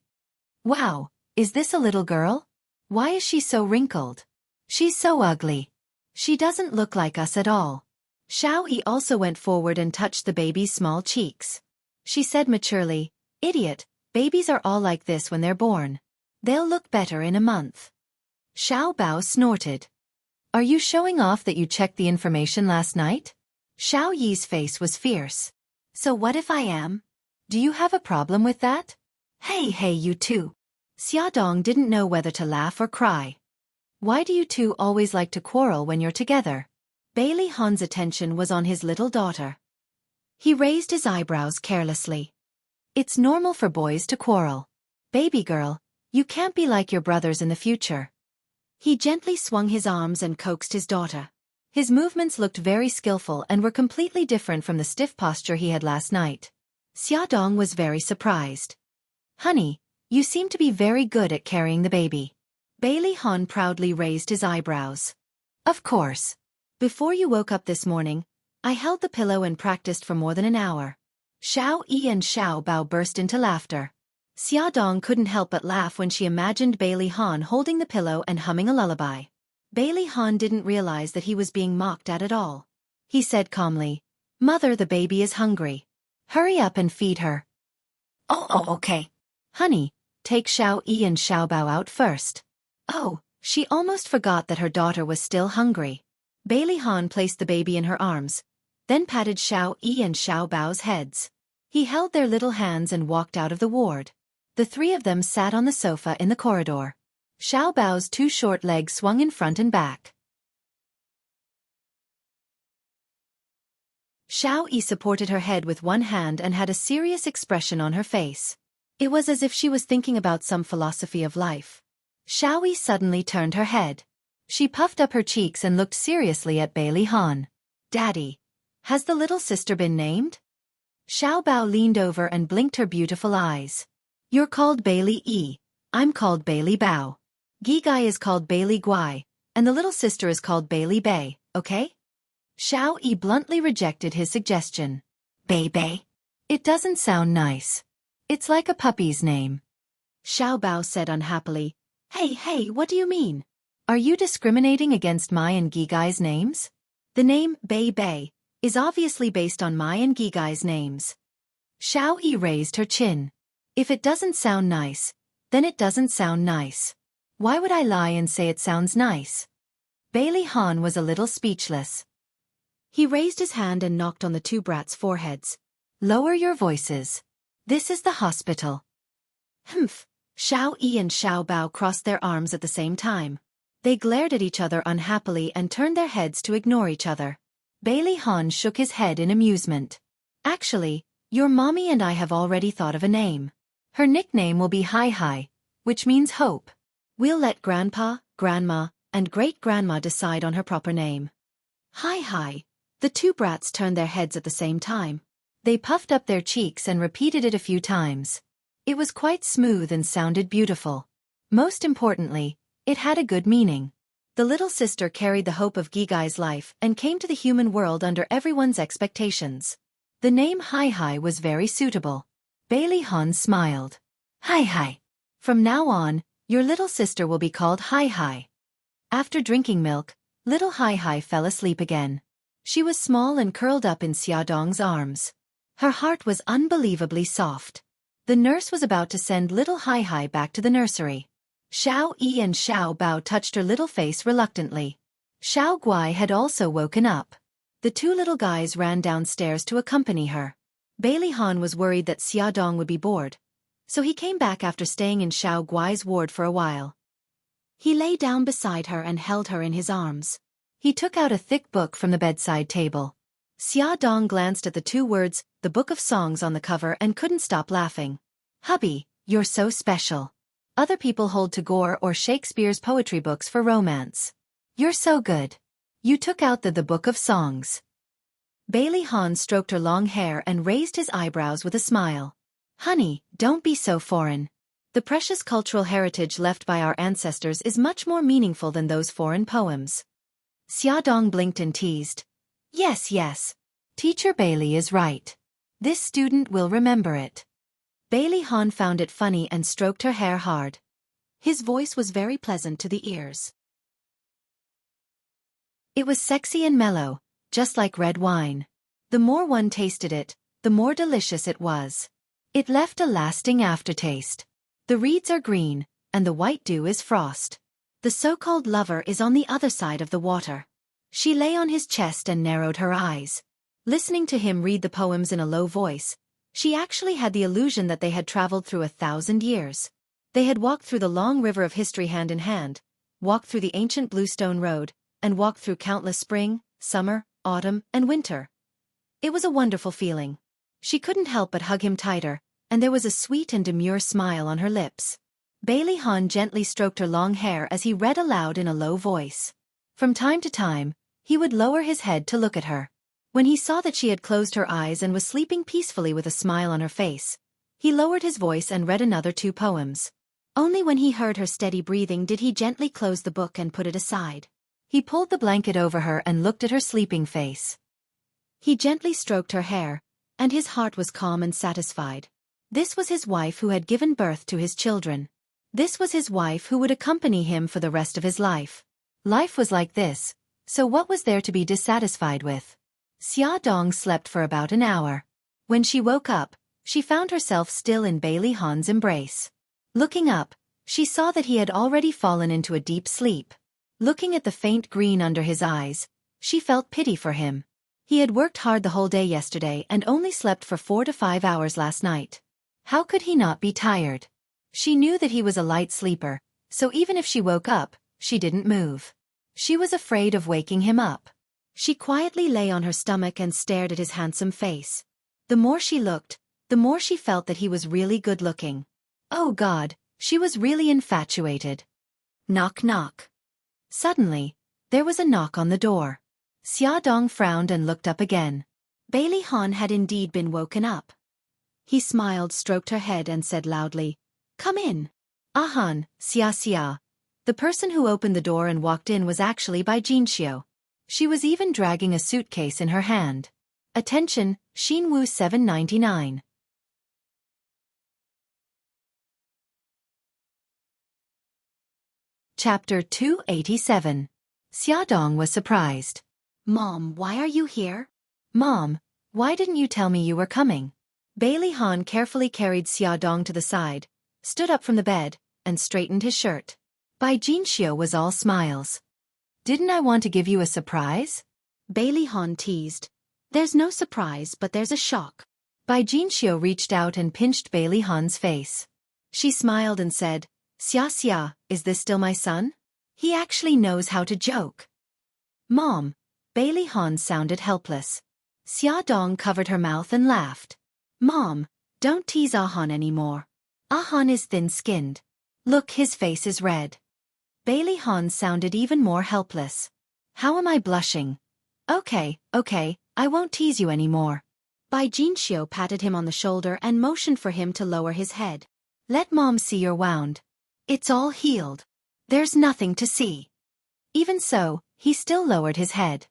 Wow, is this a little girl? Why is she so wrinkled? She's so ugly. She doesn't look like us at all. Xiao Yi also went forward and touched the baby's small cheeks. She said maturely, Idiot, babies are all like this when they're born. They'll look better in a month. Xiao Bao snorted. Are you showing off that you checked the information last night? Xiao Yi's face was fierce. So what if I am? Do you have a problem with that? Hey you two. Xiaodong didn't know whether to laugh or cry. Why do you two always like to quarrel when you're together? Bailey Han's attention was on his little daughter. He raised his eyebrows carelessly. It's normal for boys to quarrel. Baby girl, you can't be like your brothers in the future. He gently swung his arms and coaxed his daughter. His movements looked very skillful and were completely different from the stiff posture he had last night. Xiaodong was very surprised. Honey, you seem to be very good at carrying the baby. Bailey Han proudly raised his eyebrows. Of course. Before you woke up this morning, I held the pillow and practiced for more than an hour. Xiao Yi and Xiao Bao burst into laughter. Xiaodong couldn't help but laugh when she imagined Bailey Han holding the pillow and humming a lullaby. Bailey Han didn't realize that he was being mocked at all. He said calmly, Mother, the baby is hungry. Hurry up and feed her. Oh, okay. Honey, take Xiao Yi and Xiao Bao out first. Oh, she almost forgot that her daughter was still hungry. Bailey Han placed the baby in her arms, then patted Xiao Yi and Xiao Bao's heads. He held their little hands and walked out of the ward. The 3 of them sat on the sofa in the corridor. Xiao Bao's 2 short legs swung in front and back. Xiao Yi supported her head with one hand and had a serious expression on her face. It was as if she was thinking about some philosophy of life. Xiao Yi suddenly turned her head. She puffed up her cheeks and looked seriously at Bailey Han. Daddy, has the little sister been named? Xiao Bao leaned over and blinked her beautiful eyes. You're called Bailey Yi, I'm called Bailey Bao. Gigai is called Bailey Guai, and the little sister is called Bailey Bei, okay? Xiao Yi bluntly rejected his suggestion. Bei. It doesn't sound nice. It's like a puppy's name. Xiao Bao said unhappily, Hey, what do you mean? Are you discriminating against Mai and Gigai's names? The name Bei Bei is obviously based on Mai and Gigai's names. Xiao Yi raised her chin. If it doesn't sound nice, then it doesn't sound nice. Why would I lie and say it sounds nice? Bailey Han was a little speechless. He raised his hand and knocked on the two brats' foreheads. Lower your voices. This is the hospital. Humph. Xiao Yi and Xiao Bao crossed their arms at the same time. They glared at each other unhappily and turned their heads to ignore each other. Bailey Han shook his head in amusement. Actually, your mommy and I have already thought of a name. Her nickname will be Hai Hai, which means hope. We'll let Grandpa, Grandma, and Great-Grandma decide on her proper name. Hai Hai. The two brats turned their heads at the same time. They puffed up their cheeks and repeated it a few times. It was quite smooth and sounded beautiful. Most importantly, it had a good meaning. The little sister carried the hope of Gigai's life and came to the human world under everyone's expectations. The name Hai Hai was very suitable. Bailey Han smiled. Hai Hai. From now on, your little sister will be called Hai Hai. After drinking milk, little Hai Hai fell asleep again. She was small and curled up in Xiaodong's arms. Her heart was unbelievably soft. The nurse was about to send little Hai Hai back to the nursery. Xiao Yi and Xiao Bao touched her little face reluctantly. Xiao Guai had also woken up. The two little guys ran downstairs to accompany her. Bailey Han was worried that Xiaodong would be bored, so he came back after staying in Xiao Guai's ward for a while. He lay down beside her and held her in his arms. He took out a thick book from the bedside table. Xiaodong glanced at the two words, the Book of Songs on the cover and couldn't stop laughing. Hubby, you're so special. Other people hold Tagore or Shakespeare's poetry books for romance. You're so good. You took out the Book of Songs. Bailey Han stroked her long hair and raised his eyebrows with a smile. Honey, don't be so foreign. The precious cultural heritage left by our ancestors is much more meaningful than those foreign poems. Xiaodong blinked and teased. Yes, yes. Teacher Bailey is right. This student will remember it. Bailey Han found it funny and stroked her hair hard. His voice was very pleasant to the ears. It was sexy and mellow, just like red wine. The more one tasted it, the more delicious it was. It left a lasting aftertaste. The reeds are green, and the white dew is frost. The so-called lover is on the other side of the water. She lay on his chest and narrowed her eyes. Listening to him read the poems in a low voice, she actually had the illusion that they had traveled through 1,000 years. They had walked through the long river of history hand in hand, walked through the ancient bluestone road, and walked through countless spring, summer, autumn, and winter. It was a wonderful feeling. She couldn't help but hug him tighter, and there was a sweet and demure smile on her lips. Bailey Han gently stroked her long hair as he read aloud in a low voice. From time to time, he would lower his head to look at her. When he saw that she had closed her eyes and was sleeping peacefully with a smile on her face, he lowered his voice and read another 2 poems. Only when he heard her steady breathing did he gently close the book and put it aside. He pulled the blanket over her and looked at her sleeping face. He gently stroked her hair, and his heart was calm and satisfied. This was his wife who had given birth to his children. This was his wife who would accompany him for the rest of his life. Life was like this, so what was there to be dissatisfied with? Xia Dong slept for about an hour. When she woke up, she found herself still in Bailey Han's embrace. Looking up, she saw that he had already fallen into a deep sleep. Looking at the faint green under his eyes, she felt pity for him. He had worked hard the whole day yesterday and only slept for 4 to 5 hours last night. How could he not be tired? She knew that he was a light sleeper, so even if she woke up, she didn't move. She was afraid of waking him up. She quietly lay on her stomach and stared at his handsome face. The more she looked, the more she felt that he was really good-looking. Oh God, she was really infatuated. Knock knock. Suddenly, there was a knock on the door. Xia Dong frowned and looked up again. Bailey Han had indeed been woken up. He smiled, stroked her head and said loudly, "Come in." "Ahan, Xia Xia." The person who opened the door and walked in was actually Bai Jinxiu. She was even dragging a suitcase in her hand. Attention, Xinwu 799. Chapter 287. Xiaodong was surprised. Mom, why are you here? Mom, why didn't you tell me you were coming? Bailey Han carefully carried Xiaodong to the side, stood up from the bed, and straightened his shirt. Bai Jinxiu was all smiles. Didn't I want to give you a surprise? Bailey Han teased. There's no surprise, but there's a shock. Bai Jinxiu reached out and pinched Bailey Han's face. She smiled and said, Xia, is this still my son? He actually knows how to joke. Mom, Bailey Han sounded helpless. Xiaodong covered her mouth and laughed. Mom, don't tease Ahan anymore. Ahan is thin-skinned. Look, his face is red. Bailey Han sounded even more helpless. How am I blushing? Okay, I won't tease you anymore. Bai Jinxiu patted him on the shoulder and motioned for him to lower his head. Let Mom see your wound. It's all healed. There's nothing to see. Even so, he still lowered his head.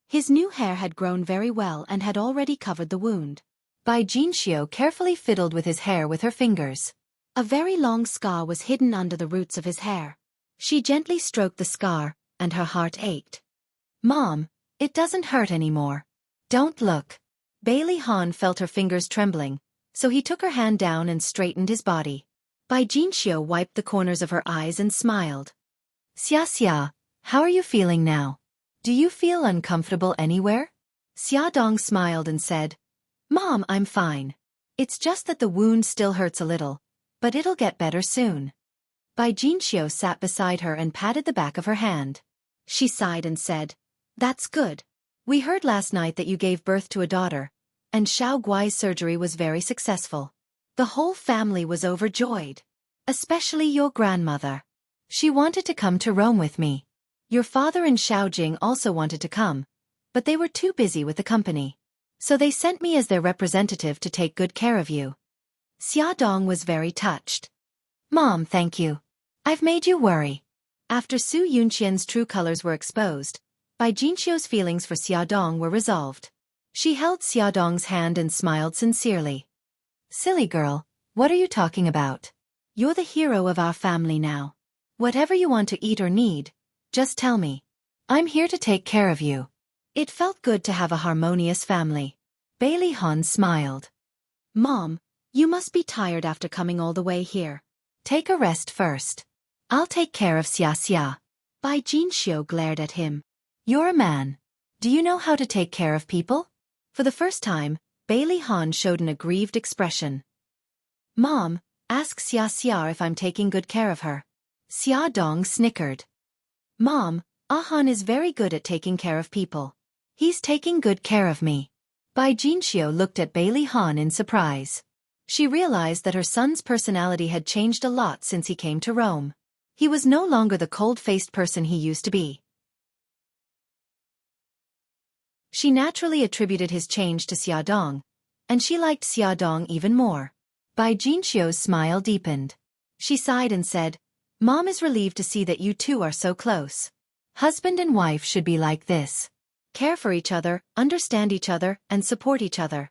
His new hair had grown very well and had already covered the wound. Bai Jinxiu carefully fiddled with his hair with her fingers. A very long scar was hidden under the roots of his hair. She gently stroked the scar, and her heart ached. Mom, it doesn't hurt anymore. Don't look. Bailey Han felt her fingers trembling, so he took her hand down and straightened his body. Bai Jinxiu wiped the corners of her eyes and smiled. Xia, how are you feeling now? Do you feel uncomfortable anywhere? Xiaodong smiled and said, Mom, I'm fine. It's just that the wound still hurts a little, but it'll get better soon. Bai Jinxiu sat beside her and patted the back of her hand. She sighed and said, That's good. We heard last night that you gave birth to a daughter, and Xiao Guai's surgery was very successful. The whole family was overjoyed. Especially your grandmother. She wanted to come to Rome with me. Your father and Xiaojing also wanted to come, but they were too busy with the company. So they sent me as their representative to take good care of you. Xiaodong was very touched. Mom, thank you. I've made you worry. After Su Yunqian's true colors were exposed, Bai Jinxiu's feelings for Xiaodong were resolved. She held Xiaodong's hand and smiled sincerely. Silly girl, what are you talking about? You're the hero of our family now. Whatever you want to eat or need, just tell me. I'm here to take care of you. It felt good to have a harmonious family. Bailey Han smiled. Mom, you must be tired after coming all the way here. Take a rest first. I'll take care of Xia. Bai Jinxiu glared at him. You're a man. Do you know how to take care of people? For the first time, Bailey Han showed an aggrieved expression. Mom, ask Xia if I'm taking good care of her. Xiaodong snickered. Mom, Ahan is very good at taking care of people. He's taking good care of me. Bai Jinxiu looked at Bailey Han in surprise. She realized that her son's personality had changed a lot since he came to Rome. He was no longer the cold-faced person he used to be. She naturally attributed his change to Xiaodong, and she liked Xiaodong even more. Bai Jinxiu's smile deepened. She sighed and said, Mom is relieved to see that you two are so close. Husband and wife should be like this. Care for each other, understand each other, and support each other.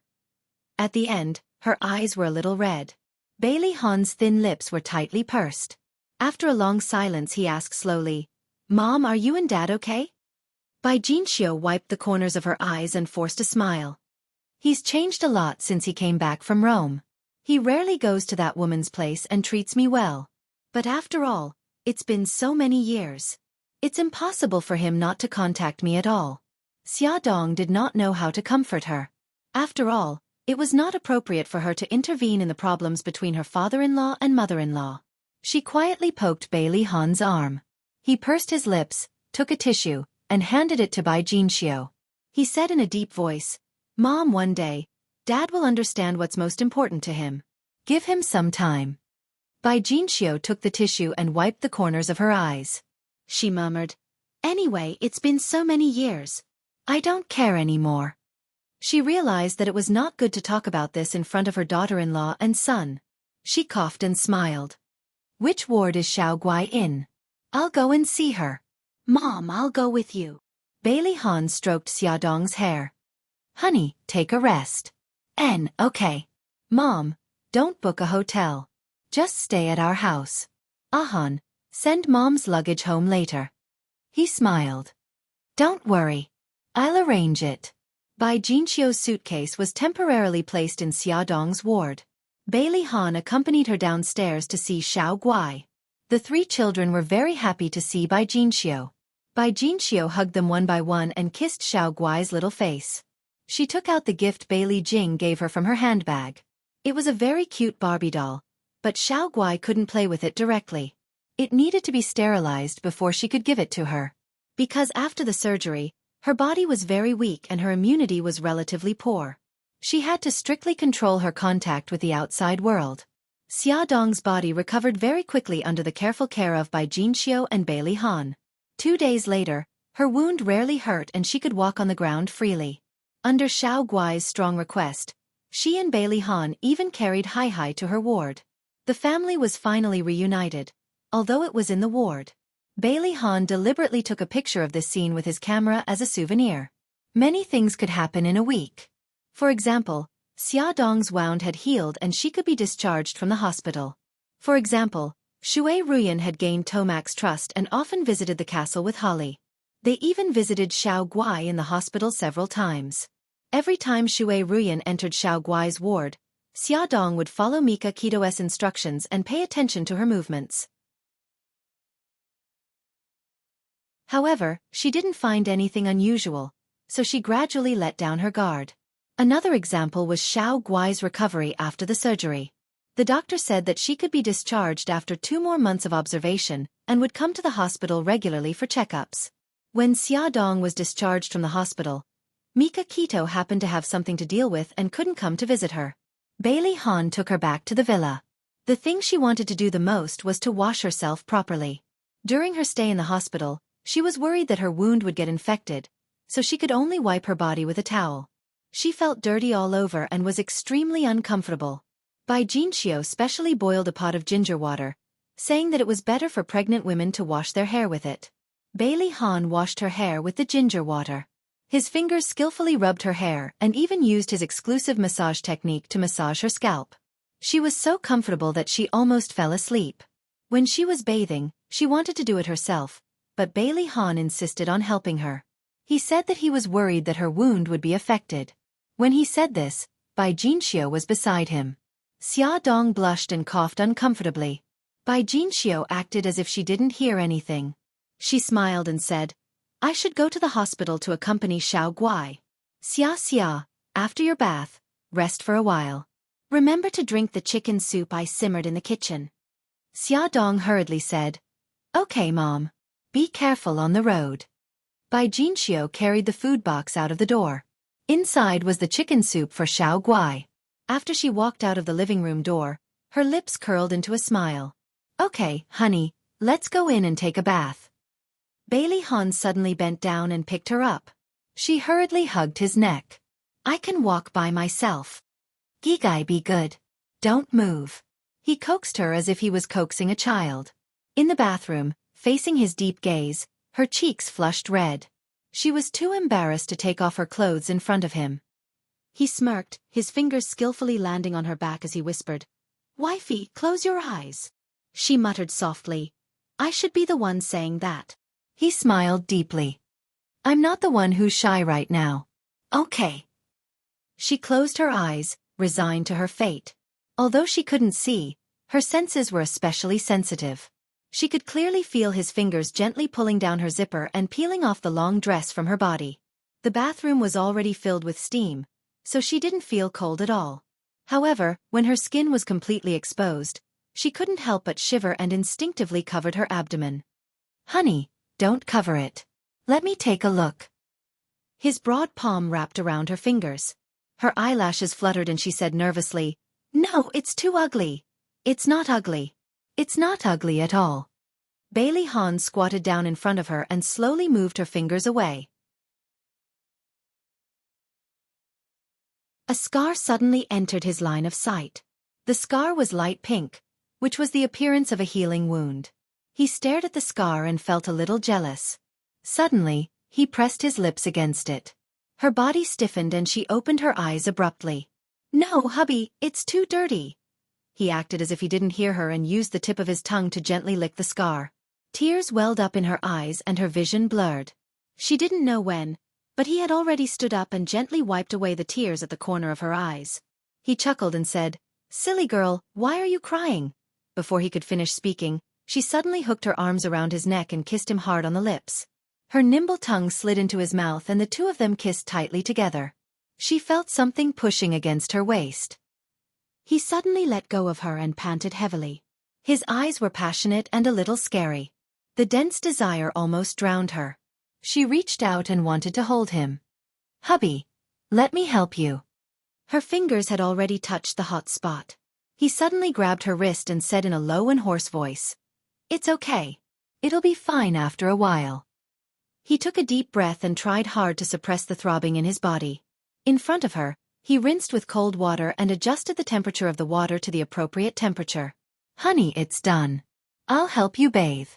At the end, her eyes were a little red. Bailey Han's thin lips were tightly pursed. After a long silence he asked slowly, Mom, are you and Dad okay? Bai Jinxiu wiped the corners of her eyes and forced a smile. He's changed a lot since he came back from Rome. He rarely goes to that woman's place and treats me well. But after all, it's been so many years. It's impossible for him not to contact me at all. Xiaodong did not know how to comfort her. After all, it was not appropriate for her to intervene in the problems between her father-in-law and mother-in-law. She quietly poked Bailey Han's arm. He pursed his lips, took a tissue, and handed it to Bai Jinxiu. He said in a deep voice, Mom, one day, Dad will understand what's most important to him. Give him some time. Bai Jinxiu took the tissue and wiped the corners of her eyes. She murmured, Anyway, it's been so many years. I don't care anymore. She realized that it was not good to talk about this in front of her daughter-in-law and son. She coughed and smiled. Which ward is Xiao Guai in? I'll go and see her. Mom, I'll go with you. Bailey Han stroked Xiaodong's hair. Honey, take a rest. Okay. Mom, don't book a hotel. Just stay at our house. Ahan, Send mom's luggage home later. He smiled. Don't worry. I'll arrange it. Bai Jinxiu's suitcase was temporarily placed in Xiaodong's ward. Bailey Han accompanied her downstairs to see Xiao Guai. The three children were very happy to see Bai Jinxiu. Bai Jinxiu hugged them one by one and kissed Xiao Guai's little face. She took out the gift Bailey Jing gave her from her handbag. It was a very cute Barbie doll, but Xiao Guai couldn't play with it directly. It needed to be sterilized before she could give it to her. Because after the surgery, her body was very weak and her immunity was relatively poor. She had to strictly control her contact with the outside world. Xiaodong's body recovered very quickly under the careful care of Bai Jinxiu and Bailey Han. 2 days later, her wound rarely hurt and she could walk on the ground freely. Under Xiao Guai's strong request, she and Bailey Han even carried Hai to her ward. The family was finally reunited, although it was in the ward. Bailey Han deliberately took a picture of this scene with his camera as a souvenir. Many things could happen in a week. For example, Xiaodong's wound had healed and she could be discharged from the hospital. For example, Shui Ruyan had gained Tomac's trust and often visited the castle with Holly. They even visited Xiao Guai in the hospital several times. Every time Shui Ruyan entered Xiao Guai's ward, Xiaodong would follow Mika Kito's instructions and pay attention to her movements. However, she didn't find anything unusual, so she gradually let down her guard. Another example was Xiao Guai's recovery after the surgery. The doctor said that she could be discharged after 2 more months of observation and would come to the hospital regularly for checkups. When Xiaodong was discharged from the hospital, Mika Kito happened to have something to deal with and couldn't come to visit her. Bailey Han took her back to the villa. The thing she wanted to do the most was to wash herself properly. During her stay in the hospital, she was worried that her wound would get infected, so she could only wipe her body with a towel. She felt dirty all over and was extremely uncomfortable. Bai Jinxiu specially boiled a pot of ginger water, saying that it was better for pregnant women to wash their hair with it. Bailey Han washed her hair with the ginger water. His fingers skillfully rubbed her hair and even used his exclusive massage technique to massage her scalp. She was so comfortable that she almost fell asleep. When she was bathing, she wanted to do it herself, but Bailey Han insisted on helping her. He said that he was worried that her wound would be affected. When he said this, Bai Jinxiu was beside him. Xiaodong blushed and coughed uncomfortably. Bai Jinxiu acted as if she didn't hear anything. She smiled and said, I should go to the hospital to accompany Xiao Guai. Xia, after your bath, rest for a while. Remember to drink the chicken soup I simmered in the kitchen. Xiaodong hurriedly said, Okay, Mom. Be careful on the road. Bai Jinxiu carried the food box out of the door. Inside was the chicken soup for Xiao Guai. After she walked out of the living room door, her lips curled into a smile. Okay, honey, let's go in and take a bath. Bailey Han suddenly bent down and picked her up. She hurriedly hugged his neck. I can walk by myself. Gigai, be good. Don't move. He coaxed her as if he was coaxing a child. In the bathroom, facing his deep gaze, her cheeks flushed red. She was too embarrassed to take off her clothes in front of him. He smirked, his fingers skillfully landing on her back as he whispered, Wifey, close your eyes. She muttered softly, I should be the one saying that. He smiled deeply. I'm not the one who's shy right now. Okay. She closed her eyes, resigned to her fate. Although she couldn't see, her senses were especially sensitive. She could clearly feel his fingers gently pulling down her zipper and peeling off the long dress from her body. The bathroom was already filled with steam, so she didn't feel cold at all. However, when her skin was completely exposed, she couldn't help but shiver and instinctively covered her abdomen. Honey, don't cover it. Let me take a look. His broad palm wrapped around her fingers. Her eyelashes fluttered and she said nervously, No, it's too ugly. It's not ugly. It's not ugly at all. Bailey Han squatted down in front of her and slowly moved her fingers away. A scar suddenly entered his line of sight. The scar was light pink, which was the appearance of a healing wound. He stared at the scar and felt a little jealous. Suddenly, he pressed his lips against it. Her body stiffened and she opened her eyes abruptly. No, hubby, it's too dirty. He acted as if he didn't hear her and used the tip of his tongue to gently lick the scar. Tears welled up in her eyes and her vision blurred. She didn't know when, but he had already stood up and gently wiped away the tears at the corner of her eyes. He chuckled and said, "Silly girl, why are you crying?" Before he could finish speaking, she suddenly hooked her arms around his neck and kissed him hard on the lips. Her nimble tongue slid into his mouth and the two of them kissed tightly together. She felt something pushing against her waist. He suddenly let go of her and panted heavily. His eyes were passionate and a little scary. The dense desire almost drowned her. She reached out and wanted to hold him. "Hubby, let me help you." Her fingers had already touched the hot spot. He suddenly grabbed her wrist and said in a low and hoarse voice, "It's okay. It'll be fine after a while." He took a deep breath and tried hard to suppress the throbbing in his body. In front of her, he rinsed with cold water and adjusted the temperature of the water to the appropriate temperature. "Honey, it's done. I'll help you bathe."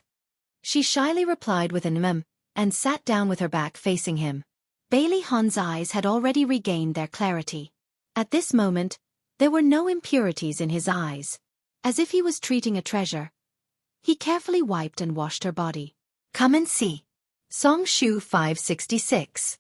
She shyly replied with an and sat down with her back facing him. Bailey Han's eyes had already regained their clarity. At this moment, there were no impurities in his eyes. As if he was treating a treasure. He carefully wiped and washed her body. "Come and see." Song Shu 566.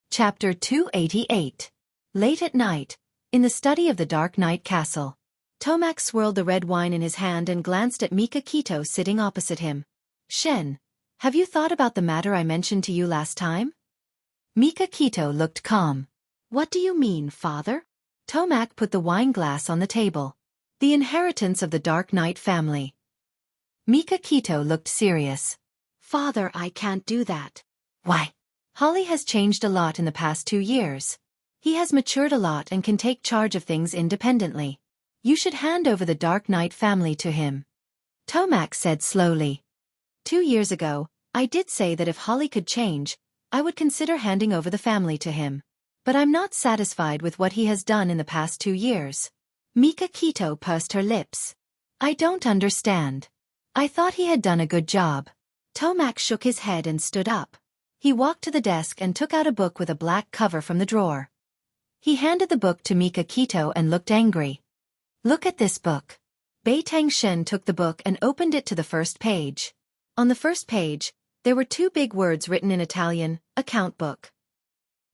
Chapter 288. Late at night, in the study of the Dark Knight Castle, Tomac swirled the red wine in his hand and glanced at Mika Kito sitting opposite him. "Shen, have you thought about the matter I mentioned to you last time?" Mika Kito looked calm. "What do you mean, father?" Tomac put the wine glass on the table. "The inheritance of the Dark Knight family." Mika Kito looked serious. "Father, I can't do that." "Why?" "Holly has changed a lot in the past 2 years. He has matured a lot and can take charge of things independently. You should hand over the Dark Knight family to him." Tomac said slowly. 2 years ago, I did say that if Holly could change, I would consider handing over the family to him. But I'm not satisfied with what he has done in the past 2 years. Mika Kito pursed her lips. "I don't understand. I thought he had done a good job." Tomac shook his head and stood up. He walked to the desk and took out a book with a black cover from the drawer. He handed the book to Mika Kito and looked angry. "Look at this book." Bei Tangshen took the book and opened it to the first page. On the first page, there were 2 big words written in Italian, "Account Book."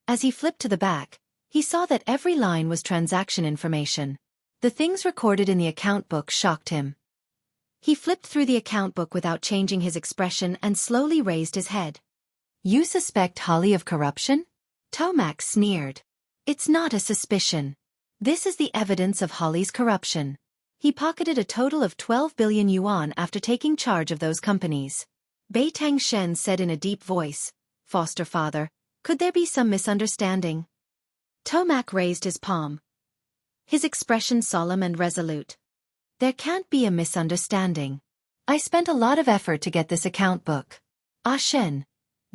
As he flipped to the back, he saw that every line was transaction information. The things recorded in the account book shocked him. He flipped through the account book without changing his expression and slowly raised his head. "You suspect Holly of corruption?" Tomac sneered. "It's not a suspicion. This is the evidence of Holly's corruption." He pocketed a total of 12 billion yuan after taking charge of those companies. Bei Tangshen said in a deep voice, "Foster father, could there be some misunderstanding?" Tomac raised his palm. His expression solemn and resolute. "There can't be a misunderstanding. I spent a lot of effort to get this account book." "Ah Shen,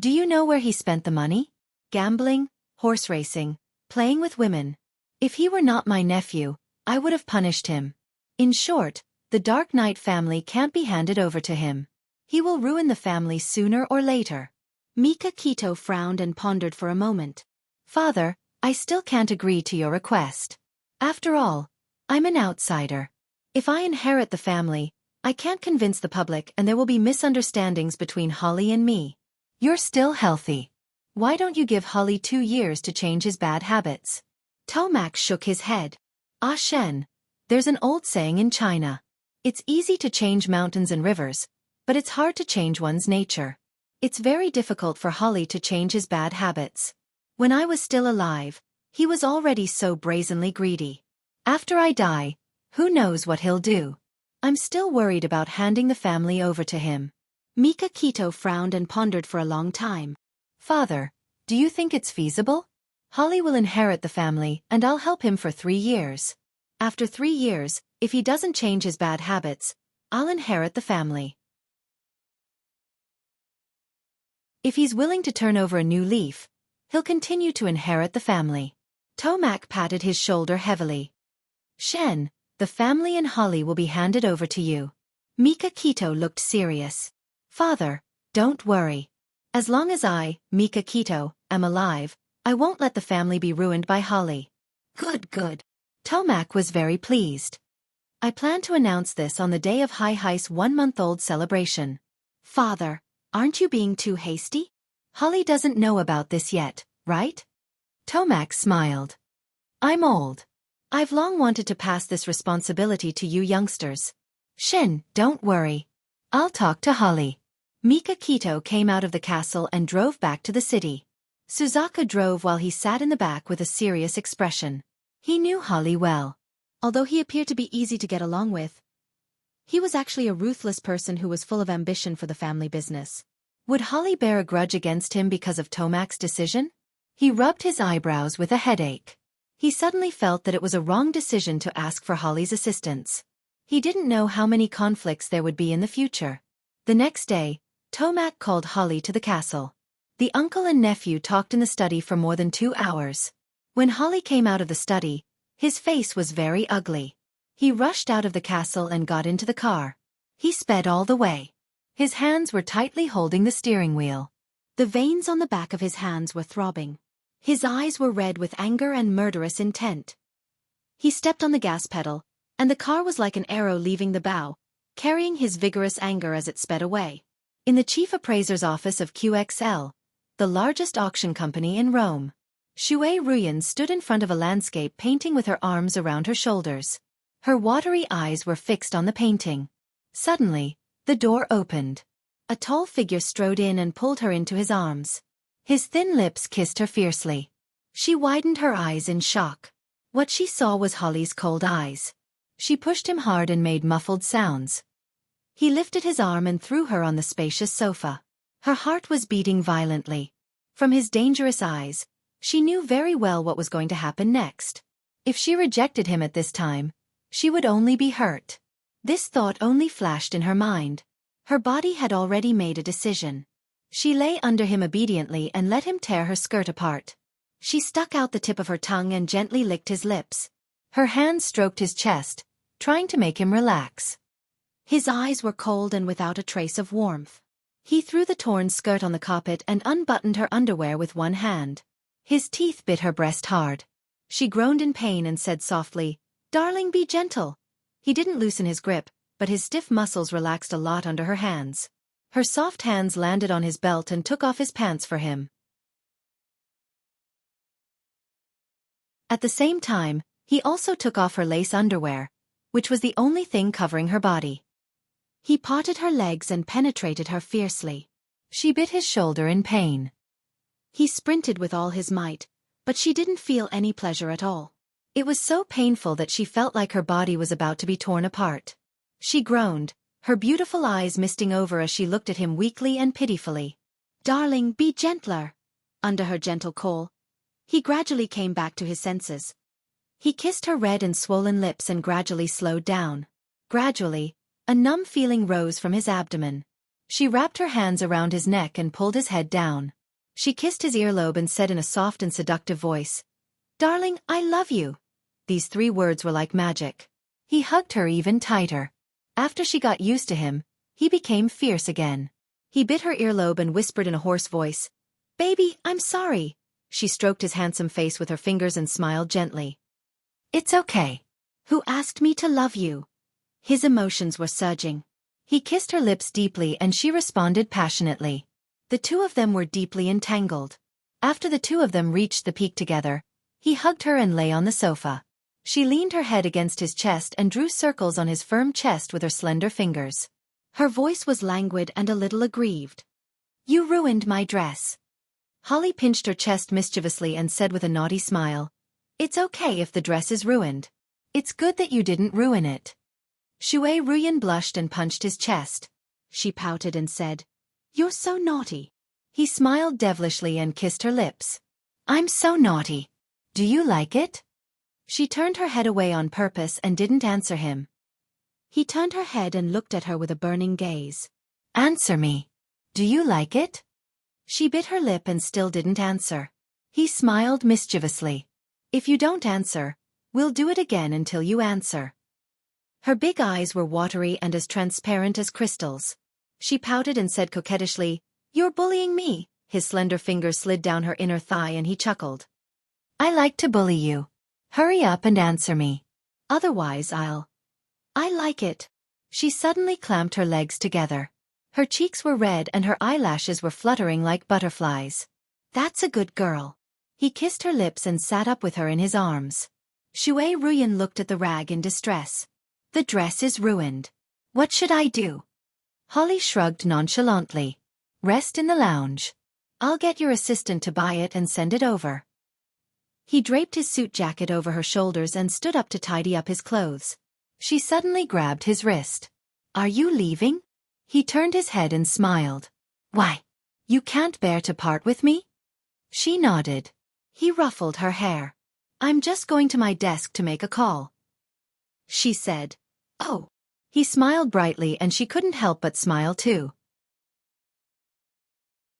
do you know where he spent the money?" "Gambling, horse racing, playing with women. If he were not my nephew, I would have punished him. In short, the Dark Knight family can't be handed over to him. He will ruin the family sooner or later." Mika Kito frowned and pondered for a moment. "Father, I still can't agree to your request. After all, I'm an outsider. If I inherit the family, I can't convince the public and there will be misunderstandings between Holly and me. You're still healthy. Why don't you give Holly 2 years to change his bad habits?" Tomac shook his head. "Ah Shen, there's an old saying in China. It's easy to change mountains and rivers, but it's hard to change one's nature. It's very difficult for Holly to change his bad habits. When I was still alive, he was already so brazenly greedy. After I die, who knows what he'll do? I'm still worried about handing the family over to him." Mika Kito frowned and pondered for a long time. "Father, do you think it's feasible? Holly will inherit the family and I'll help him for 3 years. After 3 years, if he doesn't change his bad habits, I'll inherit the family. If he's willing to turn over a new leaf, he'll continue to inherit the family." Tomac patted his shoulder heavily. "Shen, the family and Holly will be handed over to you." Mika Kito looked serious. "Father, don't worry. As long as I, Mika Kito, am alive, I won't let the family be ruined by Holly." Good. Tomac was very pleased. I plan to announce this on the day of Hai's 1-month-old celebration. Father, aren't you being too hasty? Holly doesn't know about this yet, right? Tomac smiled. I'm old. I've long wanted to pass this responsibility to you youngsters. Shin, don't worry. I'll talk to Holly. Mika Kito came out of the castle and drove back to the city. Suzaka drove while he sat in the back with a serious expression. He knew Holly well. Although he appeared to be easy to get along with, he was actually a ruthless person who was full of ambition for the family business. Would Holly bear a grudge against him because of Tomac's decision? He rubbed his eyebrows with a headache. He suddenly felt that it was a wrong decision to ask for Holly's assistance. He didn't know how many conflicts there would be in the future. The next day, Tomac called Holly to the castle. The uncle and nephew talked in the study for more than 2 hours. When Holly came out of the study, his face was very ugly. He rushed out of the castle and got into the car. He sped all the way. His hands were tightly holding the steering wheel. The veins on the back of his hands were throbbing. His eyes were red with anger and murderous intent. He stepped on the gas pedal, and the car was like an arrow leaving the bow, carrying his vigorous anger as it sped away. In the chief appraiser's office of QXL, the largest auction company in Rome, Shui Ruyan stood in front of a landscape painting with her arms around her shoulders. Her watery eyes were fixed on the painting. Suddenly, the door opened. A tall figure strode in and pulled her into his arms. His thin lips kissed her fiercely. She widened her eyes in shock. What she saw was Holly's cold eyes. She pushed him hard and made muffled sounds. He lifted his arm and threw her on the spacious sofa. Her heart was beating violently. From his dangerous eyes, she knew very well what was going to happen next. If she rejected him at this time, she would only be hurt. This thought only flashed in her mind. Her body had already made a decision. She lay under him obediently and let him tear her skirt apart. She stuck out the tip of her tongue and gently licked his lips. Her hands stroked his chest, trying to make him relax. His eyes were cold and without a trace of warmth. He threw the torn skirt on the carpet and unbuttoned her underwear with one hand. His teeth bit her breast hard. She groaned in pain and said softly, "Darling, be gentle." He didn't loosen his grip, but his stiff muscles relaxed a lot under her hands. Her soft hands landed on his belt and took off his pants for him. At the same time, he also took off her lace underwear, which was the only thing covering her body. He parted her legs and penetrated her fiercely. She bit his shoulder in pain. He sprinted with all his might, but she didn't feel any pleasure at all. It was so painful that she felt like her body was about to be torn apart. She groaned, her beautiful eyes misting over as she looked at him weakly and pitifully. "Darling, be gentler." Under her gentle call, he gradually came back to his senses. He kissed her red and swollen lips and gradually slowed down. Gradually, a numb feeling rose from his abdomen. She wrapped her hands around his neck and pulled his head down. She kissed his earlobe and said in a soft and seductive voice, "Darling, I love you." These 3 words were like magic. He hugged her even tighter. After she got used to him, he became fierce again. He bit her earlobe and whispered in a hoarse voice, "Baby, I'm sorry." She stroked his handsome face with her fingers and smiled gently. "It's okay. Who asked me to love you?" His emotions were surging. He kissed her lips deeply and she responded passionately. The 2 of them were deeply entangled. After the 2 of them reached the peak together, he hugged her and lay on the sofa. She leaned her head against his chest and drew circles on his firm chest with her slender fingers. Her voice was languid and a little aggrieved. "You ruined my dress." Holly pinched her chest mischievously and said with a naughty smile, "It's okay if the dress is ruined. It's good that you didn't ruin it." Shui Ruyan blushed and punched his chest. She pouted and said, "You're so naughty." He smiled devilishly and kissed her lips. "I'm so naughty. Do you like it?" She turned her head away on purpose and didn't answer him. He turned her head and looked at her with a burning gaze. "Answer me. Do you like it?" She bit her lip and still didn't answer. He smiled mischievously. "If you don't answer, we'll do it again until you answer." Her big eyes were watery and as transparent as crystals. She pouted and said coquettishly, "You're bullying me." His slender fingers slid down her inner thigh and he chuckled. "I like to bully you. Hurry up and answer me. Otherwise I'll I like it. She suddenly clamped her legs together. Her cheeks were red and her eyelashes were fluttering like butterflies. That's a good girl. He kissed her lips and sat up with her in his arms. Shui Ruyan looked at the rag in distress. The dress is ruined. What should I do? Holly shrugged nonchalantly. Rest in the lounge. I'll get your assistant to buy it and send it over. He draped his suit jacket over her shoulders and stood up to tidy up his clothes. She suddenly grabbed his wrist. Are you leaving? He turned his head and smiled. Why? You can't bear to part with me? She nodded. He ruffled her hair. I'm just going to my desk to make a call. She said. Oh. He smiled brightly and she couldn't help but smile too.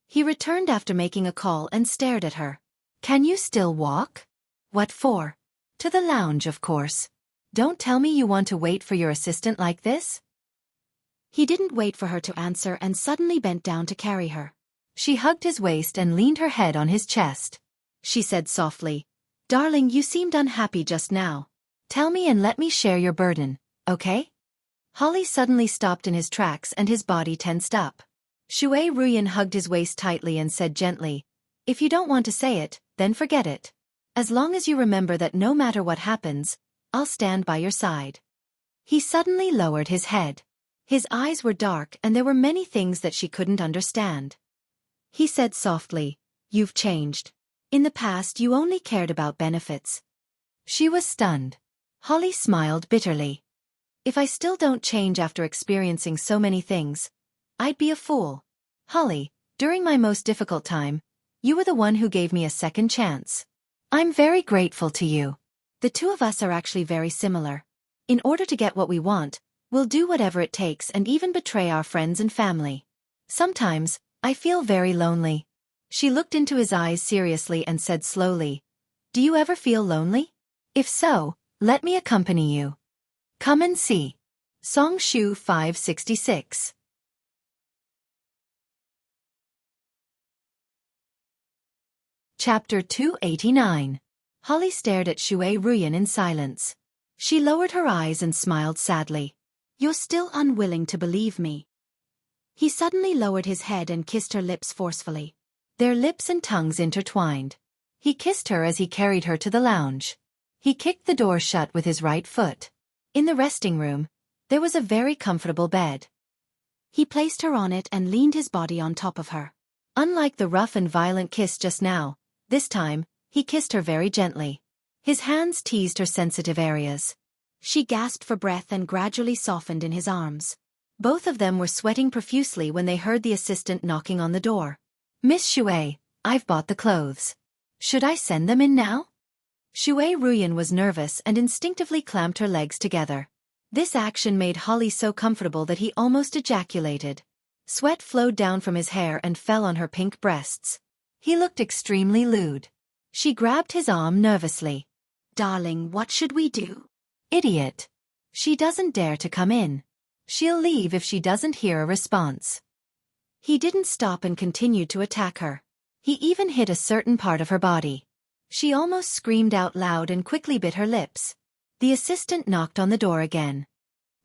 He returned after making a call and stared at her. Can you still walk? What for? To the lounge, of course. Don't tell me you want to wait for your assistant like this? He didn't wait for her to answer and suddenly bent down to carry her. She hugged his waist and leaned her head on his chest. She said softly, Darling, you seemed unhappy just now. Tell me and let me share your burden, okay? Holly suddenly stopped in his tracks and his body tensed up. Shui Ruyan hugged his waist tightly and said gently, If you don't want to say it, then forget it. As long as you remember that no matter what happens, I'll stand by your side. He suddenly lowered his head. His eyes were dark and there were many things that she couldn't understand. He said softly, You've changed. In the past you only cared about benefits. She was stunned. Holly smiled bitterly. If I still don't change after experiencing so many things, I'd be a fool. Holly, during my most difficult time, you were the one who gave me a second chance. I'm very grateful to you. The two of us are actually very similar. In order to get what we want, we'll do whatever it takes and even betray our friends and family. Sometimes, I feel very lonely. She looked into his eyes seriously and said slowly, Do you ever feel lonely? If so, let me accompany you. Come and see. Song Shu 566. Chapter 289. Holly stared at Shui Ruyan in silence. She lowered her eyes and smiled sadly. You're still unwilling to believe me. He suddenly lowered his head and kissed her lips forcefully. Their lips and tongues intertwined. He kissed her as he carried her to the lounge. He kicked the door shut with his right foot. In the resting room, there was a very comfortable bed. He placed her on it and leaned his body on top of her. Unlike the rough and violent kiss just now, this time, he kissed her very gently. His hands teased her sensitive areas. She gasped for breath and gradually softened in his arms. Both of them were sweating profusely when they heard the assistant knocking on the door. Miss Shui, I've bought the clothes. Should I send them in now? Shui Ruyan was nervous and instinctively clamped her legs together. This action made Holly so comfortable that he almost ejaculated. Sweat flowed down from his hair and fell on her pink breasts. He looked extremely lewd. She grabbed his arm nervously. Darling, what should we do? Idiot. She doesn't dare to come in. She'll leave if she doesn't hear a response. He didn't stop and continued to attack her. He even hit a certain part of her body. She almost screamed out loud and quickly bit her lips. The assistant knocked on the door again.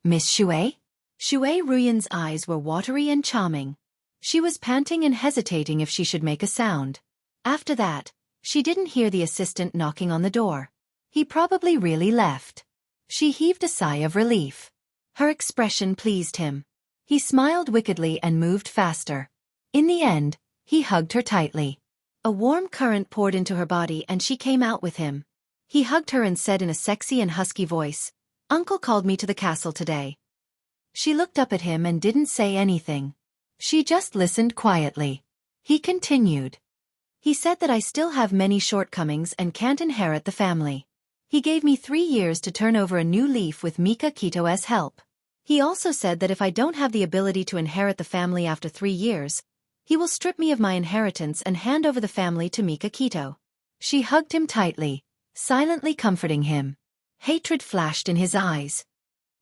Miss Shui? Shui Ruyan's eyes were watery and charming. She was panting and hesitating if she should make a sound. After that, she didn't hear the assistant knocking on the door. He probably really left. She heaved a sigh of relief. Her expression pleased him. He smiled wickedly and moved faster. In the end, he hugged her tightly. A warm current poured into her body and she came out with him. He hugged her and said in a sexy and husky voice, Uncle called me to the castle today. She looked up at him and didn't say anything. She just listened quietly. He continued. He said that I still have many shortcomings and can't inherit the family. He gave me 3 years to turn over a new leaf with Mika Kito's help. He also said that if I don't have the ability to inherit the family after 3 years, he will strip me of my inheritance and hand over the family to Mika Kito. She hugged him tightly, silently comforting him. Hatred flashed in his eyes.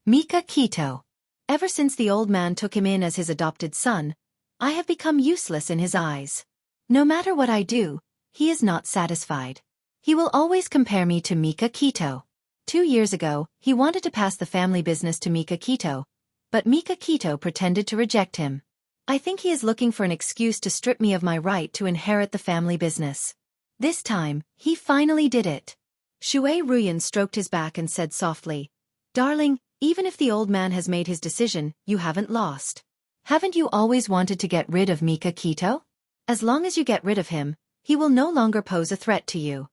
Mika Kito. Ever since the old man took him in as his adopted son, I have become useless in his eyes. No matter what I do, he is not satisfied. He will always compare me to Mika Kito. 2 years ago, he wanted to pass the family business to Mika Kito, but Mika Kito pretended to reject him. I think he is looking for an excuse to strip me of my right to inherit the family business. This time, he finally did it. Shui Ruyan stroked his back and said softly, "Darling, even if the old man has made his decision, you haven't lost. Haven't you always wanted to get rid of Mika Kito? As long as you get rid of him, he will no longer pose a threat to you."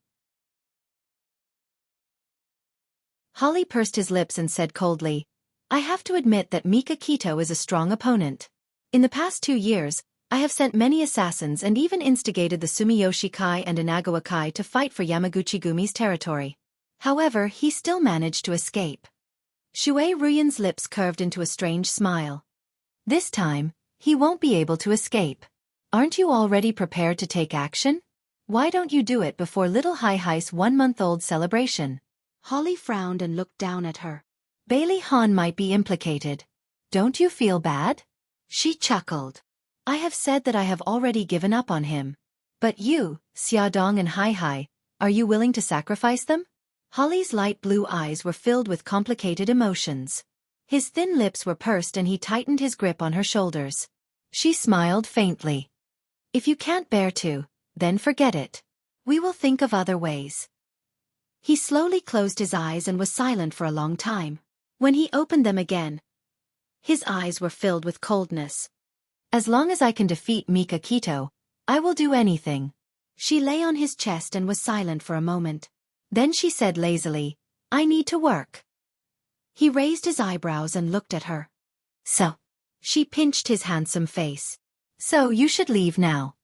Holly pursed his lips and said coldly, "I have to admit that Mika Kito is a strong opponent. In the past 2 years, I have sent many assassins and even instigated the Sumiyoshi Kai and Inagawa Kai to fight for Yamaguchi-gumi's territory. However, he still managed to escape." Shui Ruyan's lips curved into a strange smile. "This time, he won't be able to escape. Aren't you already prepared to take action? Why don't you do it before little Hai-Hai's 1-month-old celebration?" Holly frowned and looked down at her. "Bailey Han might be implicated. Don't you feel bad?" She chuckled. "I have said that I have already given up on him. But you, Xiaodong and Hai-Hai, are you willing to sacrifice them?" Holly's light blue eyes were filled with complicated emotions. His thin lips were pursed and he tightened his grip on her shoulders. She smiled faintly. "If you can't bear to, then forget it. We will think of other ways." He slowly closed his eyes and was silent for a long time. When he opened them again, his eyes were filled with coldness. "As long as I can defeat Mika Kito, I will do anything." She lay on his chest and was silent for a moment. Then she said lazily, "I need to work." He raised his eyebrows and looked at her. "So?" She pinched his handsome face. "So you should leave now."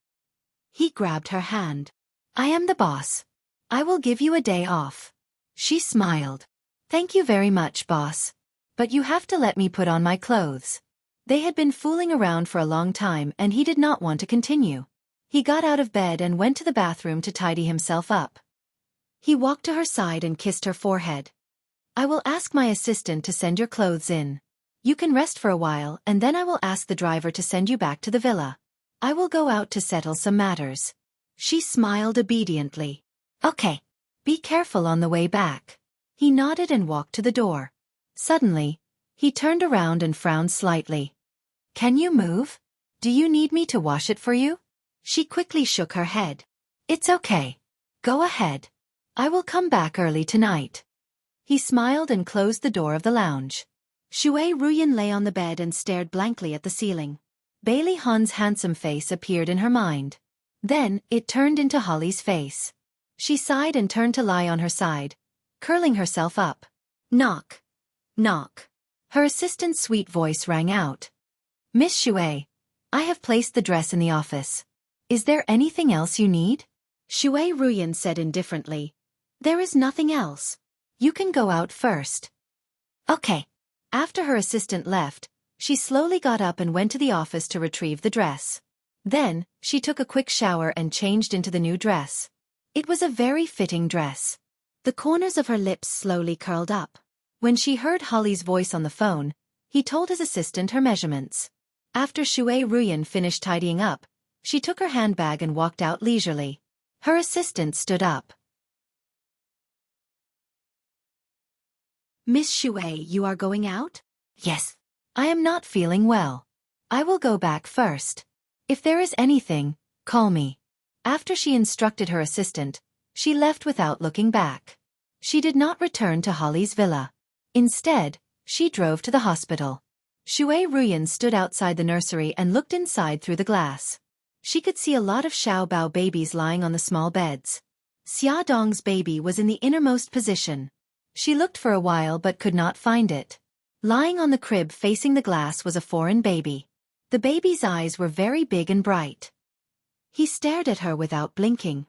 He grabbed her hand. "I am the boss. I will give you a day off." She smiled. "Thank you very much, boss. But you have to let me put on my clothes." They had been fooling around for a long time and he did not want to continue. He got out of bed and went to the bathroom to tidy himself up. He walked to her side and kissed her forehead. "I will ask my assistant to send your clothes in. You can rest for a while and then I will ask the driver to send you back to the villa. I will go out to settle some matters." She smiled obediently. "Okay. Be careful on the way back." He nodded and walked to the door. Suddenly, he turned around and frowned slightly. "Can you move? Do you need me to wash it for you?" She quickly shook her head. "It's okay. Go ahead. I will come back early tonight." He smiled and closed the door of the lounge. Shui Ruyan lay on the bed and stared blankly at the ceiling. Bailey Han's handsome face appeared in her mind. Then, it turned into Holly's face. She sighed and turned to lie on her side, curling herself up. Knock. Knock. Her assistant's sweet voice rang out. "Miss Shui, I have placed the dress in the office. Is there anything else you need?" Shui Ruyan said indifferently, "There is nothing else. You can go out first." "Okay." After her assistant left, she slowly got up and went to the office to retrieve the dress. Then, she took a quick shower and changed into the new dress. It was a very fitting dress. The corners of her lips slowly curled up. When she heard Holly's voice on the phone, he told his assistant her measurements. After Shui Ruyan finished tidying up, she took her handbag and walked out leisurely. Her assistant stood up. "Miss Shui, you are going out?" "Yes. I am not feeling well. I will go back first. If there is anything, call me." After she instructed her assistant, she left without looking back. She did not return to Holly's villa. Instead, she drove to the hospital. Shui Ruyan stood outside the nursery and looked inside through the glass. She could see a lot of Xiao Bao babies lying on the small beds. Xia Dong's baby was in the innermost position. She looked for a while but could not find it. Lying on the crib facing the glass was a foreign baby. The baby's eyes were very big and bright. He stared at her without blinking.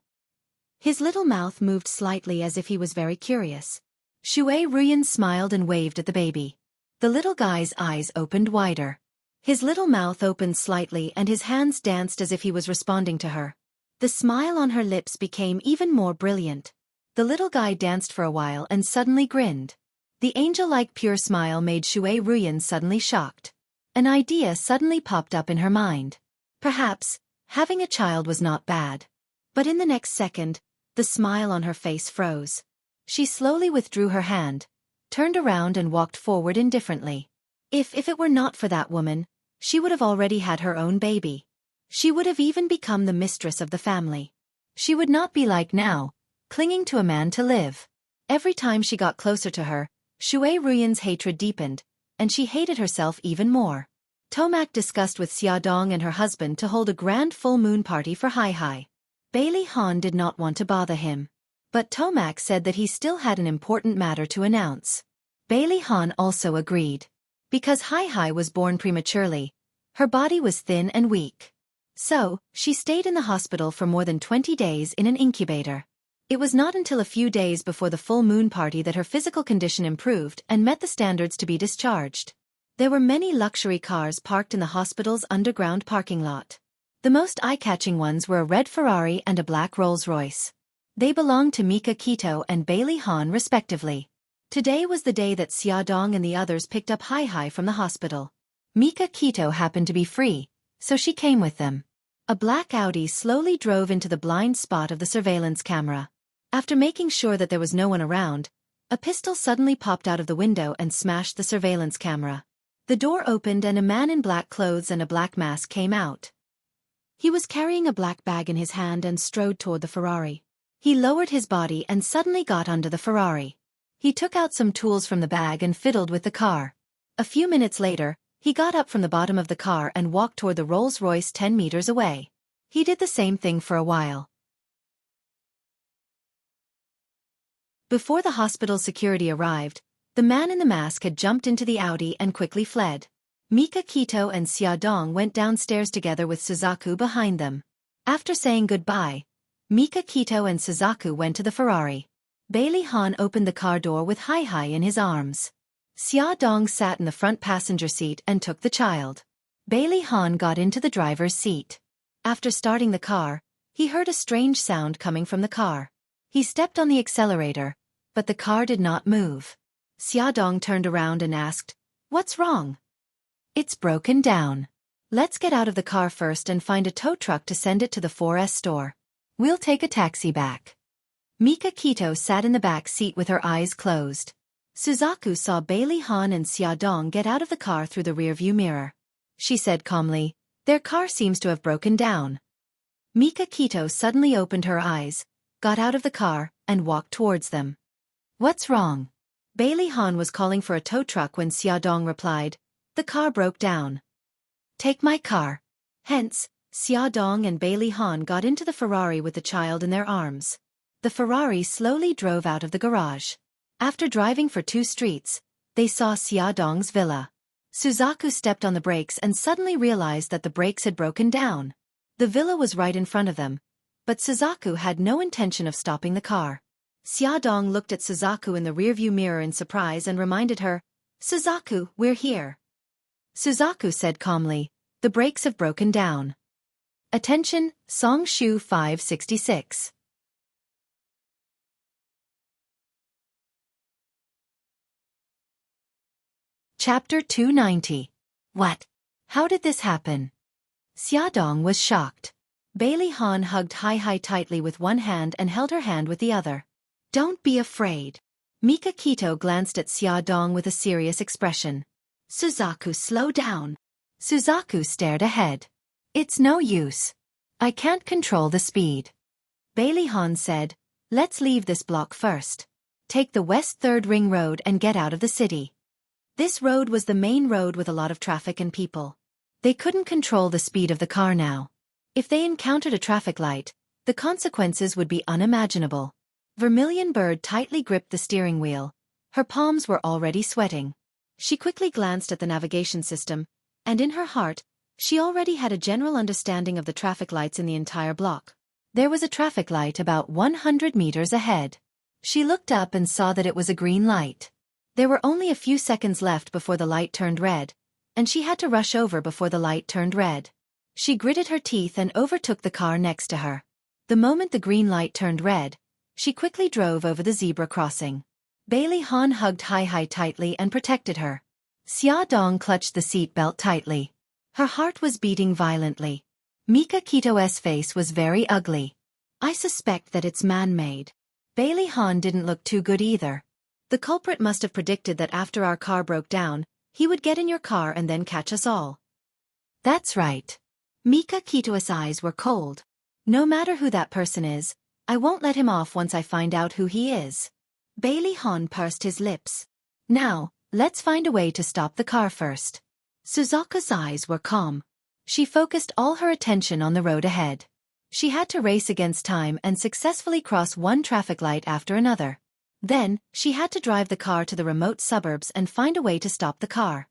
His little mouth moved slightly as if he was very curious. Shui Ruyan smiled and waved at the baby. The little guy's eyes opened wider. His little mouth opened slightly and his hands danced as if he was responding to her. The smile on her lips became even more brilliant. The little guy danced for a while and suddenly grinned. The angel-like pure smile made Shui Ruyan suddenly shocked. An idea suddenly popped up in her mind. Perhaps, having a child was not bad. But in the next second, the smile on her face froze. She slowly withdrew her hand, turned around and walked forward indifferently. If it were not for that woman, she would have already had her own baby. She would have even become the mistress of the family. She would not be like now, clinging to a man to live. Every time she got closer to her, Shui Ruyan's hatred deepened, and she hated herself even more. Tomac discussed with Xiaodong and her husband to hold a grand full moon party for Hai Hai. Bailey Han did not want to bother him. But Tomac said that he still had an important matter to announce. Bailey Han also agreed. Because Hai Hai was born prematurely, her body was thin and weak. So, she stayed in the hospital for more than 20 days in an incubator. It was not until a few days before the full moon party that her physical condition improved and met the standards to be discharged. There were many luxury cars parked in the hospital's underground parking lot. The most eye-catching ones were a red Ferrari and a black Rolls-Royce. They belonged to Mika Kito and Bailey Han respectively. Today was the day that Xiaodong and the others picked up Hai Hai from the hospital. Mika Kito happened to be free, so she came with them. A black Audi slowly drove into the blind spot of the surveillance camera. After making sure that there was no one around, a pistol suddenly popped out of the window and smashed the surveillance camera. The door opened and a man in black clothes and a black mask came out. He was carrying a black bag in his hand and strode toward the Ferrari. He lowered his body and suddenly got under the Ferrari. He took out some tools from the bag and fiddled with the car. A few minutes later, he got up from the bottom of the car and walked toward the Rolls-Royce 10 meters away. He did the same thing for a while. Before the hospital security arrived, the man in the mask had jumped into the Audi and quickly fled. Mika Kito and Xiaodong went downstairs together with Suzaku behind them. After saying goodbye, Mika Kito and Suzaku went to the Ferrari. Bailey Han opened the car door with Hai Hai in his arms. Xiaodong sat in the front passenger seat and took the child. Bailey Han got into the driver's seat. After starting the car, he heard a strange sound coming from the car. He stepped on the accelerator, but the car did not move. Xiaodong turned around and asked, "What's wrong?" "It's broken down. Let's get out of the car first and find a tow truck to send it to the 4S store. We'll take a taxi back." Mika Kito sat in the back seat with her eyes closed. Suzaku saw Bailey Han and Xiaodong get out of the car through the rearview mirror. She said calmly, "Their car seems to have broken down." Mika Kito suddenly opened her eyes, got out of the car, and walked towards them. "What's wrong?" Bailey Han was calling for a tow truck when Xiaodong replied, "The car broke down." "Take my car." Hence, Xiaodong and Bailey Han got into the Ferrari with the child in their arms. The Ferrari slowly drove out of the garage. After driving for 2 streets, they saw Xiaodong's villa. Suzaku stepped on the brakes and suddenly realized that the brakes had broken down. The villa was right in front of them, but Suzaku had no intention of stopping the car. Xiaodong looked at Suzaku in the rearview mirror in surprise and reminded her, "Suzaku, we're here." Suzaku said calmly, "The brakes have broken down." Attention, Song Shu 566. Chapter 290. What? How did this happen? Xiaodong was shocked. Bailey Han hugged Hai Hai tightly with one hand and held her hand with the other. "Don't be afraid." Mika Kito glanced at Xiaodong with a serious expression. "Suzaku, slow down." Suzaku stared ahead. "It's no use. I can't control the speed." Bailey Han said, "Let's leave this block first. Take the West 3rd Ring Road and get out of the city." This road was the main road with a lot of traffic and people. They couldn't control the speed of the car now. If they encountered a traffic light, the consequences would be unimaginable. Vermilion Bird tightly gripped the steering wheel. Her palms were already sweating. She quickly glanced at the navigation system, and in her heart, she already had a general understanding of the traffic lights in the entire block. There was a traffic light about 100 meters ahead. She looked up and saw that it was a green light. There were only a few seconds left before the light turned red, and she had to rush over before the light turned red. She gritted her teeth and overtook the car next to her. The moment the green light turned red, she quickly drove over the zebra crossing. Bailey Han hugged Hai Hai tightly and protected her. Xiaodong clutched the seat belt tightly. Her heart was beating violently. Mika Kito's face was very ugly. "I suspect that it's man-made." Bailey Han didn't look too good either. The culprit must have predicted that after our car broke down, he would get in your car and then catch us all. That's right. Mika Kito's eyes were cold. No matter who that person is, I won't let him off once I find out who he is. Bailey Han pursed his lips. Now, let's find a way to stop the car first. Suzuka's eyes were calm. She focused all her attention on the road ahead. She had to race against time and successfully cross one traffic light after another. Then, she had to drive the car to the remote suburbs and find a way to stop the car.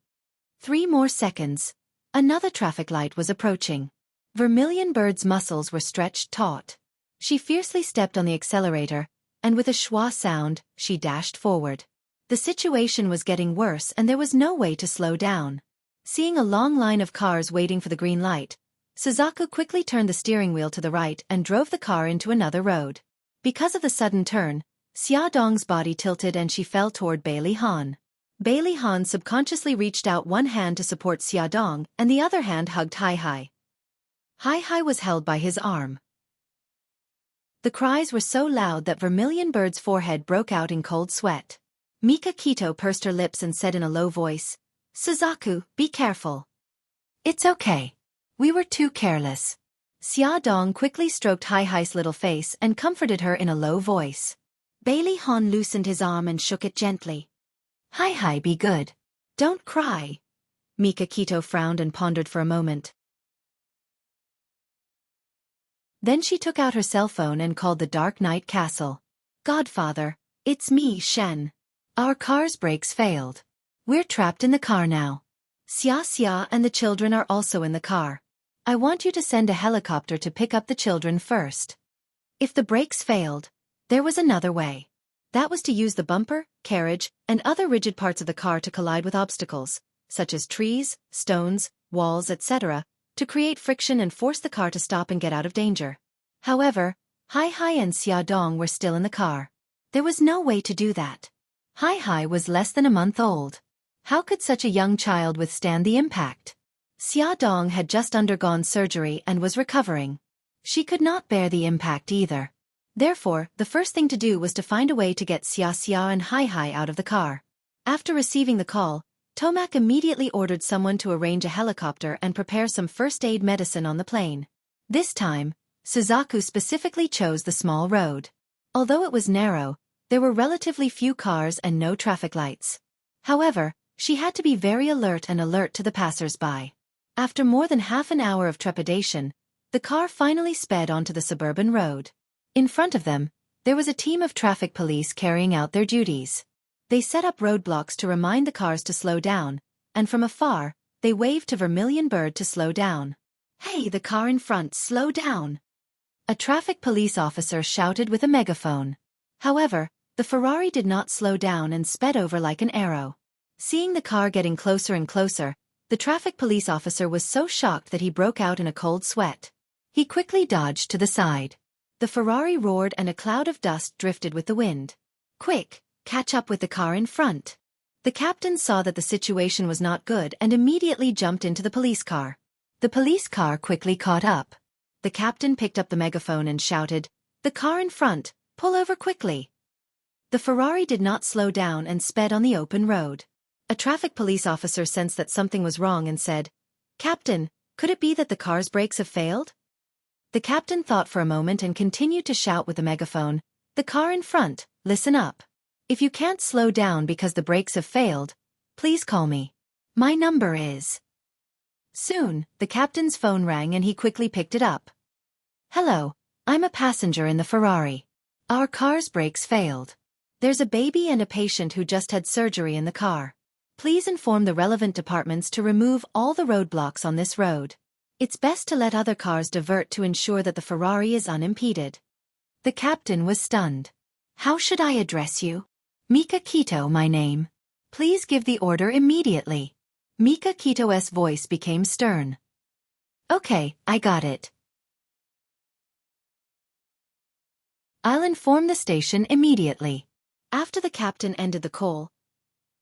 3 more seconds. Another traffic light was approaching. Vermilion Bird's muscles were stretched taut. She fiercely stepped on the accelerator, and with a schwa sound, she dashed forward. The situation was getting worse and there was no way to slow down. Seeing a long line of cars waiting for the green light, Suzaku quickly turned the steering wheel to the right and drove the car into another road. Because of the sudden turn, Xia Dong's body tilted and she fell toward Bailey Han. Bailey Han subconsciously reached out one hand to support Xia Dong and the other hand hugged Hai Hai. Hai Hai was held by his arm. The cries were so loud that Vermilion Bird's forehead broke out in cold sweat. Mika Kito pursed her lips and said in a low voice, "Suzaku, be careful." "It's okay. We were too careless." Xia Dong quickly stroked Hai Hai's little face and comforted her in a low voice. Bailey Han loosened his arm and shook it gently. "Hai Hai, be good. Don't cry." Mika Kito frowned and pondered for a moment. Then she took out her cell phone and called the Dark Knight Castle. "Godfather, it's me, Shen. Our car's brakes failed. We're trapped in the car now. Xia and the children are also in the car. I want you to send a helicopter to pick up the children first." If the brakes failed, there was another way. That was to use the bumper, carriage, and other rigid parts of the car to collide with obstacles, such as trees, stones, walls, etc., to create friction and force the car to stop and get out of danger. However, Hai Hai and Xia Dong were still in the car. There was no way to do that. Hai Hai was less than a month old. How could such a young child withstand the impact? Xia Dong had just undergone surgery and was recovering. She could not bear the impact either. Therefore, the first thing to do was to find a way to get Xia and Hai Hai out of the car. After receiving the call, Tomac immediately ordered someone to arrange a helicopter and prepare some first-aid medicine on the plane. This time, Suzaku specifically chose the small road. Although it was narrow, there were relatively few cars and no traffic lights. However, she had to be very alert to the passers-by. After more than half an hour of trepidation, the car finally sped onto the suburban road. In front of them, there was a team of traffic police carrying out their duties. They set up roadblocks to remind the cars to slow down, and from afar, they waved to Vermilion Bird to slow down. "Hey, the car in front, slow down!" A traffic police officer shouted with a megaphone. However, the Ferrari did not slow down and sped over like an arrow. Seeing the car getting closer and closer, the traffic police officer was so shocked that he broke out in a cold sweat. He quickly dodged to the side. The Ferrari roared and a cloud of dust drifted with the wind. "Quick, catch up with the car in front." The captain saw that the situation was not good and immediately jumped into the police car. The police car quickly caught up. The captain picked up the megaphone and shouted, "The car in front, pull over quickly." The Ferrari did not slow down and sped on the open road. A traffic police officer sensed that something was wrong and said, "Captain, could it be that the car's brakes have failed?" The captain thought for a moment and continued to shout with the megaphone, "The car in front, listen up. If you can't slow down because the brakes have failed, please call me. My number is..." Soon, the captain's phone rang and he quickly picked it up. "Hello, I'm a passenger in the Ferrari. Our car's brakes failed. There's a baby and a patient who just had surgery in the car. Please inform the relevant departments to remove all the roadblocks on this road. It's best to let other cars divert to ensure that the Ferrari is unimpeded." The captain was stunned. "How should I address you?" "Mika Kito, my name. Please give the order immediately." Mika Kito's voice became stern. "Okay, I got it. I'll inform the station immediately." After the captain ended the call,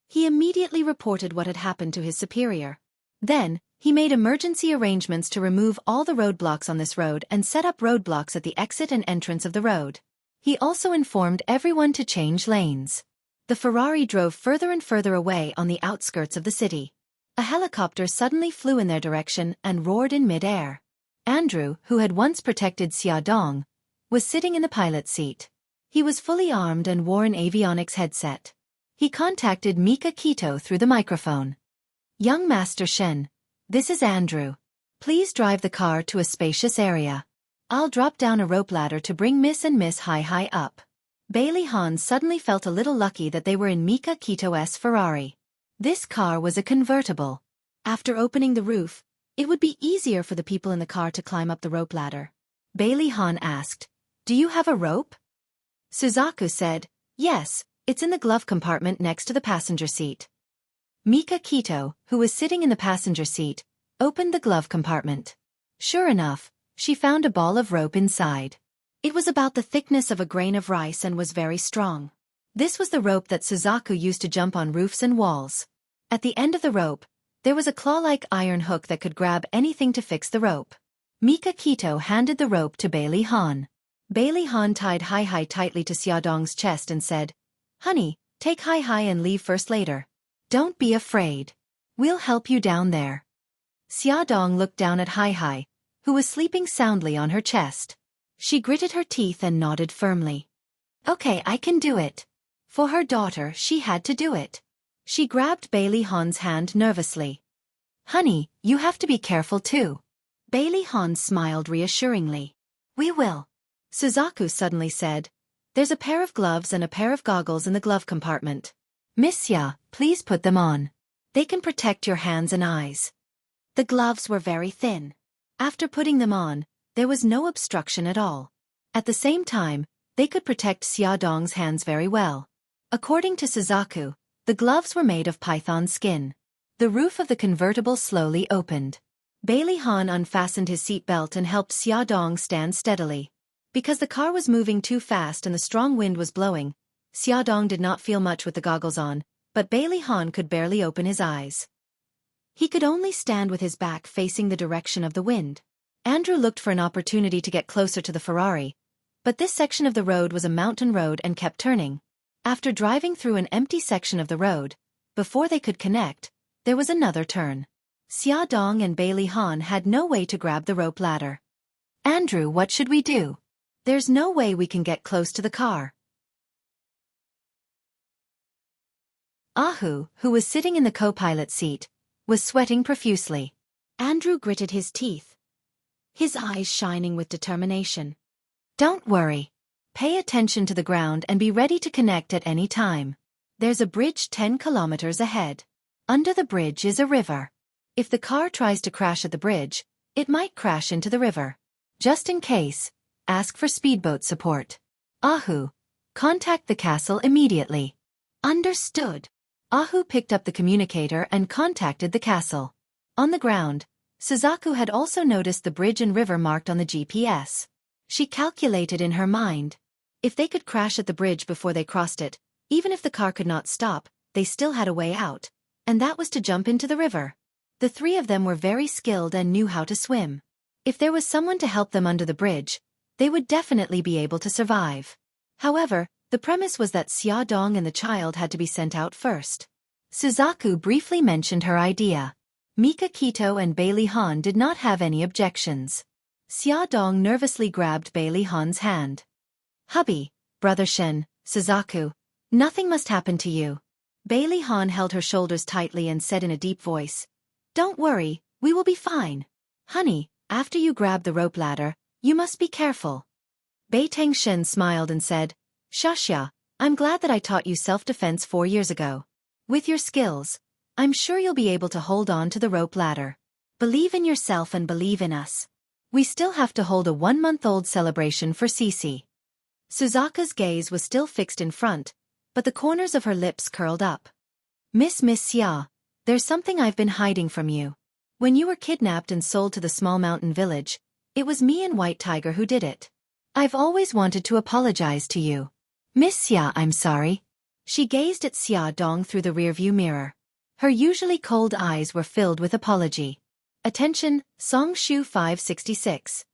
he immediately reported what had happened to his superior. Then, he made emergency arrangements to remove all the roadblocks on this road and set up roadblocks at the exit and entrance of the road. He also informed everyone to change lanes. The Ferrari drove further and further away on the outskirts of the city. A helicopter suddenly flew in their direction and roared in mid-air. Andrew, who had once protected Xiaodong, was sitting in the pilot's seat. He was fully armed and wore an avionics headset. He contacted Mika Kito through the microphone. "Young Master Shen, this is Andrew. Please drive the car to a spacious area. I'll drop down a rope ladder to bring Miss and Miss Hai up." Bailey Han suddenly felt a little lucky that they were in Mika Kito's Ferrari. This car was a convertible. After opening the roof, it would be easier for the people in the car to climb up the rope ladder. Bailey Han asked, "Do you have a rope?" Suzaku said, "Yes, it's in the glove compartment next to the passenger seat." Mika Kito, who was sitting in the passenger seat, opened the glove compartment. Sure enough, she found a ball of rope inside. It was about the thickness of a grain of rice and was very strong. This was the rope that Suzaku used to jump on roofs and walls. At the end of the rope, there was a claw-like iron hook that could grab anything to fix the rope. Mika Kito handed the rope to Bailey Han. Bailey Han tied Hai tightly to Xiaodong's chest and said, "Honey, take Hai and leave first later. Don't be afraid. We'll help you down there." Xiaodong looked down at Hai, who was sleeping soundly on her chest. She gritted her teeth and nodded firmly. "Okay, I can do it." For her daughter, she had to do it. She grabbed Bailey Han's hand nervously. "Honey, you have to be careful too." Bailey Han smiled reassuringly. "We will." Suzaku suddenly said, "There's a pair of gloves and a pair of goggles in the glove compartment. Miss Xia, please put them on. They can protect your hands and eyes." The gloves were very thin. After putting them on, there was no obstruction at all. At the same time, they could protect Xiaodong's hands very well. According to Suzaku, the gloves were made of python skin. The roof of the convertible slowly opened. Bailey Han unfastened his seat belt and helped Xiaodong stand steadily. Because the car was moving too fast and the strong wind was blowing, Xiaodong did not feel much with the goggles on, but Bailey Han could barely open his eyes. He could only stand with his back facing the direction of the wind. Andrew looked for an opportunity to get closer to the Ferrari, but this section of the road was a mountain road and kept turning. After driving through an empty section of the road, before they could connect, there was another turn. Xiaodong and Bailey Han had no way to grab the rope ladder. "Andrew, what should we do? There's no way we can get close to the car." Ahu, who was sitting in the co-pilot seat, was sweating profusely. Andrew gritted his teeth, his eyes shining with determination. "Don't worry. Pay attention to the ground and be ready to connect at any time. There's a bridge 10 kilometers ahead. Under the bridge is a river. If the car tries to crash at the bridge, it might crash into the river. Just in case, ask for speedboat support. Ahu, contact the castle immediately." "Understood." Ahu picked up the communicator and contacted the castle. On the ground, Suzaku had also noticed the bridge and river marked on the GPS. She calculated in her mind. If they could crash at the bridge before they crossed it, even if the car could not stop, they still had a way out, and that was to jump into the river. The three of them were very skilled and knew how to swim. If there was someone to help them under the bridge, they would definitely be able to survive. However, the premise was that Xiaodong and the child had to be sent out first. Suzaku briefly mentioned her idea. Mika Kito and Bailey Han did not have any objections. Xiaodong nervously grabbed Bailey Han's hand. "Hubby, Brother Shen, Suzaku, nothing must happen to you." Bailey Han held her shoulders tightly and said in a deep voice, "Don't worry, we will be fine. Honey, after you grab the rope ladder, you must be careful." Beiteng Shen smiled and said, "Xia, I'm glad that I taught you self-defense 4 years ago. With your skills, I'm sure you'll be able to hold on to the rope ladder. Believe in yourself and believe in us. We still have to hold a 1-month-old celebration for Cece." Suzaku's gaze was still fixed in front, but the corners of her lips curled up. Miss Xia, there's something I've been hiding from you. When you were kidnapped and sold to the small mountain village, it was me and White Tiger who did it. I've always wanted to apologize to you. Miss Xia, I'm sorry." She gazed at Xiaodong through the rearview mirror. Her usually cold eyes were filled with apology. Attention, Song Shu 566.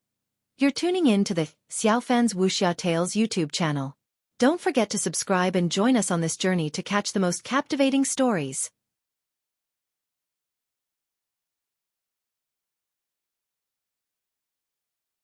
You're tuning in to the Xiaofan's Wuxia Tales YouTube channel. Don't forget to subscribe and join us on this journey to catch the most captivating stories.